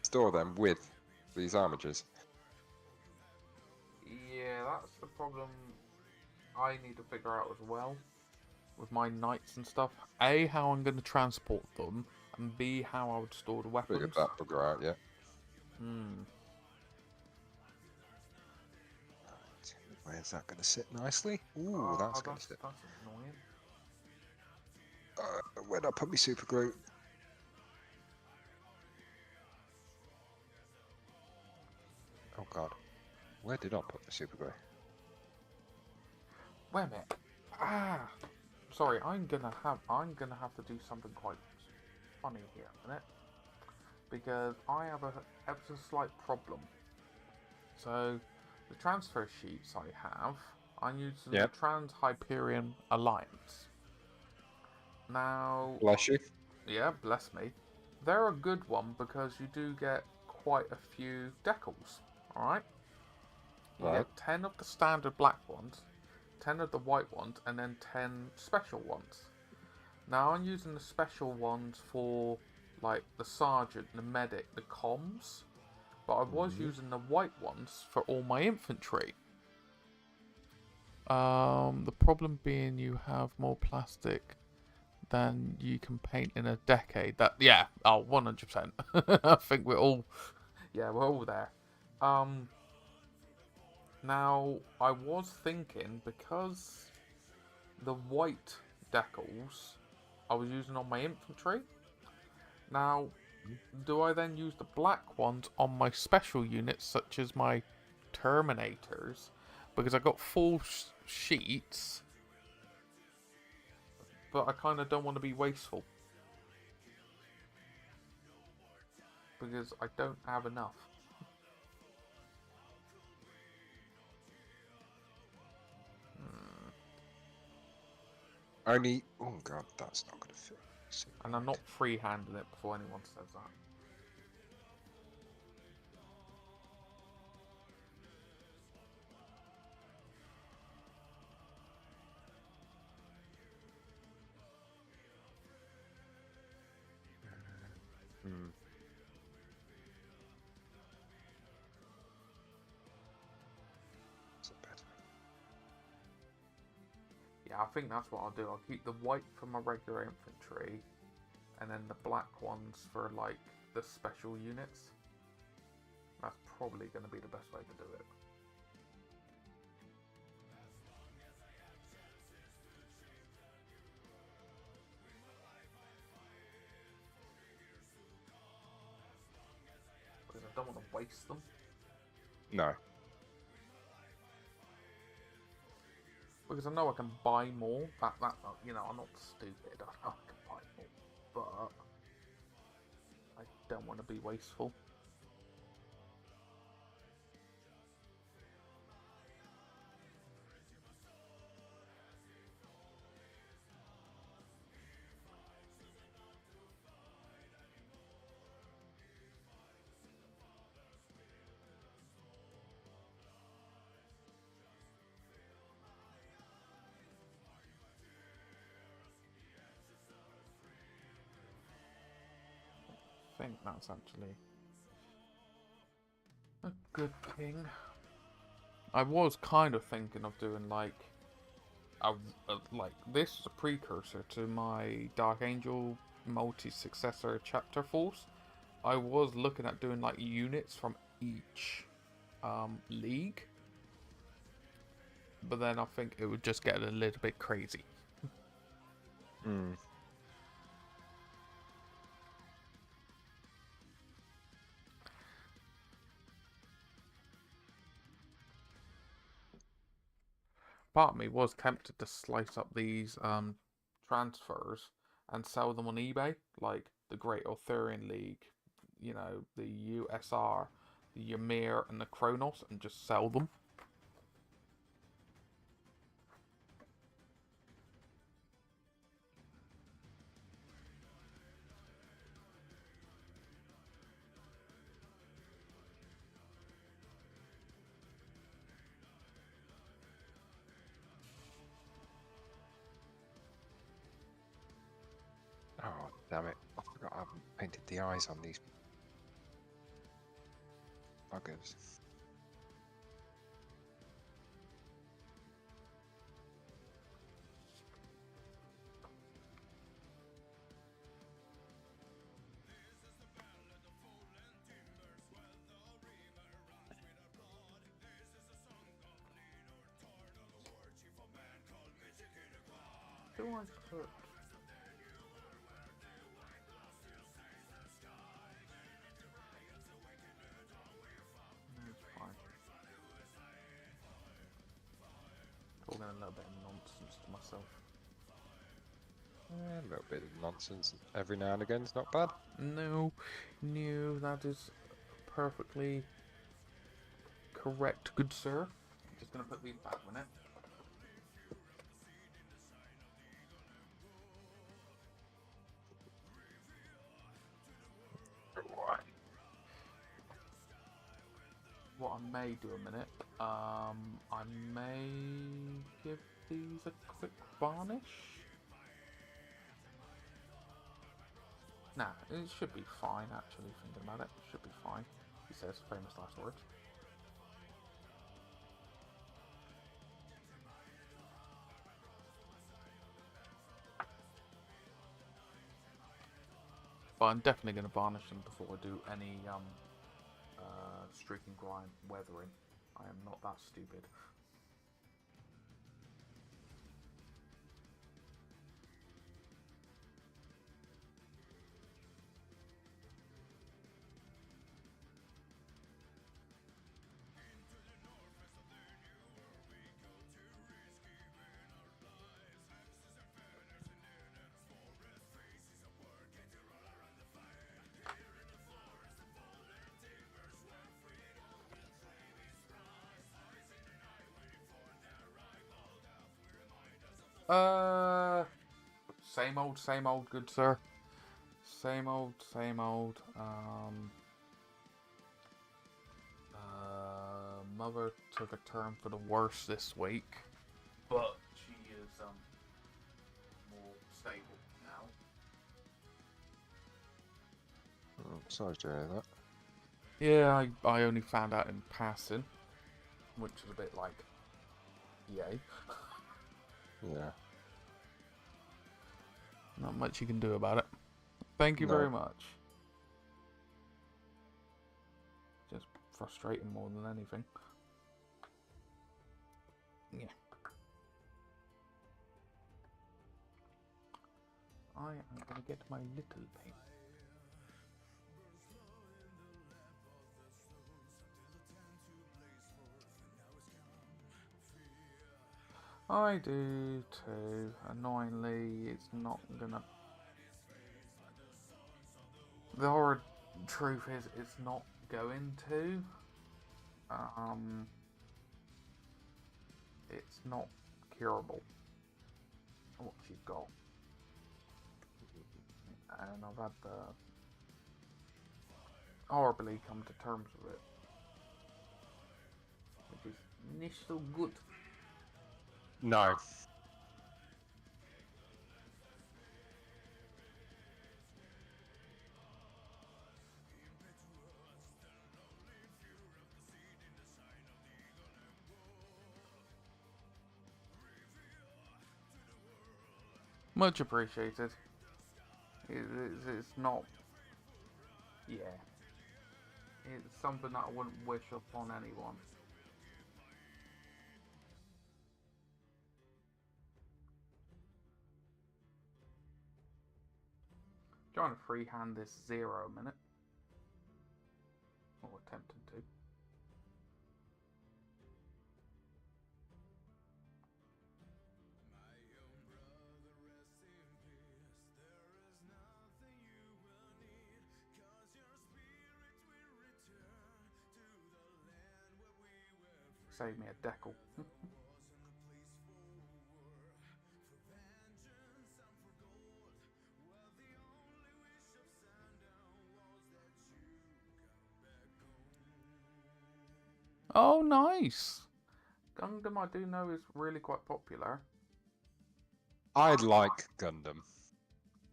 store them with these armatures. Yeah, that's the problem I need to figure out as well. With my knights and stuff. A, how I'm going to transport them. And B, how I would store the weapons. Figured that bugger out, yeah. Where's that going to sit nicely? Ooh, that's going to sit. That's annoying. Where'd I put my super glue? Oh god. Where did I put the super glue? Wait a minute. Ah, sorry. I'm gonna have to do something quite funny here a minute, because I have a ever so slight problem. So, the transfer sheets I have, I'm using the Trans-Hyperion Alliance. Now, Bless you. yeah, bless me. They're a good one because you do get quite a few decals, alright? You Right. get 10 of the standard black ones, 10 of the white ones, and then 10 special ones. Now I'm using the special ones for like the sergeant, the medic, the comms, but I was using the white ones for all my infantry. The problem being you have more plastic than you can paint in a decade. That, yeah, 100%. I think we're all there. Now I was thinking, because the white decals I was using on my infantry. Now, do I then use the black ones on my special units, such as my Terminators? Because I got full sheets, but I kind of don't want to be wasteful, because I don't have enough. Only. Oh god, that's not going to fit. And I'm not free-handing it before anyone says that. Yeah, I think that's what I'll do. I'll keep the white for my regular infantry, and then the black ones for like the special units. That's probably going to be the best way to do it. Because I don't want to waste them. No. Because I know I can buy more. That you know, I'm not stupid. I know I can buy more, but I don't want to be wasteful. I think that's actually a good thing. I was kind of thinking of doing like like this is a precursor to my Dark Angel multi-successor chapter force. I was looking at doing like units from each league, but then I think it would just get a little bit crazy. Part of me was tempted to slice up these transfers and sell them on eBay, like the Great Arthurian League, you know, the USR, the Ymir, and the Kronos, and just sell them. Oh, damn it. I forgot I haven't painted the eyes on these buggers. Do I put... No, it's fine. myself. A little bit of nonsense every now and again is not bad. No, that is perfectly correct, good sir. I'm just going to put these back a minute. What I may do a minute, I may give these a quick varnish. Nah, it should be fine actually, thinking about it. It should be fine. He says, famous last words. But I'm definitely going to varnish them before I do any streak and grind weathering. I am not that stupid. Same old, good sir. Same old. Mother took a turn for the worse this week, but she is more stable now. Oh, sorry to hear that. Yeah, I only found out in passing, which is a bit like, yay. Yeah. Not much you can do about it. Thank you very much. Just frustrating more than anything. Yeah. I am going to get my little paint. I do too. Annoyingly, it's not gonna... The horrid truth is, it's not going to. It's not curable. What she's got. And I've had to horribly come to terms with it. Which is not so good. No. Much appreciated. It's not... Yeah. It's something that I wouldn't wish upon anyone. Trying to freehand this 0 a minute. Or attempting to. Save me a decal. Oh, nice! Gundam, I do know, is really quite popular. I like Gundam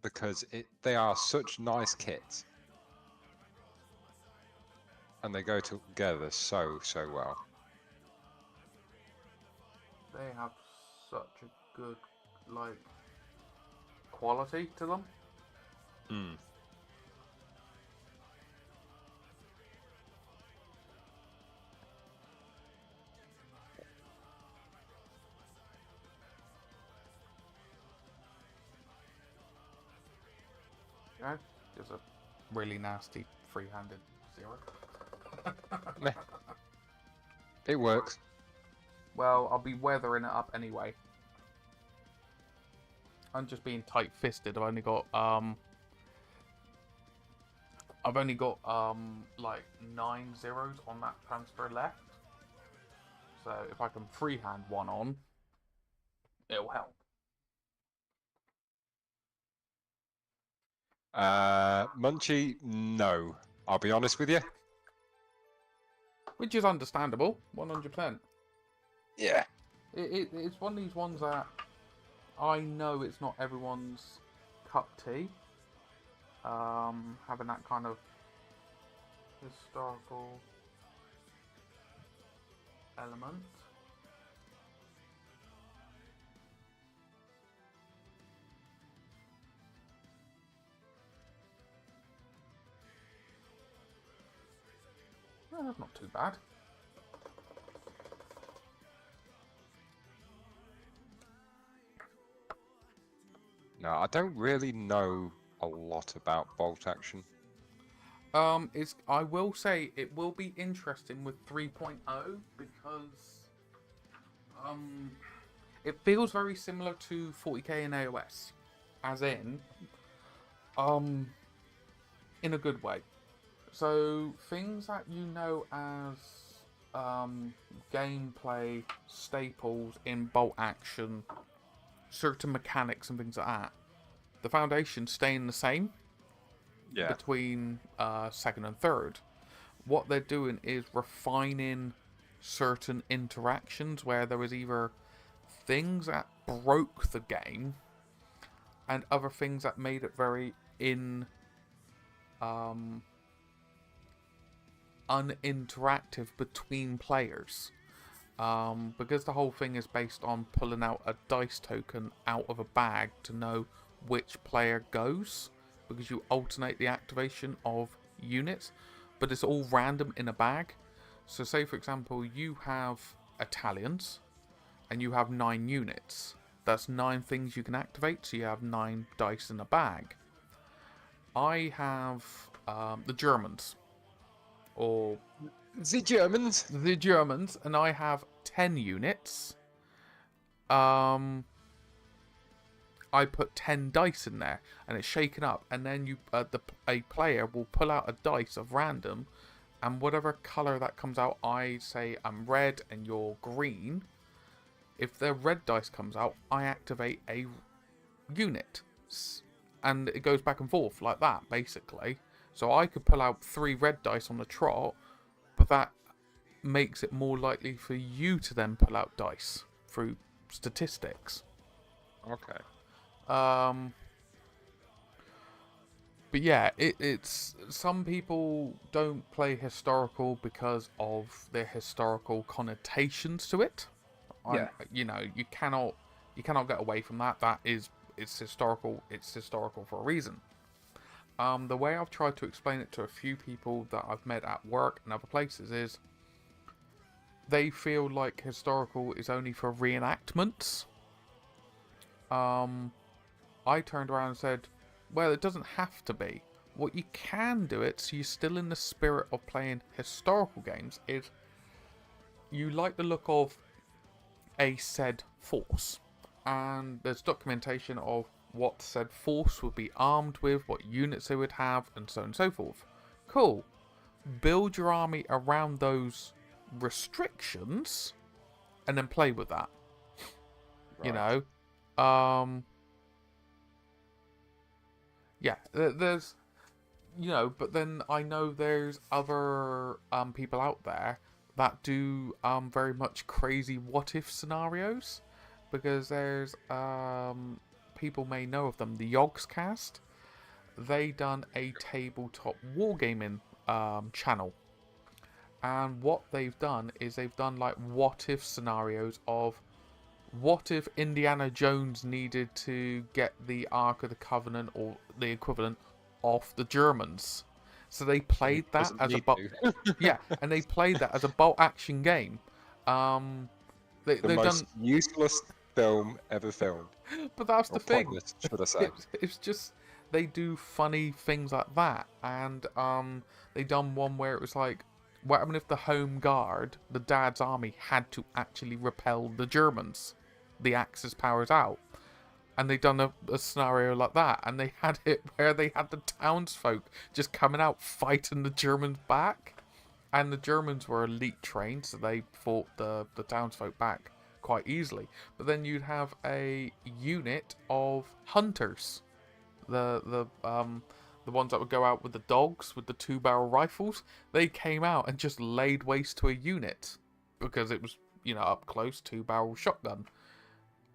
because they are such nice kits. And they go together so well. They have such a good, like, quality to them. Hmm. Yeah, just a really nasty free-handed 0. Meh. It works. Well, I'll be weathering it up anyway. I'm just being tight-fisted. I've only got like 9 zeros on that transfer left. So if I can freehand one on, it'll help. Munchie, no. I'll be honest with you. Which is understandable, 100%. Yeah. It's one of these ones that I know it's not everyone's cup tea. Having that kind of historical element. No, that's not too bad. No, I don't really know a lot about bolt action. I will say it will be interesting with 3.0 because it feels very similar to 40k and AOS, as in a good way. So things that you know as gameplay staples in bolt action, certain mechanics and things like that, the foundation's staying the same. Yeah. Between second and third. What they're doing is refining certain interactions where there was either things that broke the game and other things that made it very uninteractive between players. Because the whole thing is based on pulling out a dice token out of a bag to know which player goes, because you alternate the activation of units, but it's all random in a bag. So say for example you have Italians and you have 9 units. That's 9 things you can activate, so you have 9 dice in a bag. I have the Germans, or The Germans, and I have 10 units. I put 10 dice in there, and it's shaken up, and then a player will pull out a dice of random, and whatever colour that comes out, I say I'm red and you're green. If the red dice comes out, I activate a unit, and it goes back and forth like that, basically. So I could pull out 3 red dice on the trot, but that makes it more likely for you to then pull out dice through statistics. Okay. But yeah, it's some people don't play historical because of their historical connotations to it. Yeah. You know, you cannot get away from that. It's historical. It's historical for a reason. The way I've tried to explain it to a few people that I've met at work and other places is they feel like historical is only for reenactments. I turned around and said, well, it doesn't have to be. What you can do it, so you're still in the spirit of playing historical games, is you like the look of a said force. And there's documentation of what said force would be armed with, what units they would have, and so on and so forth. Cool. Build your army around those restrictions, and then play with that. Right. You know? Yeah, there's, you know, but then I know there's other people out there that do very much crazy what-if scenarios, because there's people may know of them, the Yogs cast. They done a tabletop wargaming channel, and what they've done is they've done like what-if scenarios of what if Indiana Jones needed to get the Ark of the Covenant or the equivalent off the Germans. So they played that as and they played that as a bolt action game. The most useless film ever filmed. But that's the thing. Pointless, should I say? It's just they do funny things like that, and they done one where it was like, what happened if the Home Guard, the Dad's army, had to actually repel the Germans? The Axis powers out, And they done a scenario like that, and they had it where they had the townsfolk just coming out fighting the Germans back. And the Germans were elite trained, so they fought the townsfolk back quite easily. But then you'd have a unit of hunters, the ones that would go out with the dogs with the 2-barrel rifles. They came out and just laid waste to a unit because it was, up close, 2-barrel shotgun.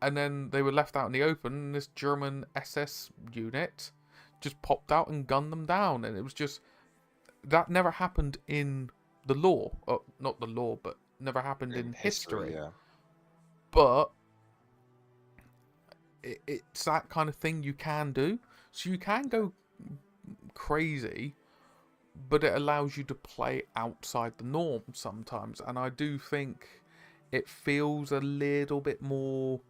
And then they were left out in the open, and this German SS unit just popped out and gunned them down. And it was just, that never happened in the law. Not the law, but never happened in history. Yeah. But it's that kind of thing you can do. So you can go crazy, but it allows you to play outside the norm sometimes. And I do think it feels a little bit more...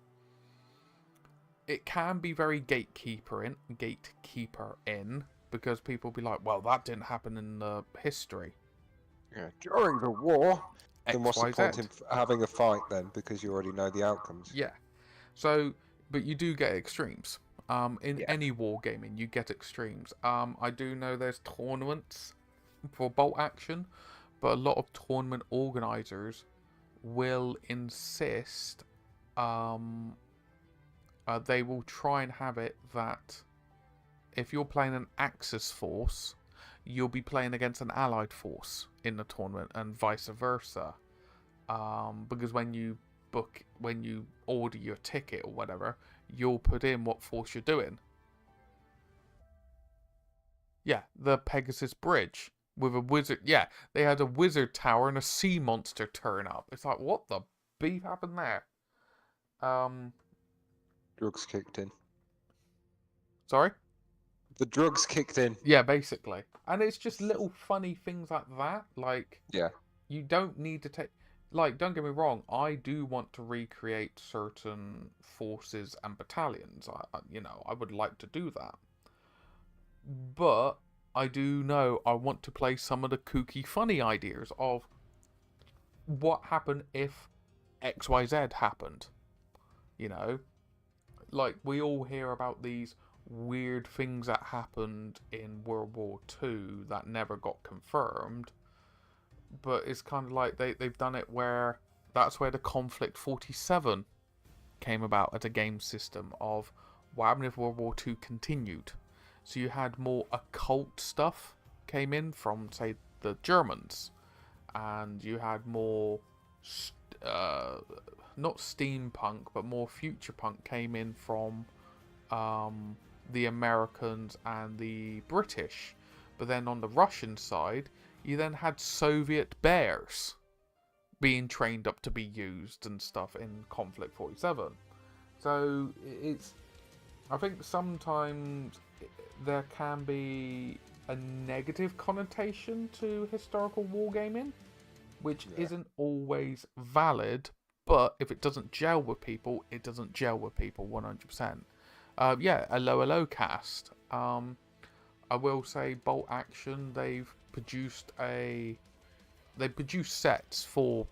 It can be very gatekeeper in, because people be like, well, that didn't happen in the history. Yeah, during the war. Then what's the XYZ. point in having a fight then? Because you already know the outcomes. Yeah. So, but you do get extremes. In any wargaming, you get extremes. I do know there's tournaments for bolt action, but a lot of tournament organisers will insist. They will try and have it that if you're playing an Axis force, you'll be playing against an allied force in the tournament, and vice versa. Because when you order your ticket or whatever, you'll put in what force you're doing. Yeah, the Pegasus Bridge with a wizard. Yeah, they had a wizard tower and a sea monster turn up. It's like, what the beef happened there? Drugs kicked in. Sorry? The drugs kicked in. Yeah, basically. And it's just little funny things like that. Like, yeah, you don't need to take... Like, don't get me wrong, I do want to recreate certain forces and battalions. I would like to do that. But I do know I want to play some of the kooky, funny ideas of what happened if XYZ happened. Like, we all hear about these weird things that happened in World War II that never got confirmed. But it's kind of like they've done it where that's where the Conflict 47 came about as a game system of what happened if World War II continued. So you had more occult stuff came in from, say, the Germans. And you had more... not steampunk, but more future punk came in from the Americans and the British. But then on the Russian side, you then had Soviet bears being trained up to be used and stuff in Conflict 47. So I think sometimes there can be a negative connotation to historical wargaming, which isn't always valid. But if it doesn't gel with people, it doesn't gel with people 100%. Hello cast. I will say Bolt Action, they produce sets for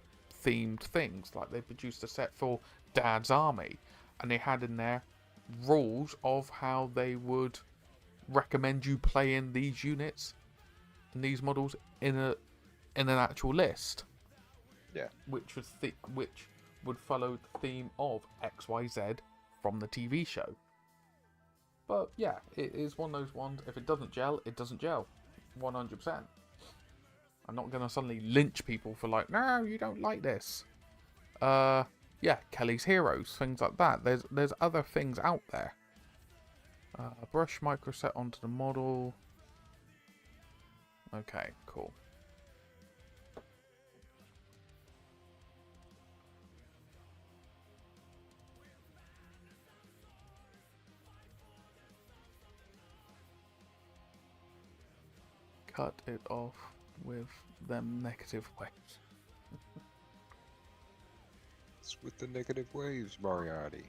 themed things. Like they produced a set for Dad's Army, and they had in there rules of how they would recommend you play in these units and these models in an actual list. Yeah. Which would follow the theme of XYZ from the TV show. But yeah, it is one of those ones, if it doesn't gel, it doesn't gel. 100%. I'm not going to suddenly lynch people for like, no, you don't like this. Kelly's Heroes, things like that. There's other things out there. Brush microset onto the model. Okay, cool. Cut it off with them negative waves. It's with the negative waves, Moriarty.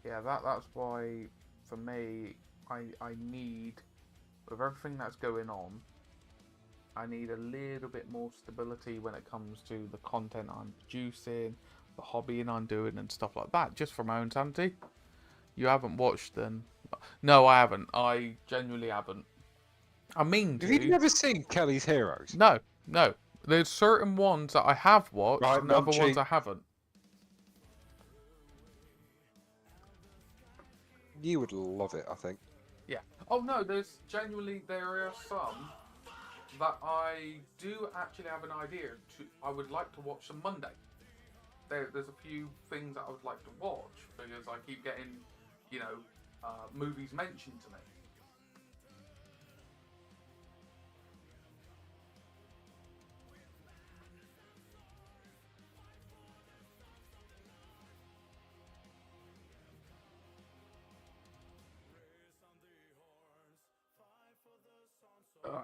Yeah, that's why for me, I need, with everything that's going on, I need a little bit more stability when it comes to the content I'm producing, the hobbying I'm doing, and stuff like that, just for my own sanity. You haven't watched them? No, I haven't. I genuinely haven't. I mean Have you to. never seen Kelly's Heroes? No, no. There's certain ones that I have watched, Right, and other ones Munchie. I haven't. You would love it, I think. Yeah. Oh no, there are some that I do actually have an idea to. I would like to watch some Monday. There's a few things that I would like to watch because I keep getting, you know, movies mentioned to me. Ugh.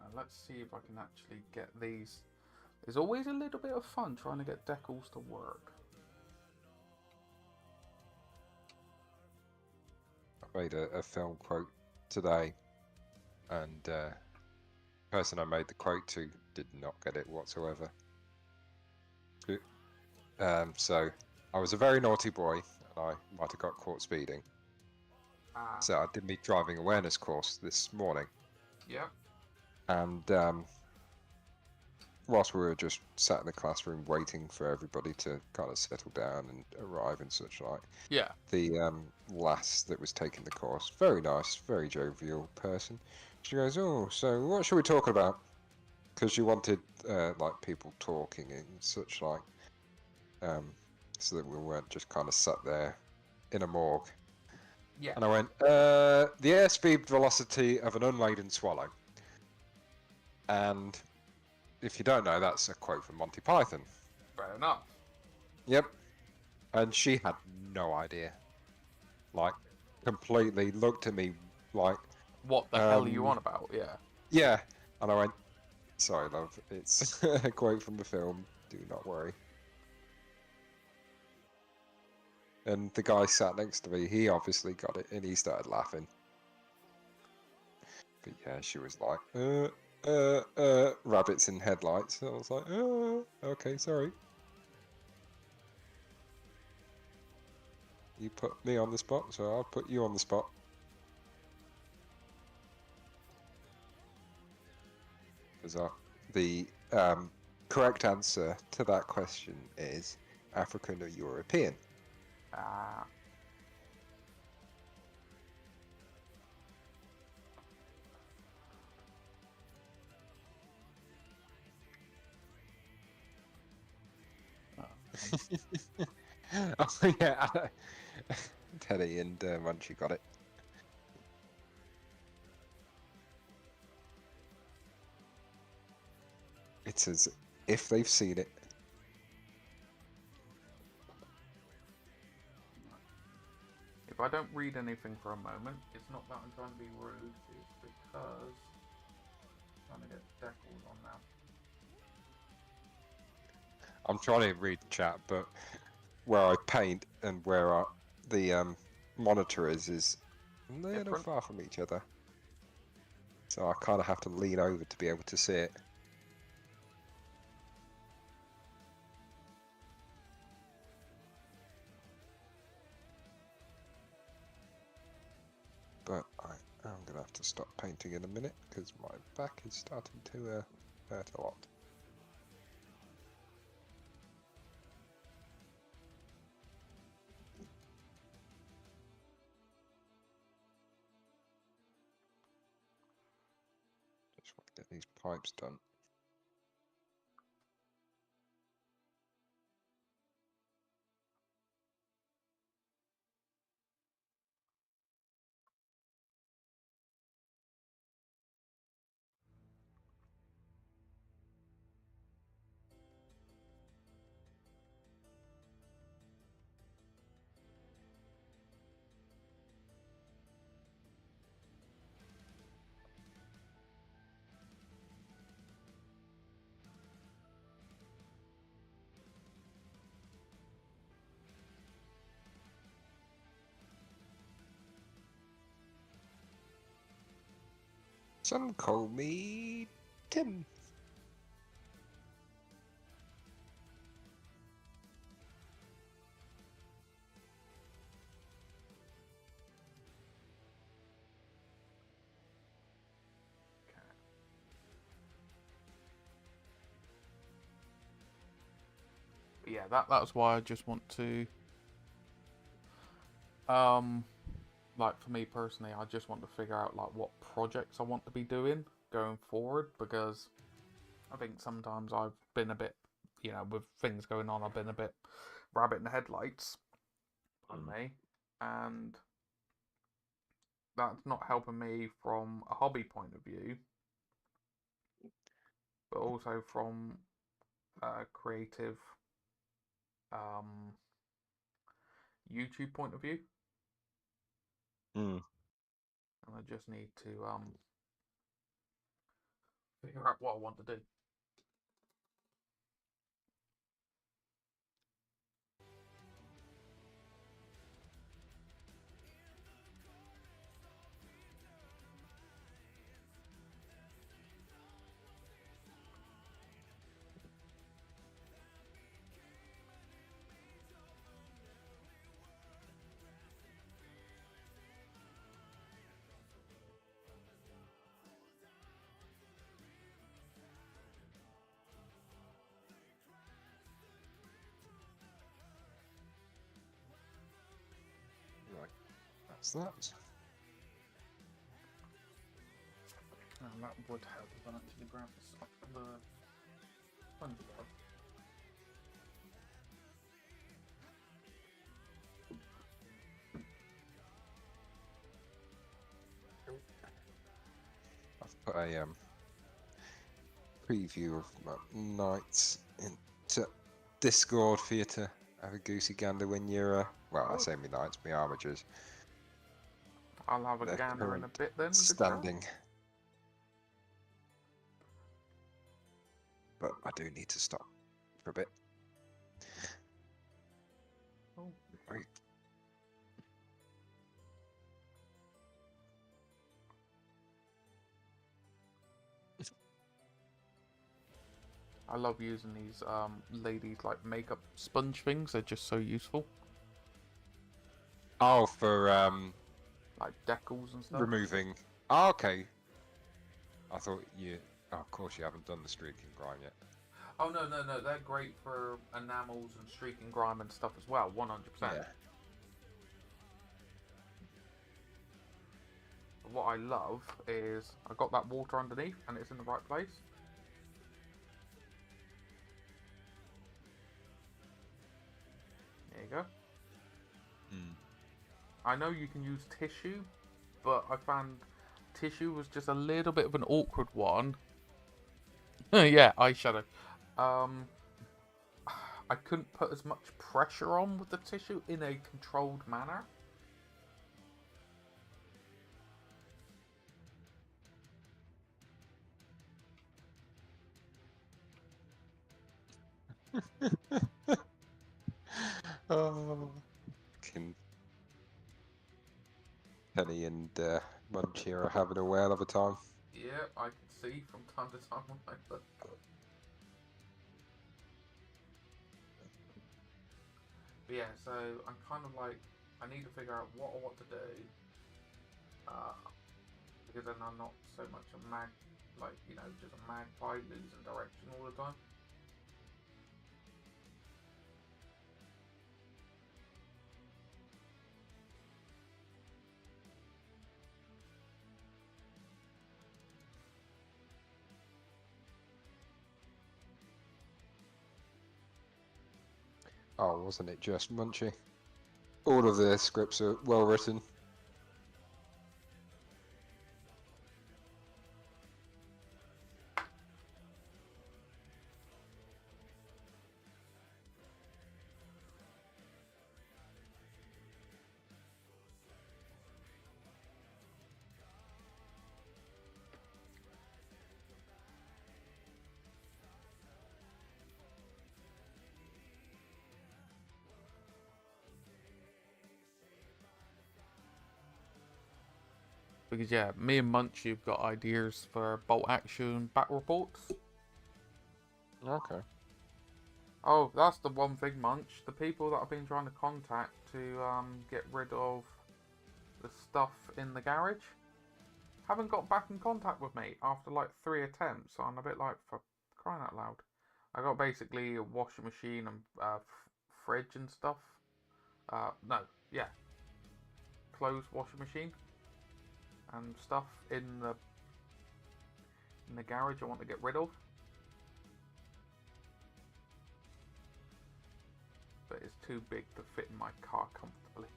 Now let's see if I can actually get these. There's always a little bit of fun trying to get decals to work. I made a film quote today, and the person I made the quote to did not get it whatsoever. So I was a very naughty boy, and I might have got caught speeding. So I did my driving awareness course this morning. Yeah. And whilst we were just sat in the classroom waiting for everybody to kind of settle down and arrive and such like, Yeah. the lass that was taking the course, very nice, very jovial person, she goes, "Oh, so what should we talk about?" Because she wanted like people talking and such like, so that we weren't just kind of sat there in a morgue. Yeah. And I went, the airspeed velocity of an unladen swallow. And if you don't know, that's a quote from Monty Python. Fair enough. Yep. And she had no idea. Like, completely looked at me like, What the hell are you on about? Yeah. yeah. And I went, "Sorry, love, it's a quote from the film. Do not worry." And the guy sat next to me, he obviously got it, and he started laughing. But yeah, she was like, rabbits in headlights. And I was like, okay, sorry. You put me on the spot, so I'll put you on the spot. The correct answer to that question is African or European. Oh yeah, Teddy and Munchie got it. It's as if they've seen it. If I don't read anything for a moment, it's not that I'm trying to be rude, it's because I'm trying to get decals on now. I'm trying to read the chat, but where I paint and where the monitor is a little far from each other. So I kind of have to lean over to be able to see it. But I am going to have to stop painting in a minute because my back is starting to hurt a lot. Just want to get these pipes done. Some call me Tim. But yeah, that's why I just want to like for me personally, I just want to figure out like what projects I want to be doing going forward, because I think sometimes I've been a bit, with things going on, I've been a bit rabbit in the headlights on me, and that's not helping me from a hobby point of view, but also from a creative YouTube point of view. Mm. And I just need to figure out what I want to do. Right, that's that. And that would help if I actually grab the SpongeBob. I've put a preview of my nights into Discord for you to have a goosey gander when you're well, I say me nights, me armatures. I'll have a Their gander in a current bit then. standing. But I do need to stop for a bit. Oh. Right. I love using these ladies like makeup sponge things. They're just so useful. Oh, for like decals and stuff. removing. Oh, okay. I thought you. Oh, of course, you haven't done the streaking grime yet. Oh no, they're great for enamels and streaking grime and stuff as well. 100%. Yeah. What I love is I got that water underneath and it's in the right place. There you go. I know you can use tissue, but I found tissue was just a little bit of an awkward one. Yeah, eyeshadow. I couldn't put as much pressure on with the tissue in a controlled manner. Oh, Penny and Munchie are having a whale of a time. Yeah, I can see from time to time when I look. But yeah, so I'm kind of like, I need to figure out what I want to do. Because then I'm not so much a just a magpie losing direction all the time. Oh, wasn't it just Munchie? All of their scripts are well written. Because yeah, me and Munch, you've got ideas for bolt action battle reports. Okay. Oh, that's the one thing, Munch. The people that I've been trying to contact to get rid of the stuff in the garage haven't got back in contact with me after like 3 attempts. So I'm a bit like, for crying out loud. I got basically a washing machine and fridge and stuff. No, yeah, clothes washing machine and stuff in the garage I want to get rid of. But it's too big to fit in my car comfortably.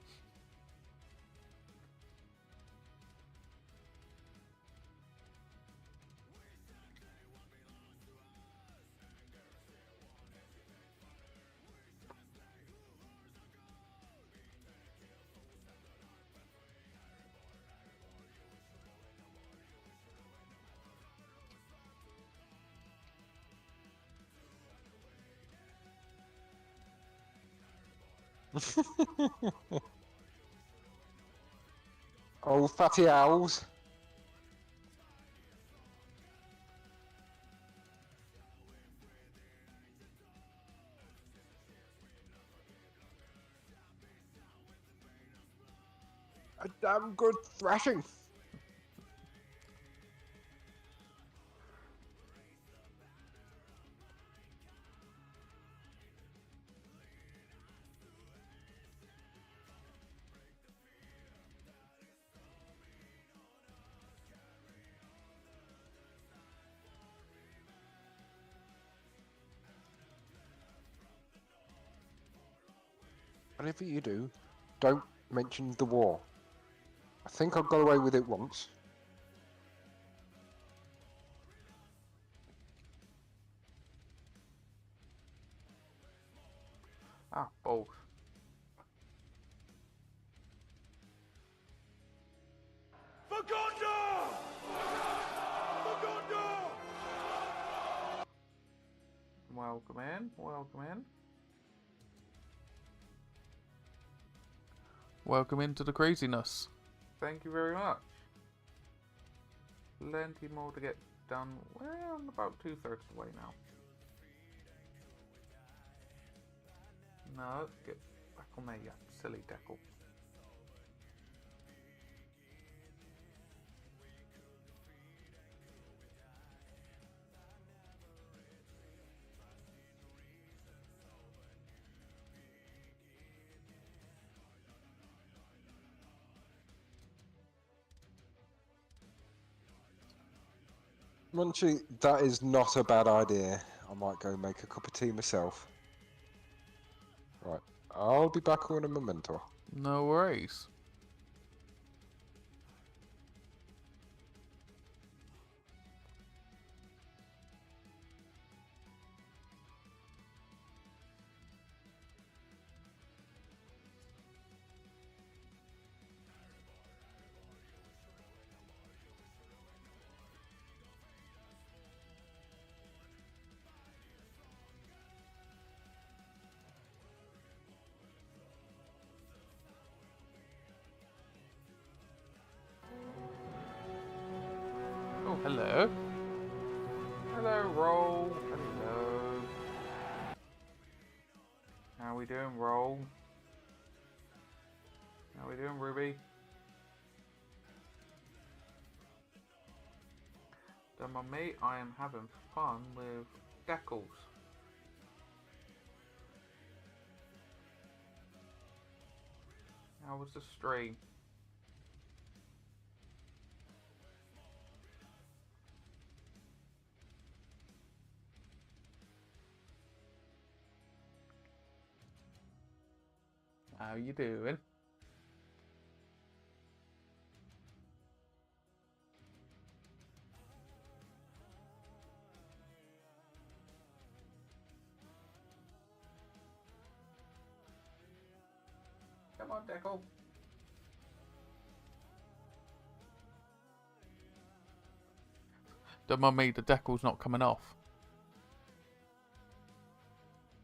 Oh, fatty owls. A damn good thrashing. Whatever you do, don't mention the war. I think I got away with it once. Ah, both. Welcome in, welcome in. Welcome into the craziness. Thank you very much. Plenty more to get done. Well, I'm about 2/3 of the way now. No, get back on there, you silly deckle. Munchie, that is not a bad idea. I might go make a cup of tea myself. Right, I'll be back on a memento. No worries. Oh, hello. Hello, Roll. Hello. How we doing, Roll? How we doing, Ruby? Then my mate, I am having fun with deckles. How was the stream? How you doing? Come on, Deckle. Don't mind me, the deckle's not coming off.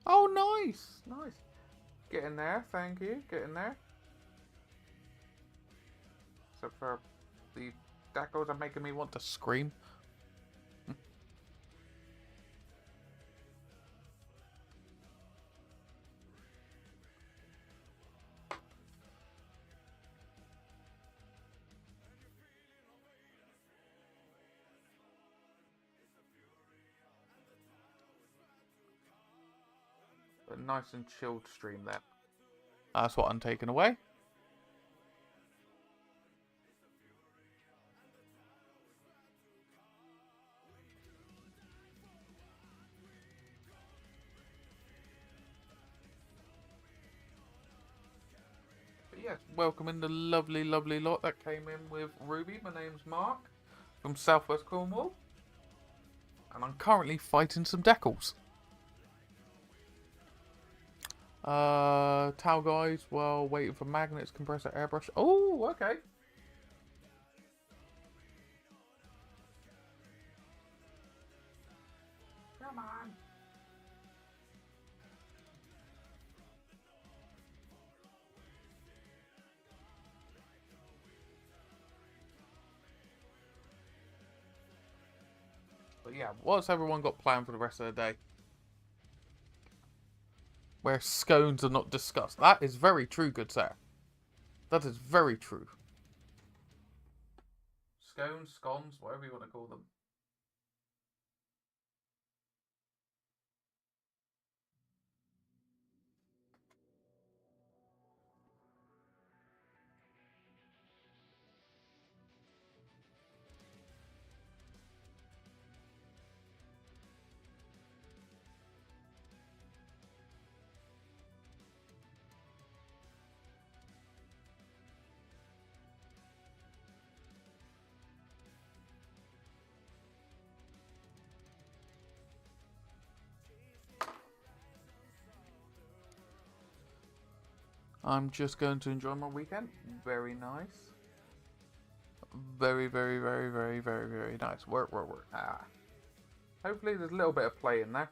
Oh, nice! Nice. Get in there, thank you. Get in there. Except for the decals are making me want to scream. A nice and chilled stream there. That's what I'm taking away. But yes, welcoming the lovely, lovely lot that came in with Ruby. My name's Mark from Southwest Cornwall. And I'm currently fighting some decals. Tau guys, well, waiting for magnets, compressor, airbrush. Oh, okay. Come on. But yeah, what's everyone got planned for the rest of the day? Where scones are not discussed. That is very true, good sir. That is very true. Scones, scones, whatever you want to call them. I'm just going to enjoy my weekend. Very nice. Very, very, very, very, very, very nice. Work. Ah. Hopefully there's a little bit of play in there.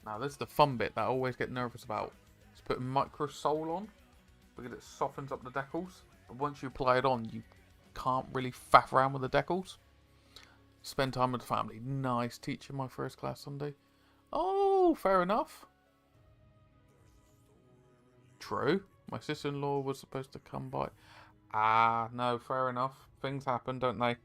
Now this is the fun bit that I always get nervous about. It's putting micro soul on because it softens up the decals. But once you apply it on, you can't really faff around with the decals. Spend time with the family. Nice. Teaching my first class Sunday. Oh, fair enough. True. My sister-in-law was supposed to come by. Ah, no, fair enough. Things happen, don't they?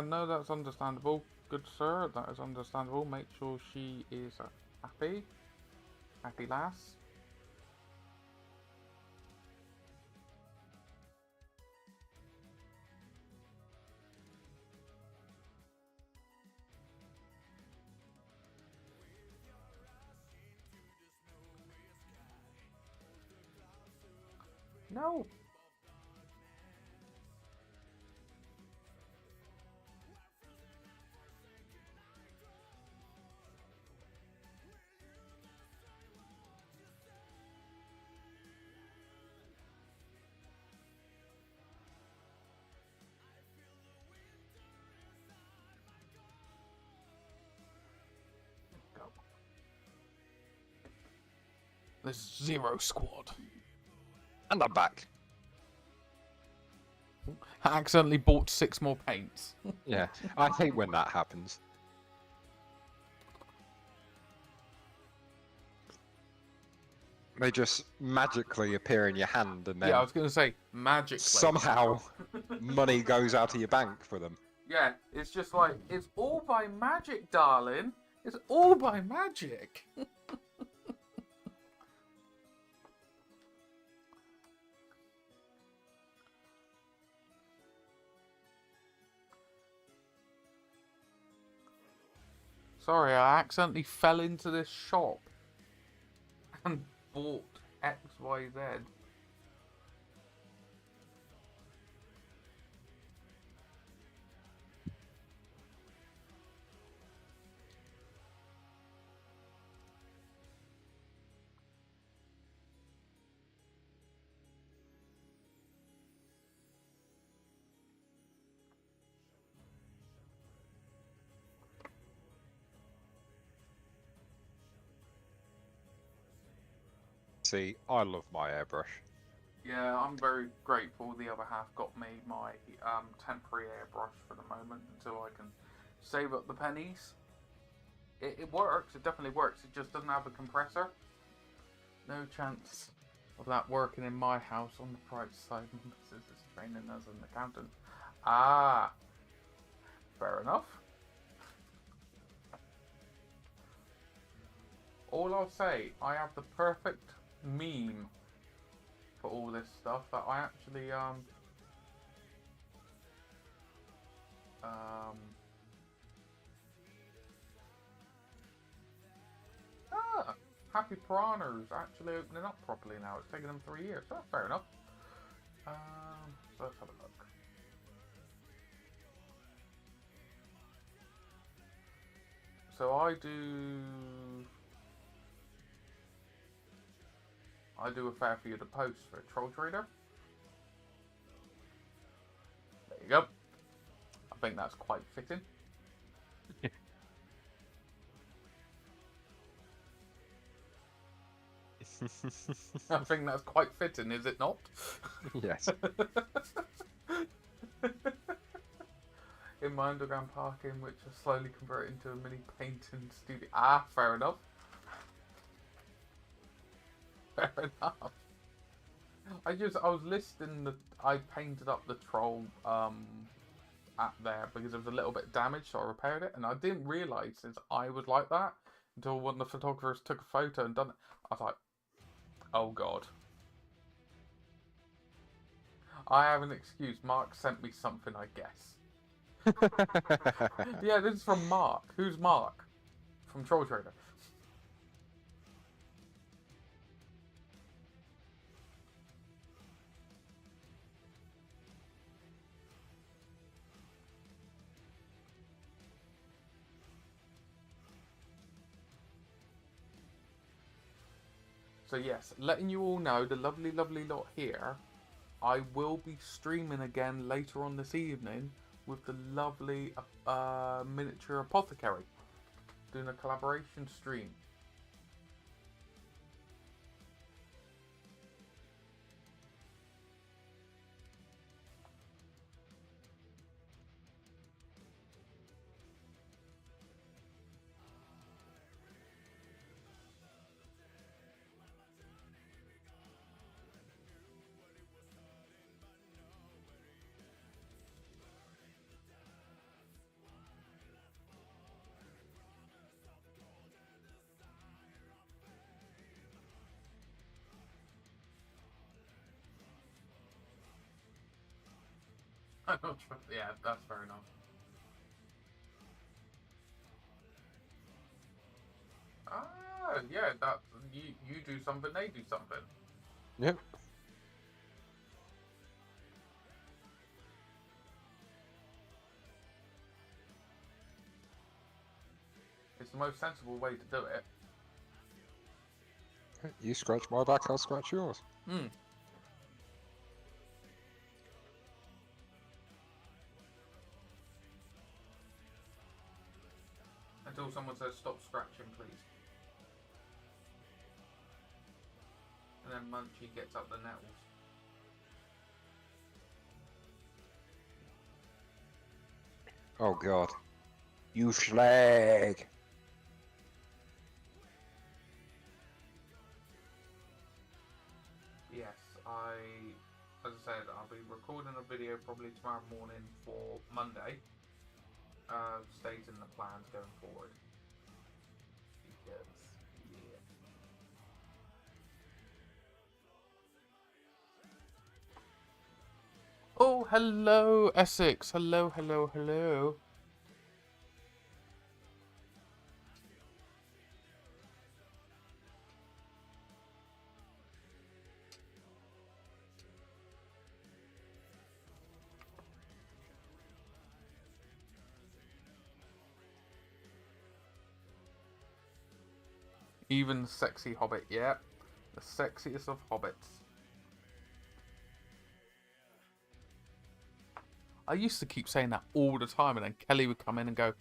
No, that's understandable. Good sir, that is understandable. Make sure she is happy. Happy lass. No. This Zero Squad. And I'm back. I accidentally bought 6 more paints. Yeah, I hate when that happens. They just magically appear in your hand, and then Yeah, I was going to say magically. somehow money goes out of your bank for them. Yeah, it's just like, it's all by magic, darling. It's all by magic. Sorry, I accidentally fell into this shop and bought XYZ. See, I love my airbrush. Yeah, I'm very grateful the other half got me my temporary airbrush for the moment until I can save up the pennies. It works, it definitely works, it just doesn't have a compressor. No chance of that working in my house on the price side. This is training as an accountant. Ah, fair enough. All I'll say, I have the perfect meme for all this stuff that I actually Happy Piranha's actually opening up properly now. It's taken them 3 years, so that's fair enough. So let's have a look. So I do a fair few to post for Troll Trader. There you go. I think that's quite fitting. I think that's quite fitting, is it not? Yes. In my underground parking, which has slowly converted into a mini painting studio. Ah, fair enough. Fair enough. I was listing I painted up the troll at there because it was a little bit damaged, so I repaired it, and I didn't realise since I was like that until one of the photographers took a photo and done it. I was like, oh god. I have an excuse. Mark sent me something, I guess. Yeah, this is from Mark. Who's Mark? From Troll Trader. So yes, letting you all know, the lovely, lovely lot here, I will be streaming again later on this evening with the lovely miniature apothecary, doing a collaboration stream. Yeah, that's fair enough. Ah, yeah, that you do something, they do something. Yep. It's the most sensible way to do it. You scratch my back, I'll scratch yours. Hmm. Until someone says stop scratching, please. And then Munchie gets up the nettles. Oh god. You slag! yes, as I said, I'll be recording a video probably tomorrow morning for Monday, stating the plans going forward. Because, yeah. Oh, hello, Essex. Hello, hello, hello. Even sexy hobbit, yeah. The sexiest of hobbits. I used to keep saying that all the time, and then Kelly would come in and go,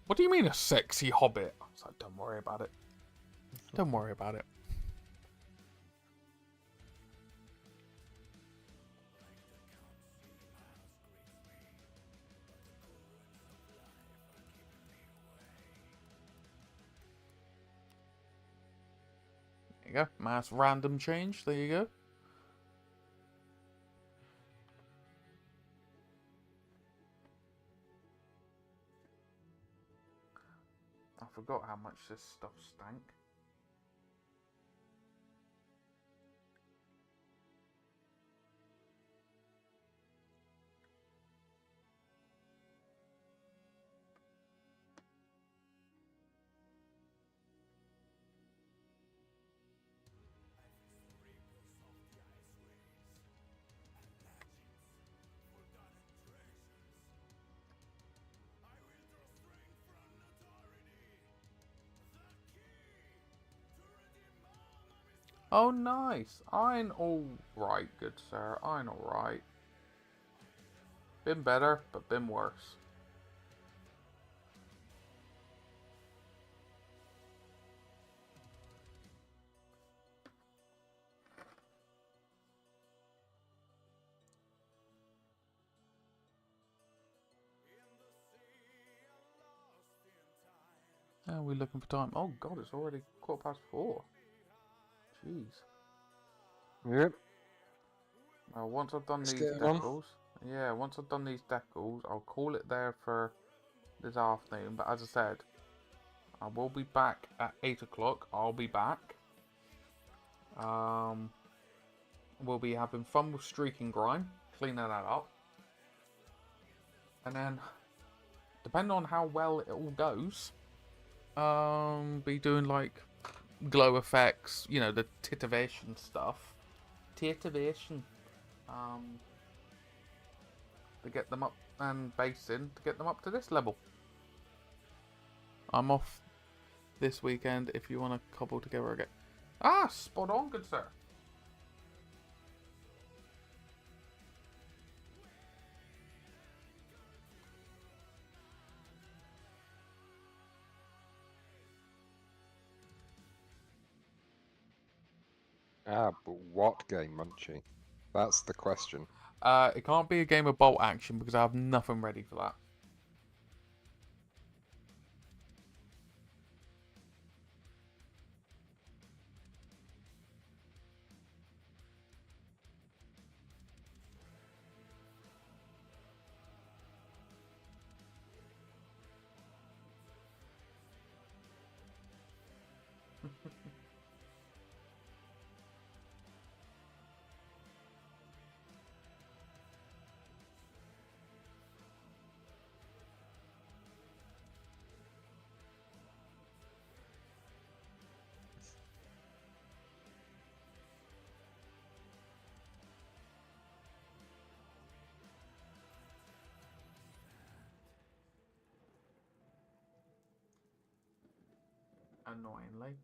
"What do you mean a sexy hobbit?" I was like, "Don't worry about it. Don't worry about it." There you go. Mass random change. There you go. I forgot how much this stuff stank. Oh, nice. I'm all right, good sir. I'm all right. Been better, but been worse. How are we looking for time? Oh, God, it's already 4:15. Jeez. Yep. Well, once I've done It's these getting on. decals, yeah, once I've done these decals, I'll call it there for this afternoon. But as I said, I will be back at 8 o'clock. I'll be back. We'll be having fun with streaking grime, cleaning that up. And then, depending on how well it all goes, be doing like glow effects, you know, the titivation stuff. Titivation. To get them up, and basing to get them up to this level. I'm off this weekend if you want to cobble together again. Ah, spot on, good sir. Ah, but what game, Munchie? That's the question. It can't be a game of bolt action because I have nothing ready for that. Annoyingly.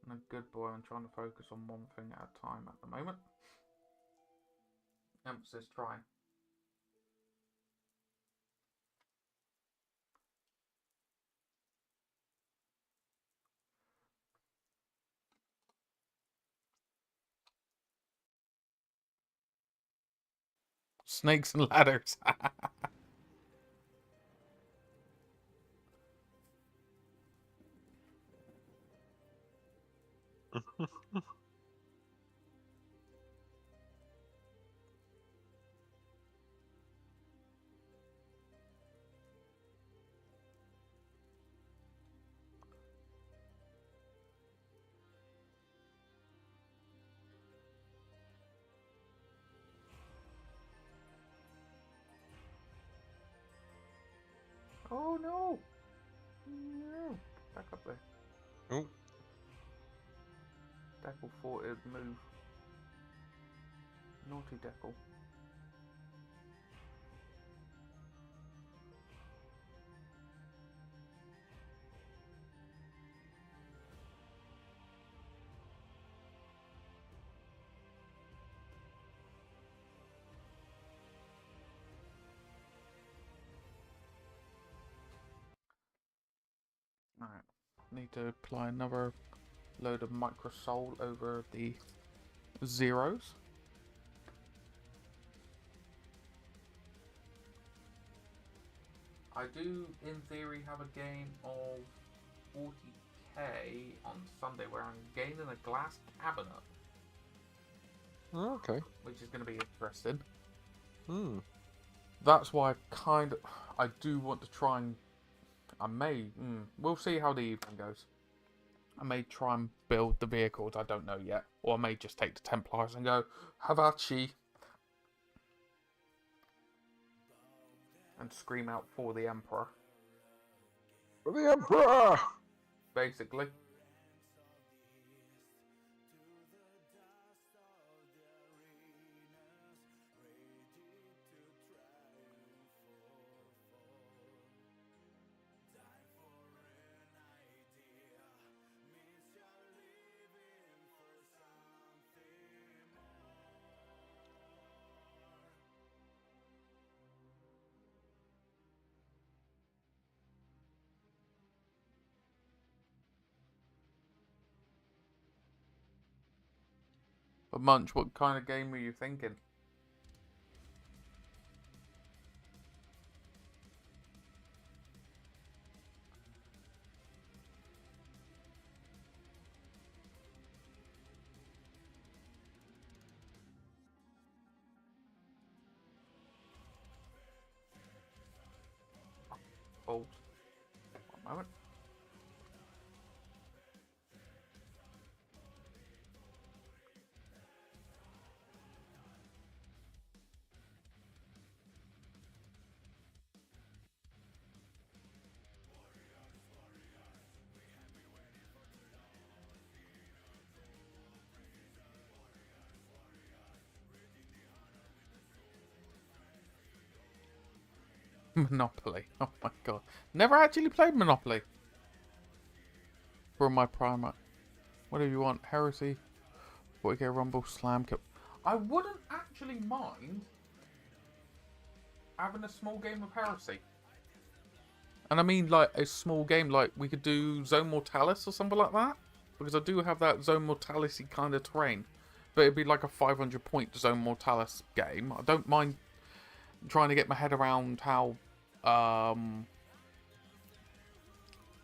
I'm a good boy. I'm trying to focus on one thing at a time at the moment. Emphasis trying. Snakes and ladders. Oh no! No! Back up there. Oh. Deckle thought it'd move. Naughty Deckle. Alright. Need to apply another load of micro soul over the zeros. I do, in theory, have a game of 40k on Sunday where I'm gaining a glass cabinet. Oh, okay. Which is going to be interesting. Hmm. That's why I do want to try and... we'll see how the evening goes. I may try and build the vehicles, I don't know yet. Or I may just take the Templars and go, Havachi! And scream out for the Emperor. For the Emperor! Basically. But Munch, what kind of game were you thinking? Hold. One moment. Monopoly. Oh my god. Never actually played Monopoly. For my primer. Whatever you want. Heresy. 40k Rumble. Slam. I wouldn't actually mind having a small game of Heresy. And I mean like a small game. Like we could do Zone Mortalis or something like that. Because I do have that Zone Mortalis-y kind of terrain. But it'd be like a 500 point Zone Mortalis game. I don't mind trying to get my head around how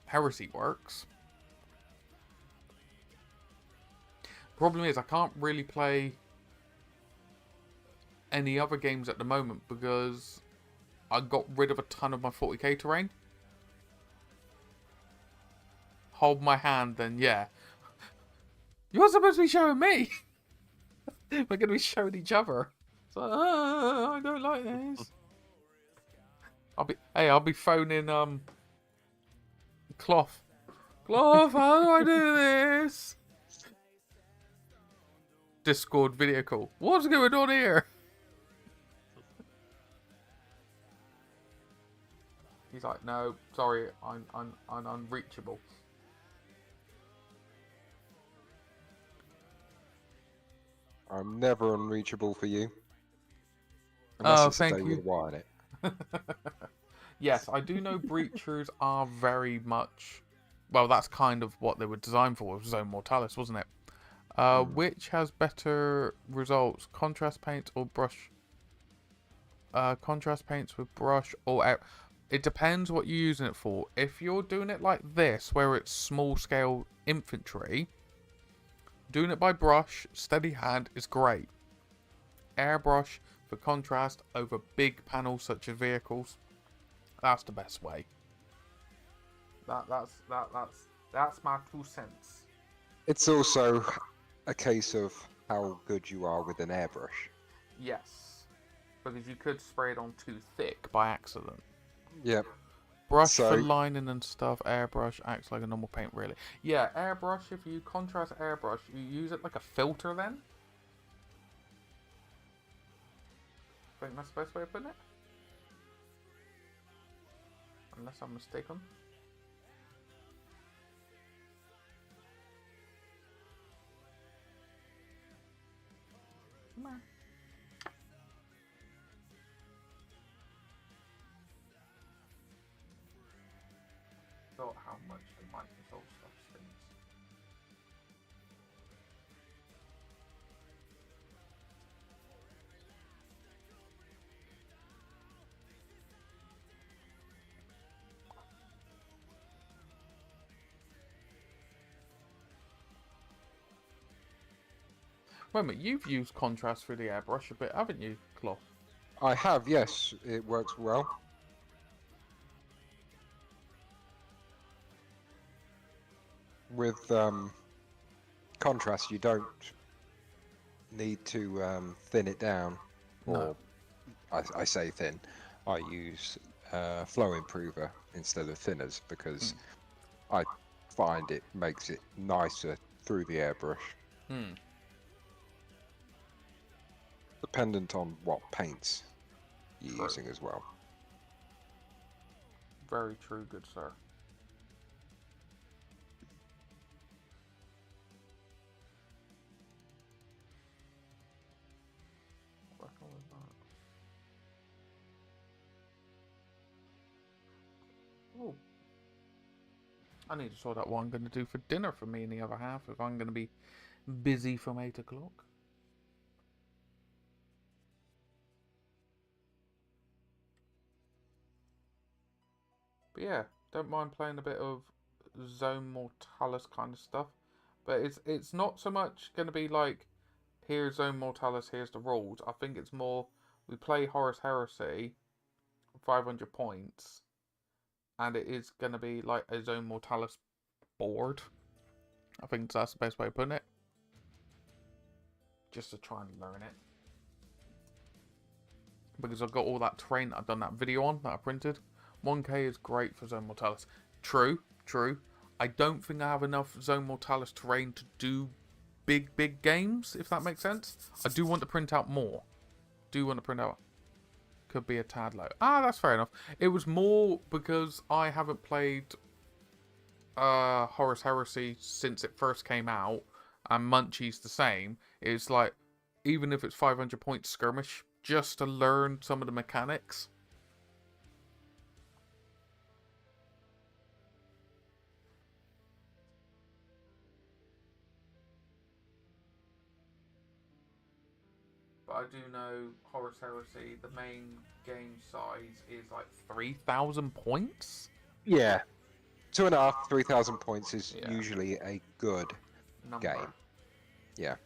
Heresy works. Problem is I can't really play any other games at the moment because I got rid of a ton of my 40k terrain. Hold my hand, then yeah. You're supposed to be showing me. We're going to be showing each other. So, I don't like this. I'll be phoning Cloth. Cloth, how do I do this? Discord video call. What's going on here? He's like, no, sorry, I'm unreachable. I'm never unreachable for you. Unless it's thank a day you. with Y in it. Yes, I do know breachers are very much... Well, that's kind of what they were designed for with Zone Mortalis, wasn't it? Which has better results? Contrast paints or brush? Contrast paints with brush or out. It depends what you're using it for. If you're doing it like this, where it's small scale infantry, Doing it by brush, steady hand is great. Airbrush for contrast over big panels such as vehicles. That's the best way. That's my 2 cents. It's also a case of how good you are with an airbrush. Yes, because you could spray it on too thick by accident. Yep. Brush for lining and stuff. Airbrush acts like a normal paint, really. Yeah, airbrush. If you contrast airbrush, you use it like a filter. Then I think that's the best way of putting it. Unless I'm mistaken. Come on. Thought how much the Microsoft stuff stinks. Wait a minute, you've used contrast through the airbrush a bit, haven't you, Cloth? I have, yes. It works well. With contrast, you don't need to thin it down. No. Or, I say thin. I use flow improver instead of thinners because I find it makes it nicer through the airbrush. Dependent on what paints you're using as well. Very true, good sir. What the hell is that? Oh. I need to sort out what I'm going to do for dinner for me and the other half if I'm going to be busy from 8 o'clock. But yeah, don't mind playing a bit of Zone Mortalis kind of stuff. But it's not so much going to be like, here's Zone Mortalis, here's the rules. I think it's more, we play Horus Heresy, 500 points, and it is going to be like a Zone Mortalis board. I think that's the best way of putting it. Just to try and learn it. Because I've got all that terrain I've done that video on, that I printed. 1K is great for Zone Mortalis. True. I don't think I have enough Zone Mortalis terrain to do big games, if that makes sense. I do want to print out more. Could be a tad low. That's fair enough. It was more because I haven't played Horus Heresy since it first came out, and Munchie's the same. It's like, even if it's 500 point skirmish, just to learn some of the mechanics. But I do know Horus Heresy, the main game size is like 3,000 points? Yeah. 2.5, 3,000 points is usually a good game. Yeah.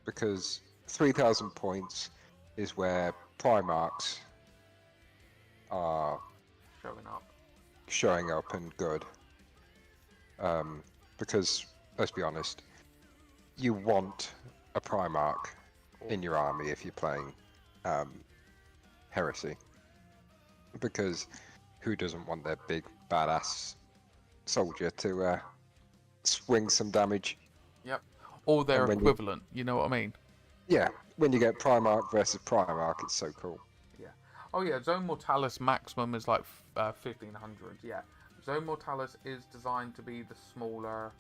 Because 3,000 points is where Primarchs are showing up and good. Because, let's be honest, you want a Primarch in your army if you're playing Heresy. Because who doesn't want their big badass soldier to swing some damage? Yep. Or their equivalent, you know what I mean? Yeah, when you get Primarch versus Primarch, it's so cool. Yeah. Oh yeah, Zone Mortalis maximum is like 1,500, yeah. Zone Mortalis is designed to be the smaller,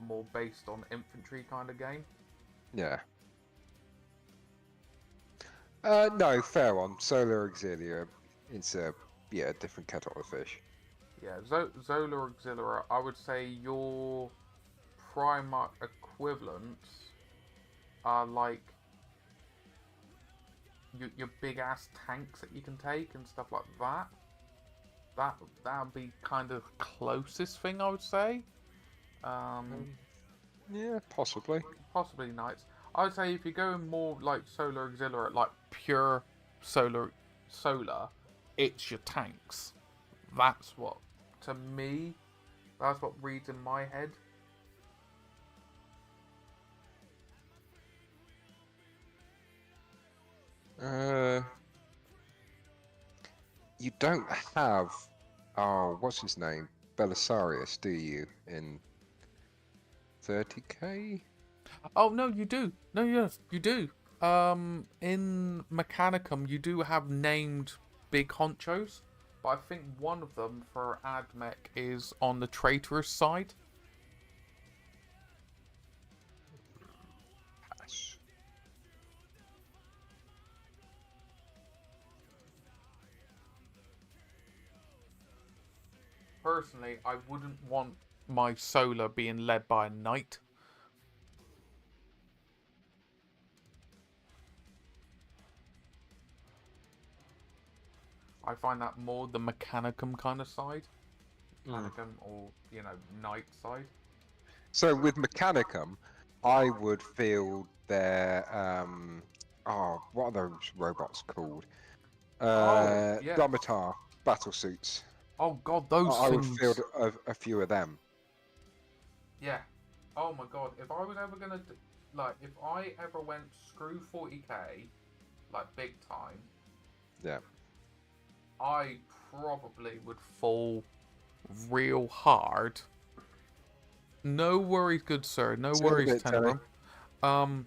more based on infantry kind of game. Yeah. No, fair one. Solar Auxilia, it's a different kettle of fish. Yeah, Zola Auxilia, I would say your Primarch equivalents are like your big ass tanks that you can take and stuff like that. that would be kind of closest thing I would say. Yeah, possibly. Possibly knights. I would say if you're going more like solar auxiliary, like pure solar, it's your tanks. That's what, to me, that's what reads in my head. You don't have, what's his name? Belisarius, do you, in 30k? Oh no, you do. No, yes, you do. In Mechanicum, you do have named big honchos, but I think one of them for AdMech is on the traitorous side. Pass. Personally, I wouldn't want my solar being led by a knight. I find that more the Mechanicum kind of side. Mechanicum or, knight side. So with Mechanicum, I would field their, what are those robots called? Yes. Domitar battle suits. Oh god, those I would things. field a few of them. Yeah. Oh my god, if I was ever gonna if I ever went screw 40k, like big time, Yeah. I probably would fall real hard. No worries, good sir. No Say it a worries, bit, Terry. Tenebrum.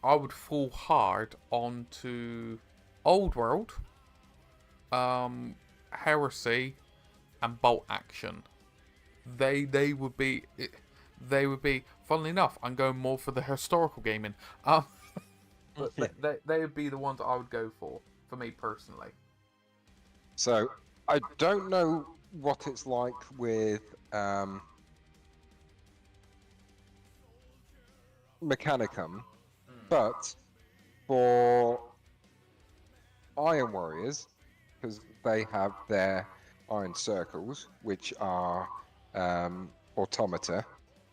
I would fall hard onto Old World, Heresy, and Bolt Action. They would be. Funnily enough, I'm going more for the historical gaming. But they would be the ones I would go for me personally. So I don't know what it's like with Mechanicum, but for Iron Warriors, because they have their Iron Circles, which are automata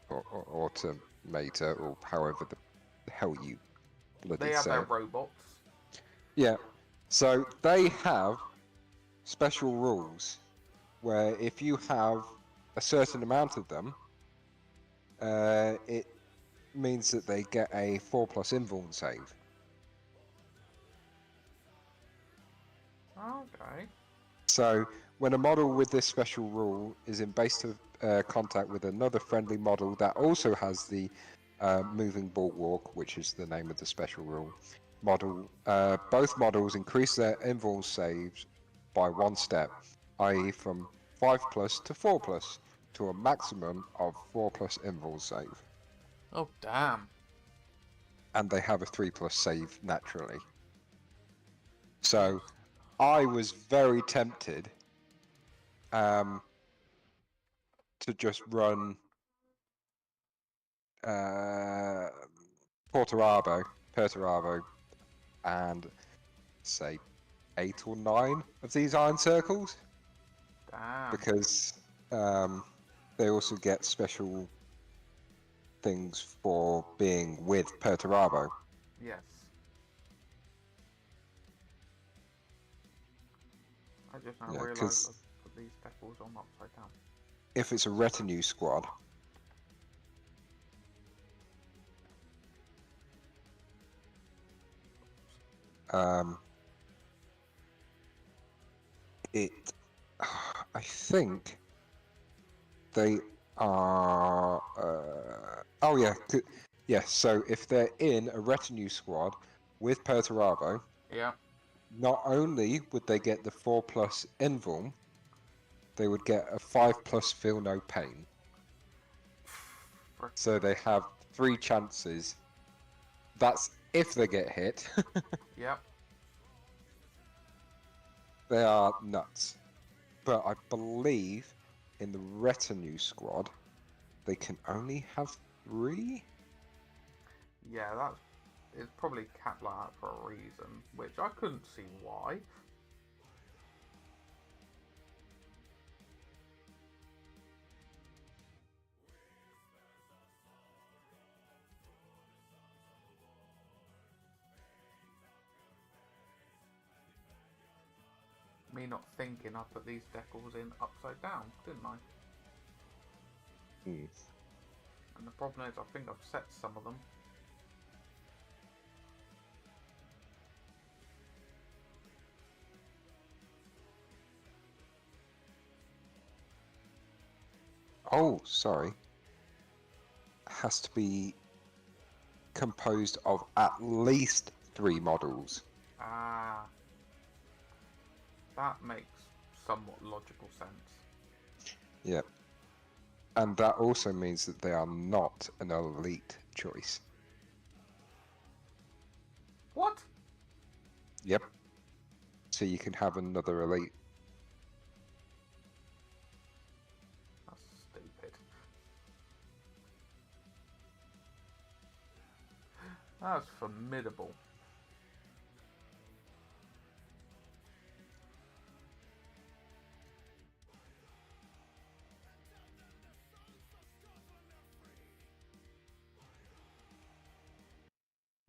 or automata, or however the hell you bloody They have say their it. robots. Yeah, so they have special rules where if you have a certain amount of them, it means that they get a 4+ invuln save. Okay. So when a model with this special rule is in base contact with another friendly model that also has the moving bulwark, which is the name of the special rule, both models increase their invuln saves by 1 step, i.e. from 5+ to 4+, to a maximum of 4+ invuln save. Oh damn. And they have a 3+ save naturally. So I was very tempted to just run Perturabo, and say 8 or 9 of these Iron Circles. Damn. Because they also get special things for being with Perturabo. Yes. I just now realised I've put these decals on upside down. If it's a retinue squad, I think they are. Oh yeah, yeah. So if they're in a retinue squad with Perturabo, Yeah. not only would they get the 4+ invuln, they would get a 5+ feel no pain. So they have 3 chances. That's if they get hit. Yep. They are nuts. But I believe in the retinue squad, they can only have 3? Yeah, it's probably capped like that for a reason, which I couldn't see why. me not thinking, I put these decals in upside down, didn't I? Hmm. And the problem is, I think I've set some of them. Oh, sorry. Has to be composed of at least 3 models. Ah, that makes somewhat logical sense. Yep. And that also means that they are not an elite choice. What? Yep. So you can have another elite. That's stupid. That's formidable.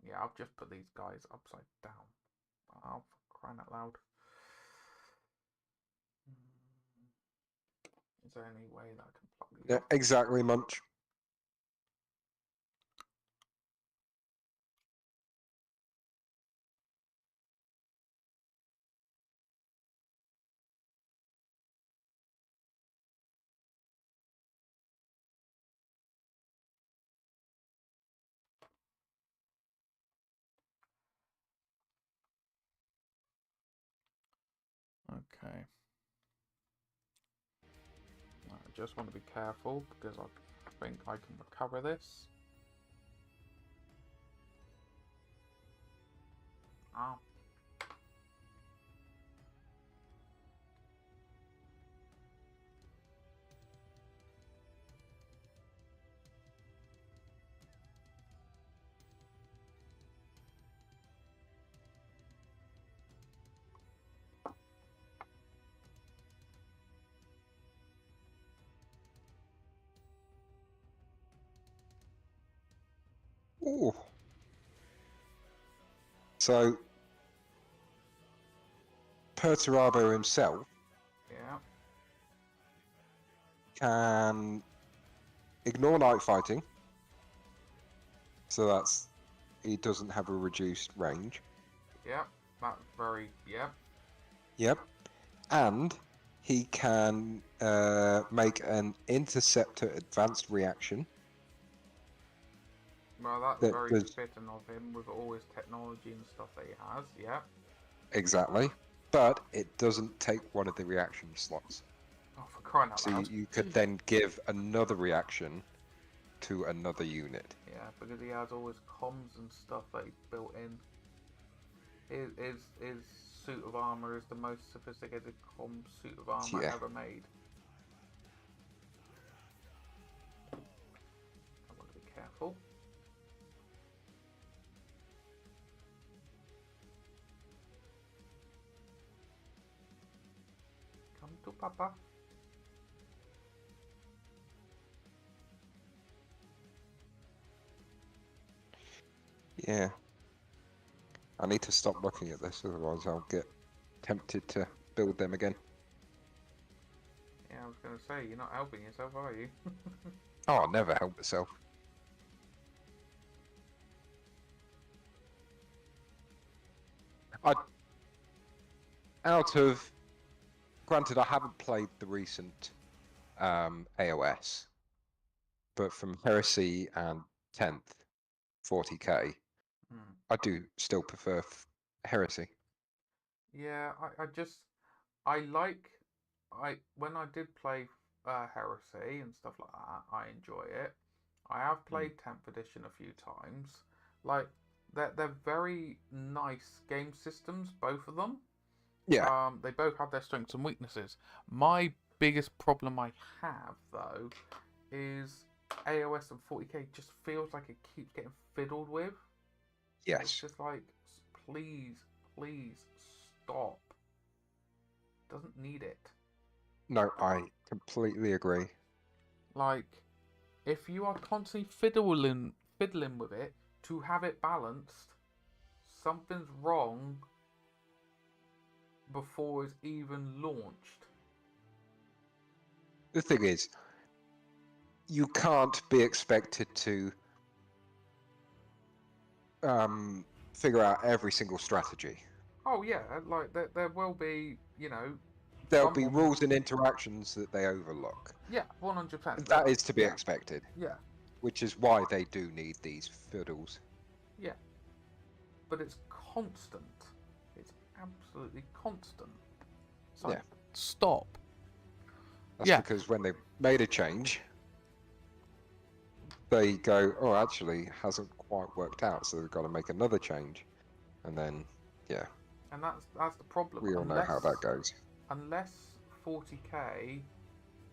Yeah, I've just put these guys upside down. Oh, for crying out loud. Is there any way that I can plug these Yeah, up? exactly, Munch. Okay. I just want to be careful because I think I can recover this. Oh. Ooh. So, Perturabo himself Yeah. can ignore night fighting. So that's... he doesn't have a reduced range. Yep. That's very... Yep. Yep. And he can make an interceptor advanced reaction. Well, that's That very does... fitting of him with all his technology and stuff that he has. Yep. exactly. But it doesn't take one of the reaction slots. Oh, for crying out So loud. you could then give another reaction to another unit. Yeah, because he has all his comms and stuff that he built in. His suit of armor is the most sophisticated comm suit of armor Yeah. ever made. I want to be careful. Come to Papa. Yeah. I need to stop looking at this, otherwise I'll get tempted to build them again. Yeah, I was going to say, you're not helping yourself, are you? Oh, I'll never help myself. Out of... granted, I haven't played the recent AOS, but from Heresy and 10th, 40k, I do still prefer Heresy. Yeah, when I did play Heresy and stuff like that, I enjoy it. I have played 10th edition a few times. Like, they're very nice game systems, both of them. Yeah. They both have their strengths and weaknesses. My biggest problem I have, though, is AOS and 40k just feels like it keeps getting fiddled with. It's Yes. just like, please, please stop. Doesn't need it. No, I completely agree. Like, if you are constantly fiddling with it to have it balanced, something's wrong. before it's even launched. The thing is, you can't be expected to figure out every single strategy. Oh yeah, like there will be, There'll be someone. rules and interactions that they overlook. Yeah, 100%. That is to be Yeah, expected, yeah, which is why they do need these fiddles. yeah. But it's constant. It's absolutely constant. It's like, Yeah. stop. That's Yeah. because when they made a change, they go, oh, actually, hasn't quite worked out, so they've got to make another change. And then, yeah, And that's the problem. we all know how that goes. Unless 40k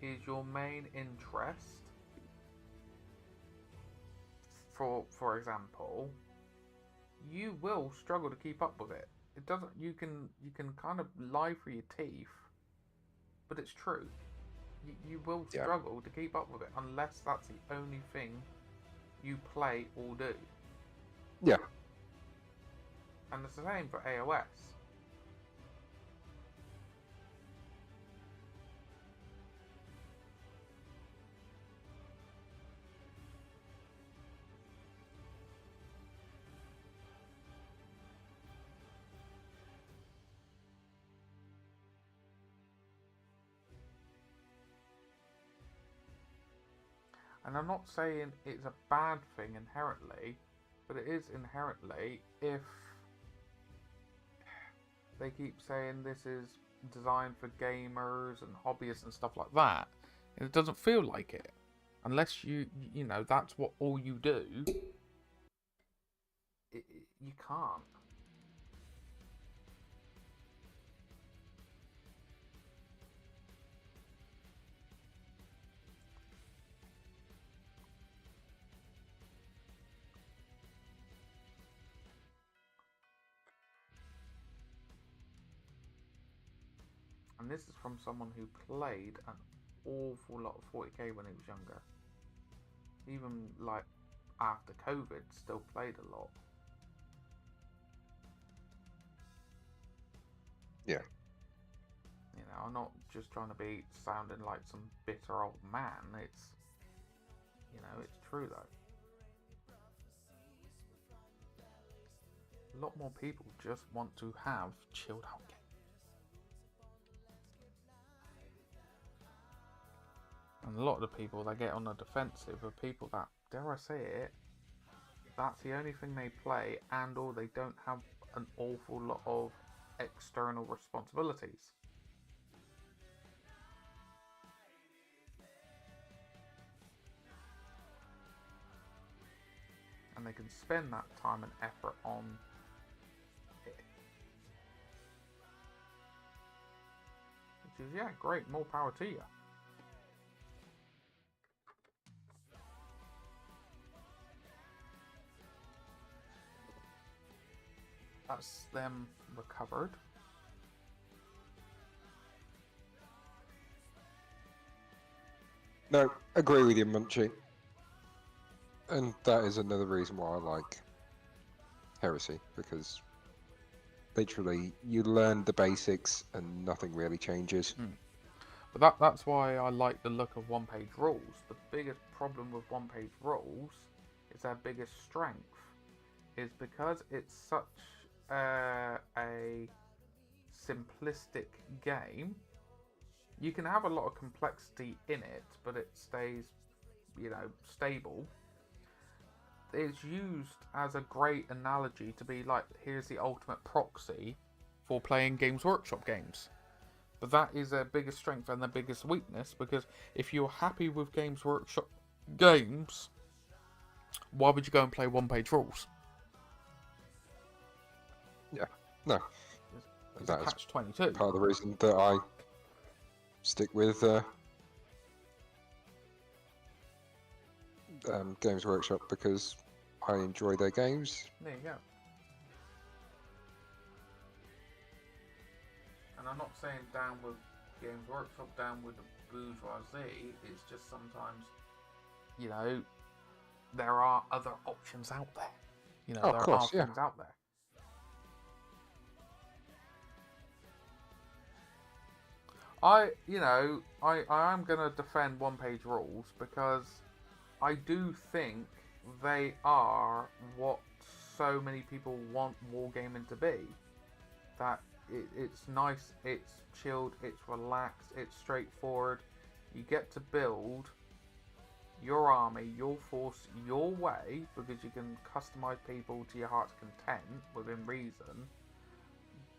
is your main interest, for example, you will struggle to keep up with it. It doesn't. You can kind of lie through your teeth, but it's true. You will struggle to keep up with it unless that's the only thing you play or do. Yeah. And it's the same for AOS. And I'm not saying it's a bad thing inherently, but it is inherently if they keep saying this is designed for gamers and hobbyists and stuff like that. And it doesn't feel like it. Unless you that's what all you do, you can't. And this is from someone who played an awful lot of 40k when he was younger. Even like after COVID, still played a lot. Yeah. I'm not just trying to be sounding like some bitter old man. It's true though. A lot more people just want to have chilled out games. And a lot of the people that get on the defensive are people that, dare I say it, that's the only thing they play, and or they don't have an awful lot of external responsibilities. And they can spend that time and effort on it. Which is, yeah, great, more power to you. That's them recovered. No, agree with you, Munchie. And that is another reason why I like Heresy, because literally you learn the basics and nothing really changes. But that's why I like the look of one-page rules. The biggest problem with one-page rules is their biggest strength is because it's such a simplistic game. You can have a lot of complexity in it, but it stays, stable. It's used as a great analogy to be like, here's the ultimate proxy for playing Games Workshop games. But that is their biggest strength and their biggest weakness, because if you're happy with Games Workshop games, why would you go and play one-page rules? Yeah, no. It's a catch-22. Part of the reason that I stick with Games Workshop, because I enjoy their games. There you go. And I'm not saying down with Games Workshop, down with the bourgeoisie. It's just sometimes, there are other options out there. There are things out there. I am going to defend one-page rules because I do think they are what so many people want wargaming to be. That it's nice, it's chilled, it's relaxed, it's straightforward. You get to build your army, your force, your way, because you can customize people to your heart's content within reason.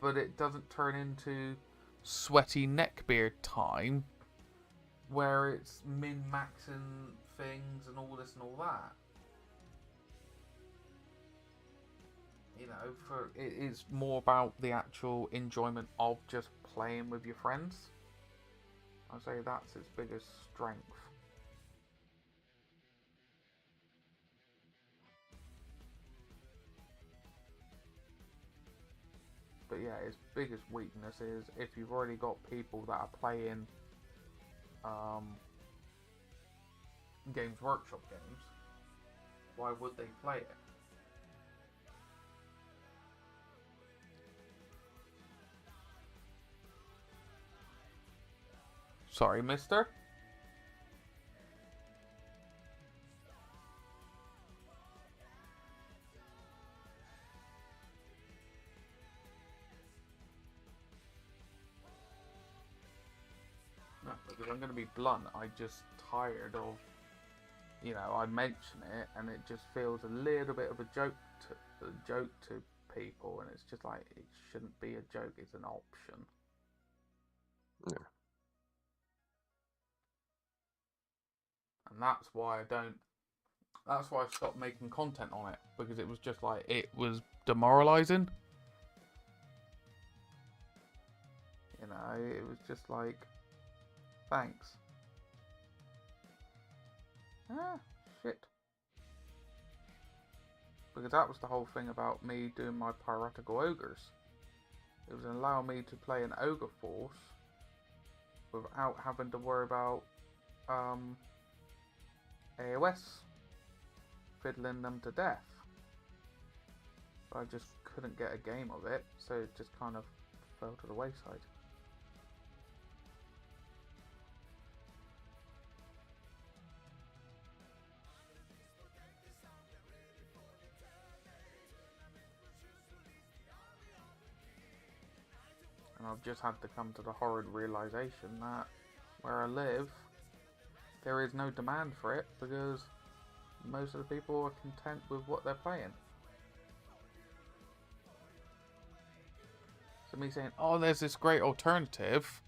But it doesn't turn into sweaty neckbeard time where it's min-maxing things and all this and all that. You know, it's more about the actual enjoyment of just playing with your friends. I'd say that's its biggest strength. But yeah, its biggest weakness is if you've already got people that are playing Games Workshop games, why would they play it? Sorry, mister? No, because I'm going to be blunt, I'm just tired of, you know, I mention it and it just feels a little bit of a joke to people, and it's just like, it shouldn't be a joke, it's an option. Yeah. And that's why I stopped making content on it, because it was just like, it was demoralizing. You know, it was just like, thanks. Ah, shit. Because that was the whole thing about me doing my piratical ogres. It was allowing me to play an ogre force without having to worry about AOS fiddling them to death. I just couldn't get a game of it, so it just kind of fell to the wayside. And I've just had to come to the horrid realization that where I live, there is no demand for it because most of the people are content with what they're playing. So me saying, oh, there's this great alternative,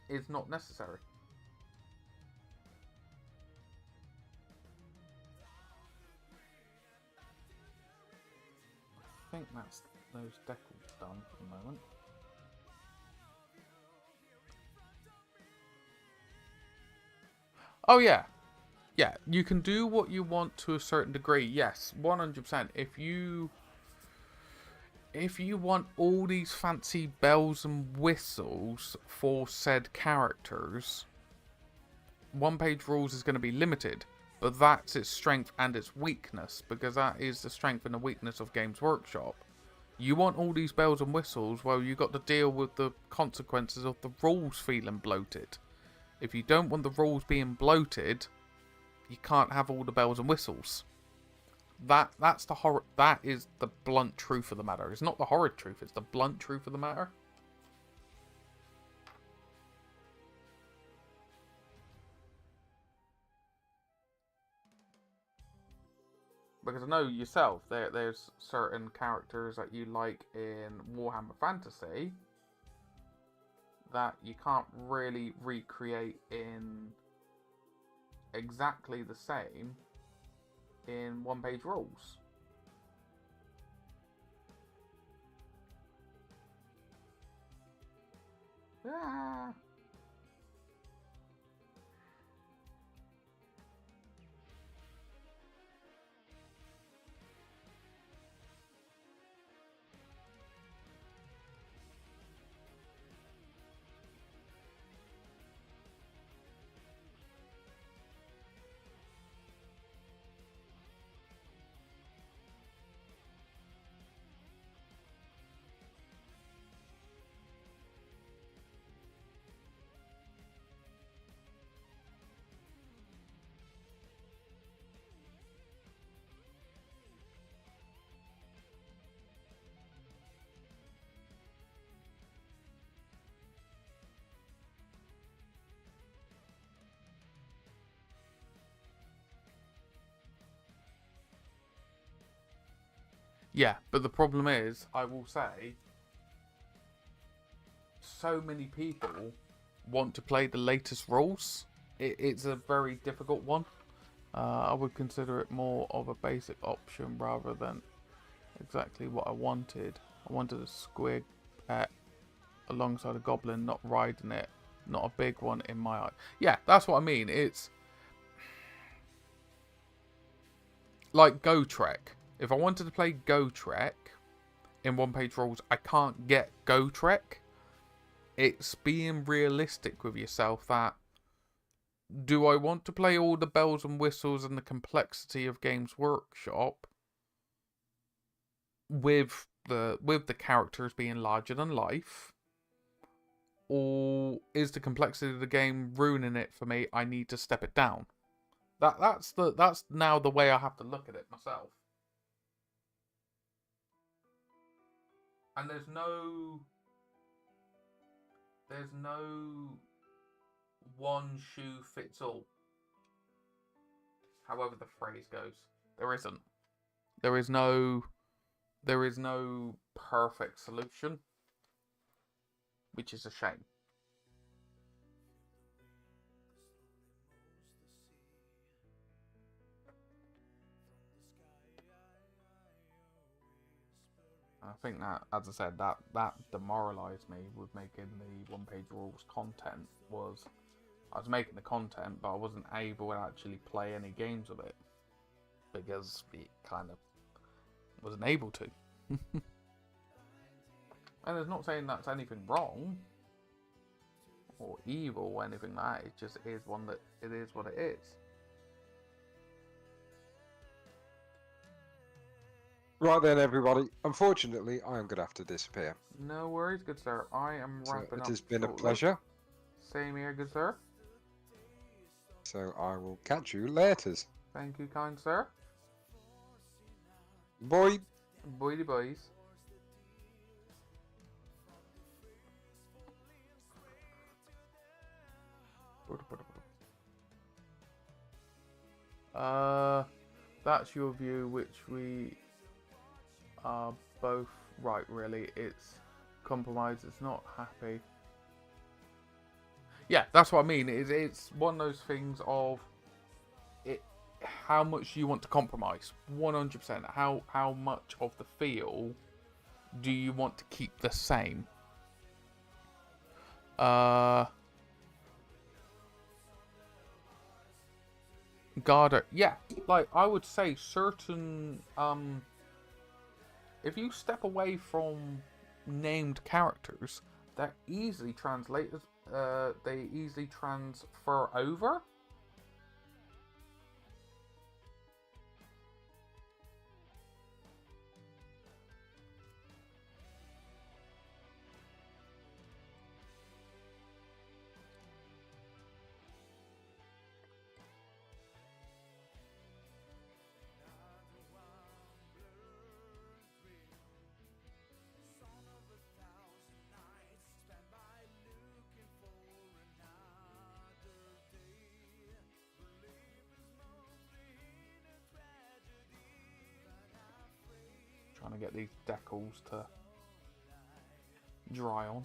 is not necessary. I think that's those decals done for the moment. Oh yeah. Yeah, you can do what you want to a certain degree. Yes, 100%. If you want all these fancy bells and whistles for said characters, one-page rules is going to be limited. But that's its strength and its weakness, because that is the strength and the weakness of Games Workshop. You want all these bells and whistles, well, you got to deal with the consequences of the rules feeling bloated. If you don't want the rules being bloated, you can't have all the bells and whistles. That's the horror. That is the blunt truth of the matter. It's not the horrid truth. It's the blunt truth of the matter. Because I know yourself, there's certain characters that you like in Warhammer Fantasy that you can't really recreate in exactly the same in one-page rules. Ah. Yeah, but the problem is, I will say, so many people want to play the latest rules. It's a very difficult one. I would consider it more of a basic option rather than exactly what I wanted. I wanted a squig pet alongside a goblin, not riding it. Not a big one in my eye. Yeah, that's what I mean. It's like Go Trek. If I wanted to play Go Trek in one-page rules, I can't get Go Trek. It's being realistic with yourself that, do I want to play all the bells and whistles and the complexity of Games Workshop with the characters being larger than life? Or is the complexity of the game ruining it for me? I need to step it down. That's now the way I have to look at it myself. And there's no one shoe fits all. However the phrase goes. There isn't. There is no perfect solution, which is a shame. I think that, as I said, that demoralised me with making the one-page rules content. Was I was making the content, but I wasn't able to actually play any games of it because it kind of wasn't able to. And it's not saying that's anything wrong or evil or anything like that. It just is one that it is what it is. Right then, everybody. Unfortunately, I am going to have to disappear. No worries, good sir. I am wrapping up. It has been shortly. a pleasure. Same here, good sir. So I will catch you later. Thank you, kind sir. Bye. Boy boys. That's your view, which we are both right, really. It's compromise, it's not happy. Yeah, that's what I mean. It's one of those things of how much you want to compromise. 100%. How much of the feel do you want to keep the same? Garda, yeah, like I would say certain if you step away from named characters, they're easily translated, they easily transfer over. Trying to get these decals to dry on.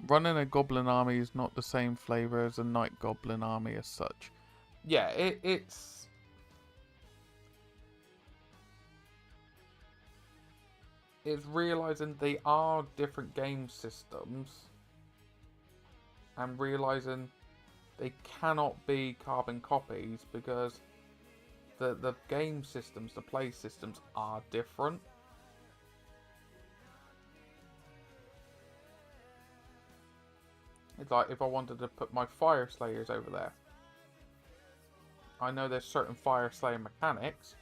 Running a goblin army is not the same flavour as a night goblin army as such. Yeah, it's realising they are different game systems and realising they cannot be carbon copies because the game systems, the play systems are different. It's like if I wanted to put my Fire Slayers over there. I know there's certain Fire Slayer mechanics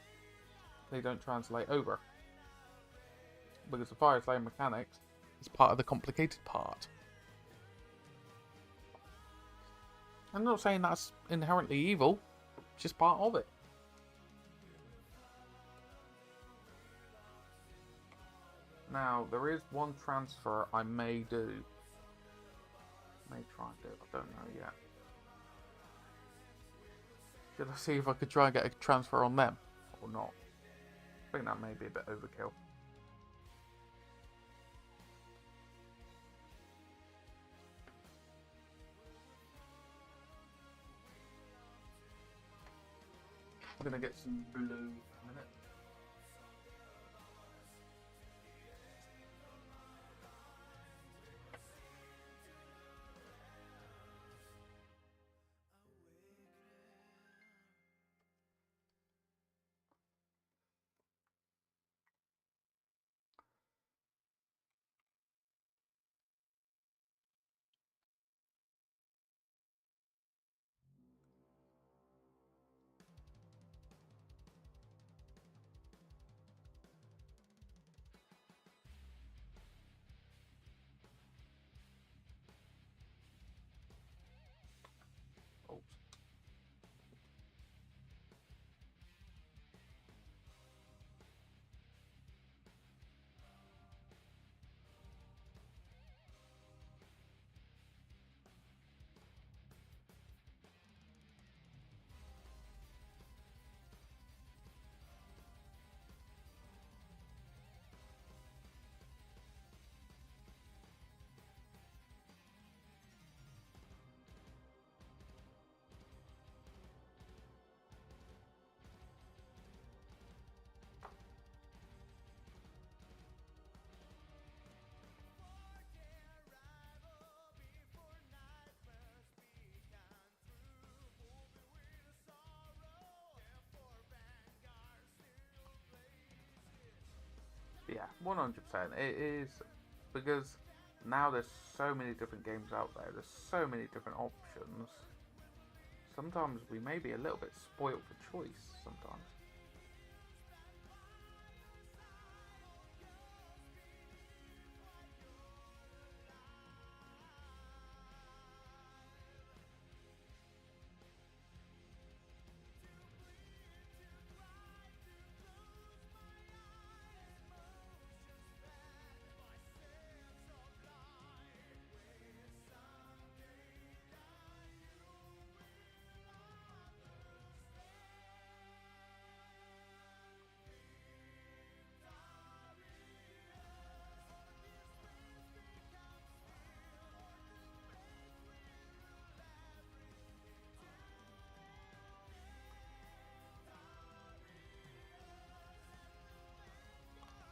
they don't translate over. Because the Fire Slayer mechanics is part of the complicated part. I'm not saying that's inherently evil, it's just part of it. Now, there is one transfer I may do. May try and do it, I don't know yet. Should I see if I could try and get a transfer on them or not? I think that may be a bit overkill. I'm gonna get some blue in a minute. Oops. Yeah, 100%. It is because now there's so many different games out there. There's so many different options. Sometimes we may be a little bit spoiled for choice. Sometimes.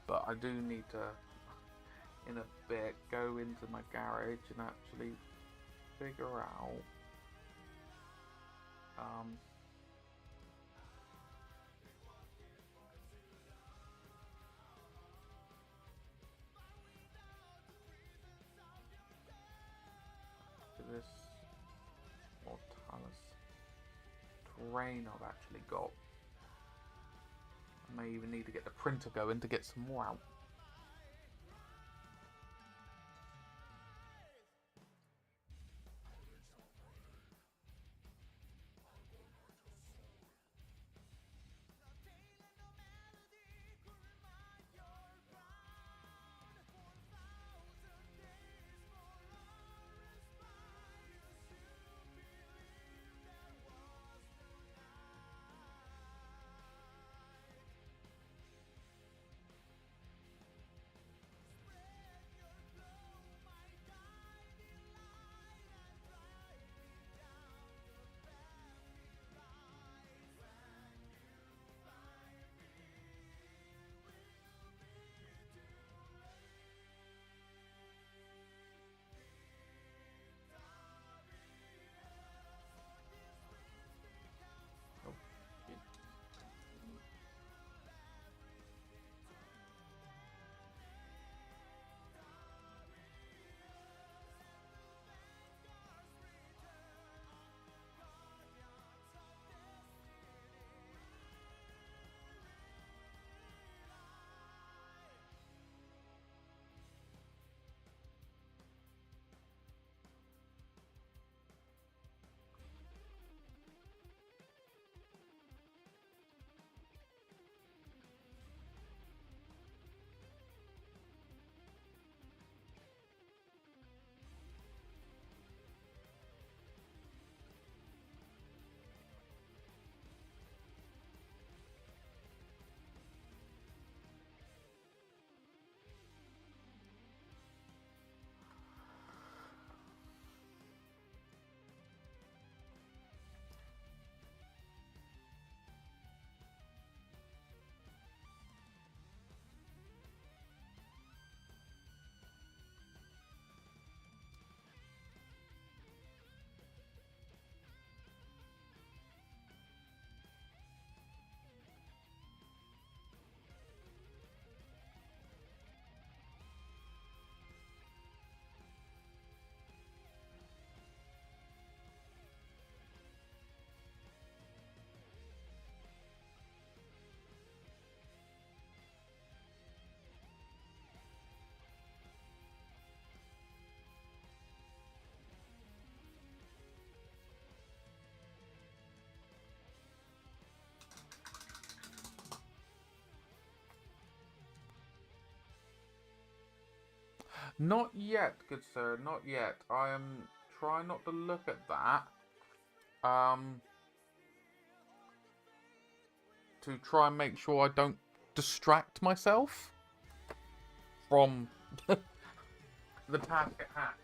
But I do need to, in a bit, go into my garage and actually figure out this Votann terrain I've actually got. I may even need to get the printer going to get some more out. Not yet, good sir, not yet. I am trying not to look at that. To try and make sure I don't distract myself from the task at hand.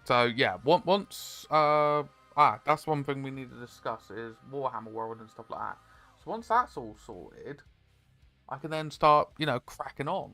So yeah, once that's one thing we need to discuss is Warhammer World and stuff like that. So once that's all sorted, I can then start, cracking on.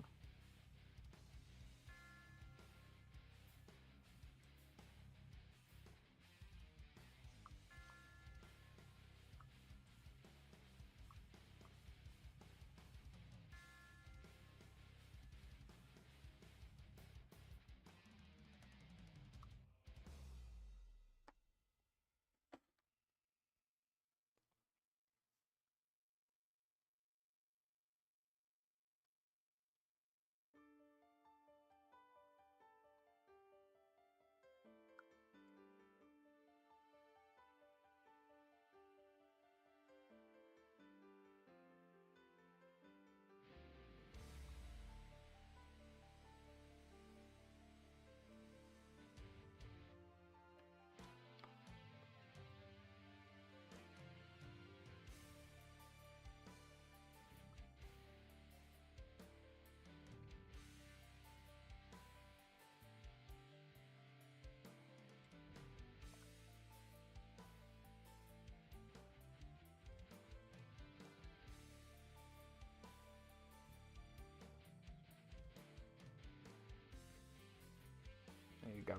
There you go.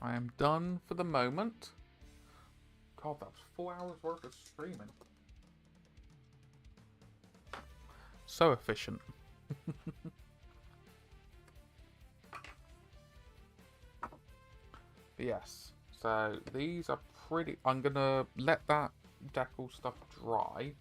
I am done for the moment. God, that was 4 hours worth of streaming. So efficient. Yes, so these are pretty... I'm going to let that decal stuff dry.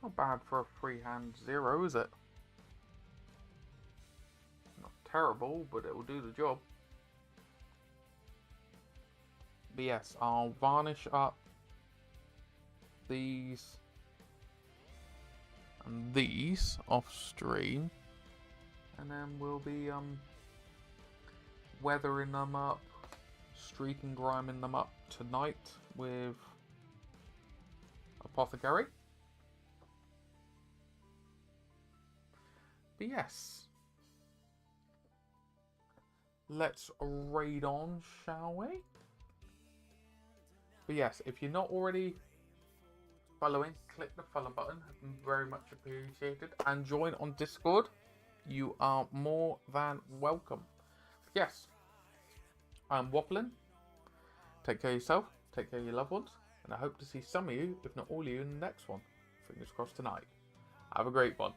Not bad for a freehand 0, is it? Not terrible, but it will do the job. But yes, I'll varnish up these and these off stream, and then we'll be weathering them up, streak and griming them up tonight with Apothecary. But yes, let's raid on, shall we? But yes, if you're not already following, click the follow button, very much appreciated, and join on Discord. You are more than welcome. Yes, I'm waffling. Take care of yourself, take care of your loved ones, and I hope to see some of you, if not all of you, in the next one. Fingers crossed tonight. Have a great one.